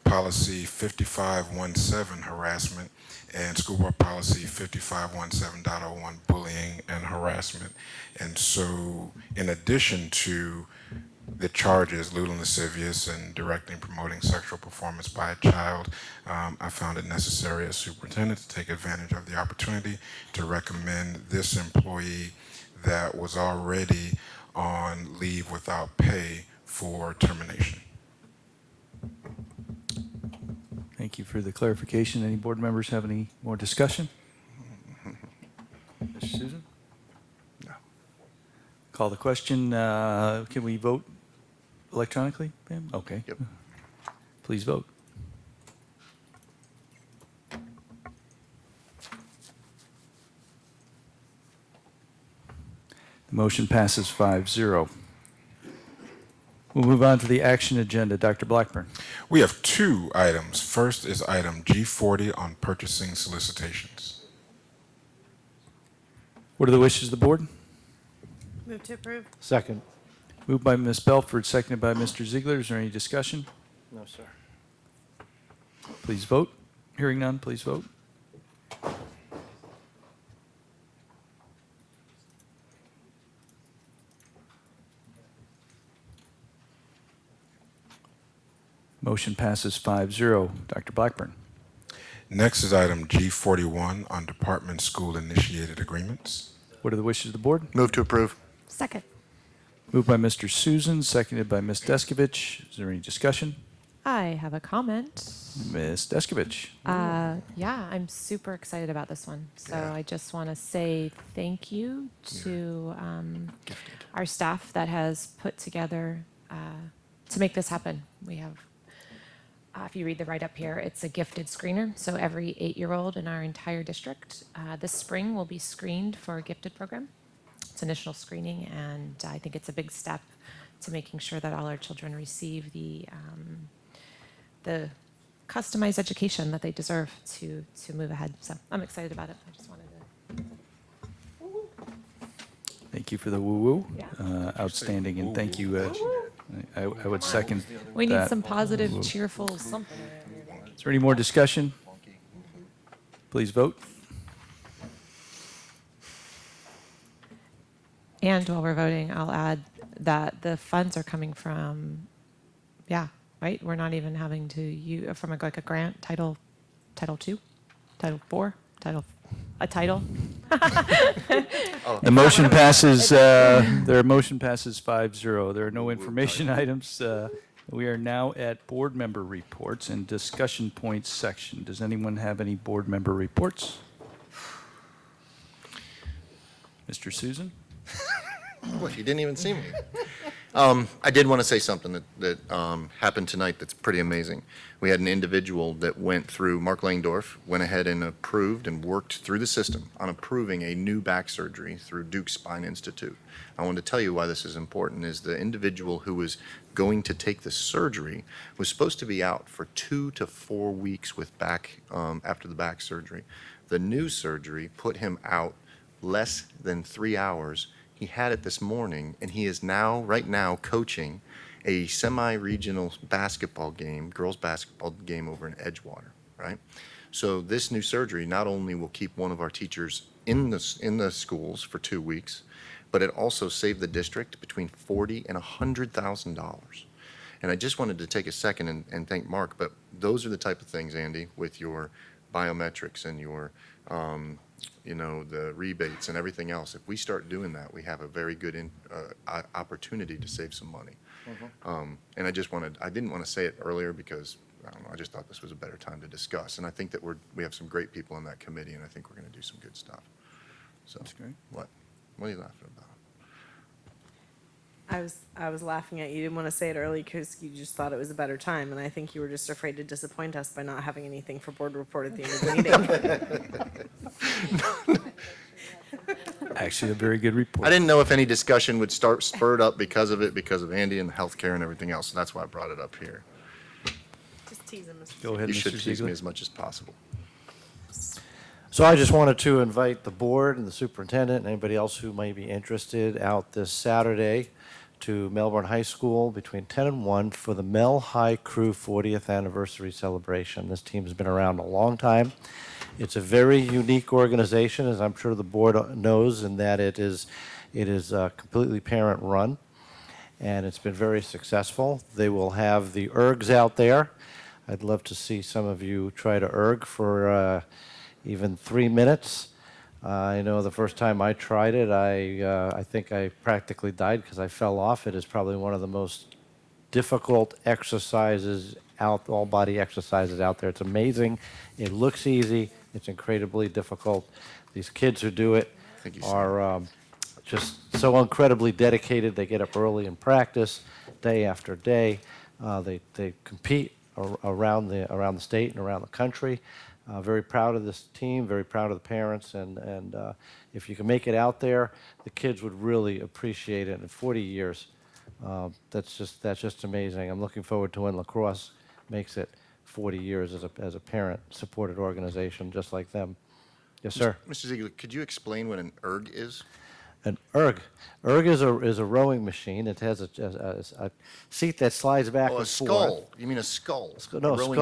Policy 5517, Harassment. And School Board Policy 5517.01, Bullying and Harassment. And so, in addition to the charges, lewd and lascivious and directing and promoting sexual performance by a child, I found it necessary as superintendent to take advantage of the opportunity to recommend this employee that was already on leave without pay for termination. Thank you for the clarification. Any board members have any more discussion? Mr. Susan? No. Call the question. Can we vote electronically, Pam? Okay. Yep. Please vote. The motion passes 5-0. We'll move on to the action agenda. Dr. Blackburn. We have two items. First is item G40 on purchasing solicitations. What are the wishes of the board? Move to approve. Second. Moved by Ms. Belford, seconded by Mr. Ziegler. Is there any discussion? No, sir. Please vote. Hearing none, please vote. Motion passes 5-0. Dr. Blackburn. Next is item G41 on department school-initiated agreements. What are the wishes of the board? Move to approve. Second. Moved by Mr. Susan, seconded by Ms. Deskovich. Is there any discussion? I have a comment. Ms. Deskovich. Yeah, I'm super excited about this one. So I just want to say thank you to our staff that has put together to make this happen. We have, if you read the write-up here, it's a gifted screener. So every 8-year-old in our entire district this spring will be screened for a gifted program. It's initial screening, and I think it's a big step to making sure that all our children receive the customized education that they deserve to move ahead. So I'm excited about it. I just wanted to. Thank you for the woo-woo. Yeah. Outstanding, and thank you. I would second We need that. some positive, Woo-woo. cheerful something. Is there any more discussion? Please vote. And while we're voting, I'll add that the funds are coming from, right? We're not even having to use from like a grant, Title II, Title IV, a title. The motion passes, their motion passes 5-0. There are no information items. We are now at board member reports and discussion points section. Does anyone have any board member reports? Mr. Susan? What, you didn't even see me. I did want to say something that happened tonight that's pretty amazing. We had an individual that went through, Mark Langdorf, went ahead and approved and worked through the system on approving a new back surgery through Duke Spine Institute. I wanted to tell you why this is important, is the individual who was going to take the surgery was supposed to be out for 2 to 4 weeks with back, after the back surgery. The new surgery put him out less than 3 hours. He had it this morning, and he is now, right now, coaching a semi-regional basketball game, girls' basketball game over in Edgewater, right? So this new surgery not only will keep one of our teachers in the schools for 2 weeks, but it also saved the district between $40,000 and $100,000. And I just wanted to take a second and thank Mark, but those are the type of things, Andy, with your biometrics and your the rebates and everything else. If we start doing that, we have a very good opportunity to save some money. And I didn't want to say it earlier because, I don't know, I just thought this was a better time to discuss. And I think that we have some great people on that committee, and I think we're going to do some good stuff. So, That's great. What are you laughing about? I was laughing at you. You didn't want to say it early because you just thought it was a better time, and I think you were just afraid to disappoint us by not having anything for board report at the end of the meeting. Actually, a very good report. I didn't know if any discussion would start spurred up because of Andy and the healthcare and everything else. So that's why I brought it up here. Just teasing, Mr. Go ahead, You Mr. should tease Ziegler. me as much as possible. So I just wanted to invite the board and the superintendent and anybody else who may be interested out this Saturday to Melbourne High School between 10 and 1 for the Mel High Crew 40th anniversary celebration. This team's been around a long time. It's a very unique organization, as I'm sure the board knows, in that it is completely parent-run, and it's been very successful. They will have the ergs out there. I'd love to see some of you try to erg for even 3 minutes. I know the first time I tried it, I think I practically died because I fell off. It is probably one of the most difficult exercises all body exercises out there. It's amazing. It looks easy. It's incredibly difficult. These kids who do it are just so incredibly dedicated. They get up early and practice day after day. They compete around the state and around the country. Very proud of this team, very proud of the parents, and if you can make it out there, the kids would really appreciate it. In 40 years, that's just amazing. I'm looking forward to when lacrosse makes it 40 years as a parent-supported organization just like them. Yes, sir. Mr. Ziegler, could you explain what an erg is? An erg is a rowing machine. It has a seat that slides back Oh, a and skull. forth. You mean a skull? No, A rowing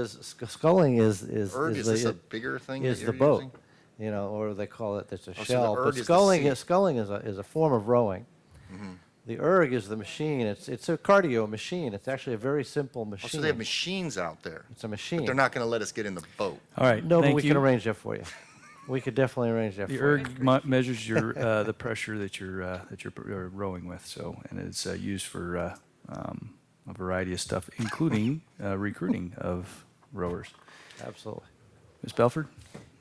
sculling is Erg, is this a bigger thing that is the you're boat, using? or they call it, there's a so the shell. erg But is the sculling seat. is a form of rowing. The erg is the machine. It's a cardio machine. It's actually a very simple Oh, machine. so they have machines out there, It's a machine. but they're not going to let us get in the boat. All right, No, but thank we you. can arrange that for you. We could definitely arrange that The for you. erg measures your the pressure that you're rowing with. So, and it's used for a variety of stuff, including recruiting of rowers. Absolutely. Ms. Belford.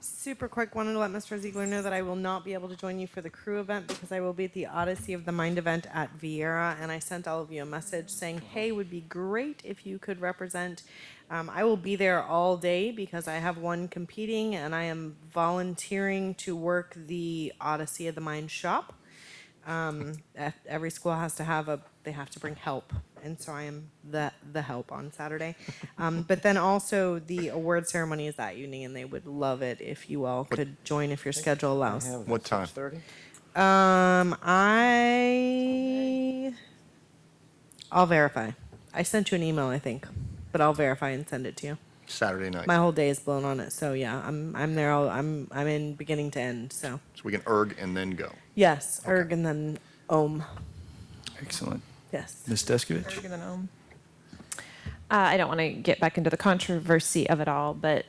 Super quick, wanted to let Mr. Ziegler know that I will not be able to join you for the crew event because I will be at the Odyssey of the Mind event at Vieira, and I sent all of you a message saying, hey, would be great if you could represent. I will be there all day because I have one competing, and I am volunteering to work the Odyssey of the Mind shop. Every school has to have they have to bring help, and so I am the help on Saturday. But then also the award ceremony is that evening, and they would love it if you all could join if your schedule allows. What time? 6:30? I'll verify. I sent you an email, I think, but I'll verify and send it to you. Saturday night. My whole day is blown on it, so yeah, I'm there. I'm in beginning to end. So So we can erg and then go. yes, erg and then om. Excellent. Yes. Ms. Deskovich. I don't want to get back into the controversy of it all, but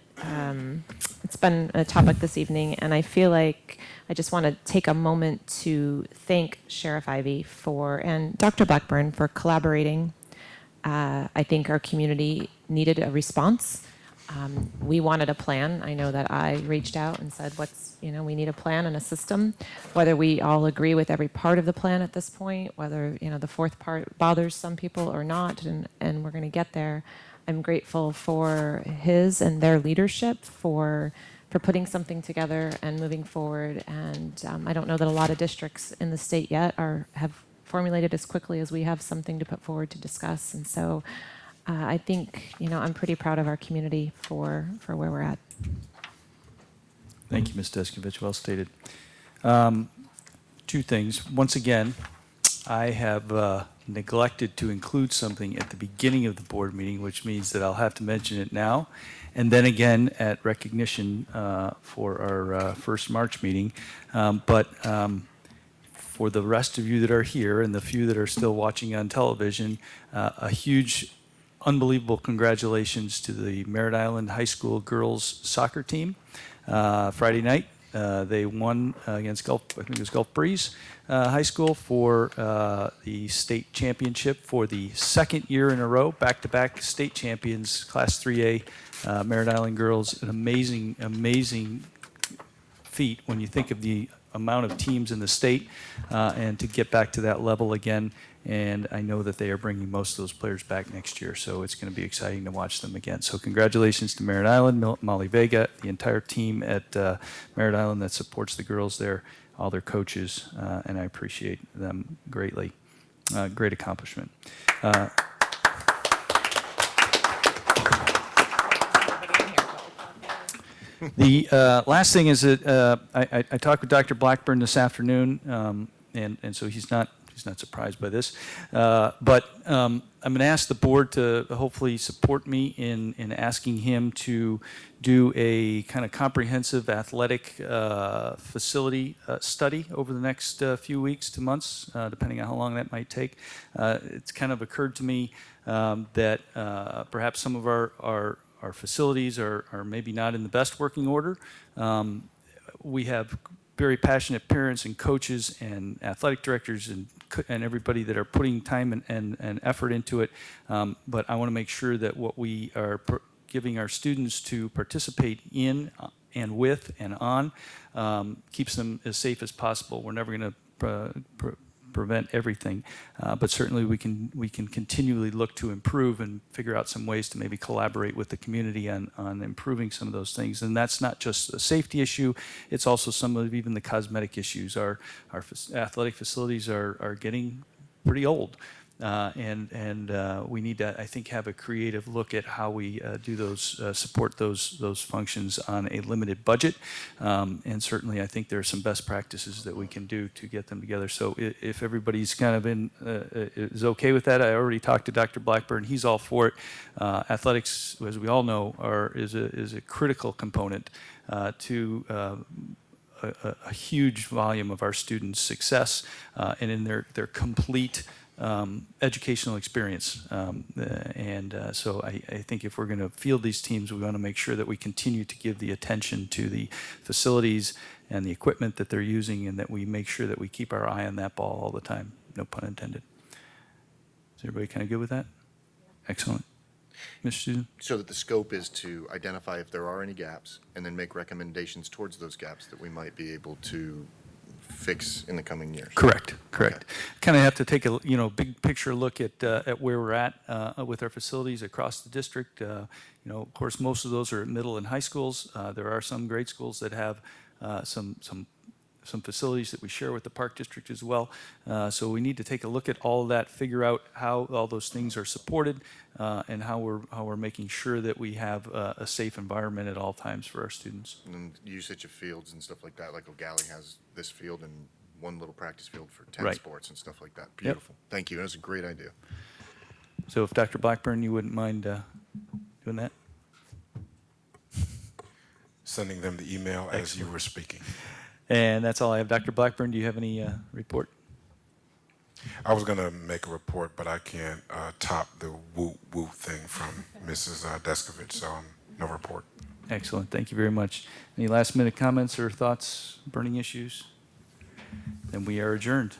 it's been a topic this evening, and I feel like I just want to take a moment to thank Sheriff Ivey and Dr. Blackburn for collaborating. I think our community needed a response. We wanted a plan. I know that I reached out and said, we need a plan and a system. Whether we all agree with every part of the plan at this point, whether, the fourth part bothers some people or not, and we're going to get there. I'm grateful for his and their leadership for putting something together and moving forward. And I don't know that a lot of districts in the state yet have formulated as quickly as we have something to put forward to discuss. And so I think, I'm pretty proud of our community for where we're at. Thank you, Ms. Deskovich. Well stated. Two things. Once again, I have neglected to include something at the beginning of the board meeting, which means that I'll have to mention it now, and then again at recognition for our first March meeting. But for the rest of you that are here and the few that are still watching on television, a huge, unbelievable congratulations to the Merritt Island High School girls soccer team. Friday night, they won against I think it was Gulf Breeze High School for the state championship for the second year in a row, back-to-back state champions, Class 3A Merritt Island girls. An amazing, amazing feat when you think of the amount of teams in the state and to get back to that level again. And I know that they are bringing most of those players back next year, so it's going to be exciting to watch them again. So congratulations to Merritt Island, Molly Vega, the entire team at Merritt Island that supports the girls there, all their coaches, and I appreciate them greatly. Great accomplishment. The last thing is that I talked with Dr. Blackburn this afternoon, and so he's not surprised by this. But I'm going to ask the board to hopefully support me in asking him to do a kind of comprehensive athletic facility study over the next few weeks to months, depending on how long that might take. It's kind of occurred to me that perhaps some of our facilities are maybe not in the best working order. We have very passionate parents and coaches and athletic directors and everybody that are putting time and effort into it. But I want to make sure that what we are giving our students to participate in and with and on keeps them as safe as possible. We're never going to prevent everything, but certainly we can continually look to improve and figure out some ways to maybe collaborate with the community on improving some of those things. And that's not just a safety issue, it's also some of even the cosmetic issues. Our athletic facilities are getting pretty old. And we need to, I think, have a creative look at how we do those, support those functions on a limited budget. And certainly, I think there are some best practices that we can do to get them together. So if everybody's kind of is okay with that, I already talked to Dr. Blackburn. He's all for it. Athletics, as we all know, is a critical component to a huge volume of our students' success and in their complete educational experience. So I think if we're going to field these teams, we want to make sure that we continue to give the attention to the facilities and the equipment that they're using, and that we make sure that we keep our eye on that ball all the time. No pun intended. Is everybody kind of good with that? Excellent. Mr. Susan? So that the scope is to identify if there are any gaps and then make recommendations towards those gaps that we might be able to fix in the coming years. Correct. Kind of have to take a big picture look at where we're at with our facilities across the district. Of course, most of those are middle and high schools. There are some grade schools that have some facilities that we share with the Park District as well. So we need to take a look at all of that, figure out how all those things are supported, and how we're making sure that we have a safe environment at all times for our students. And usage of fields and stuff like that, like O'Galley has this field and one little practice field for 10 Right. sports and stuff like that. Beautiful. Thank you. That's a great idea. So if Dr. Blackburn, you wouldn't mind doing that? Sending them the email as you were speaking. And that's all I have. Dr. Blackburn, do you have any report? I was going to make a report, but I can't top the woo thing from Mrs. Deskovich, so no report. Excellent. Thank you very much. Any last minute comments or thoughts, burning issues? Then we are adjourned.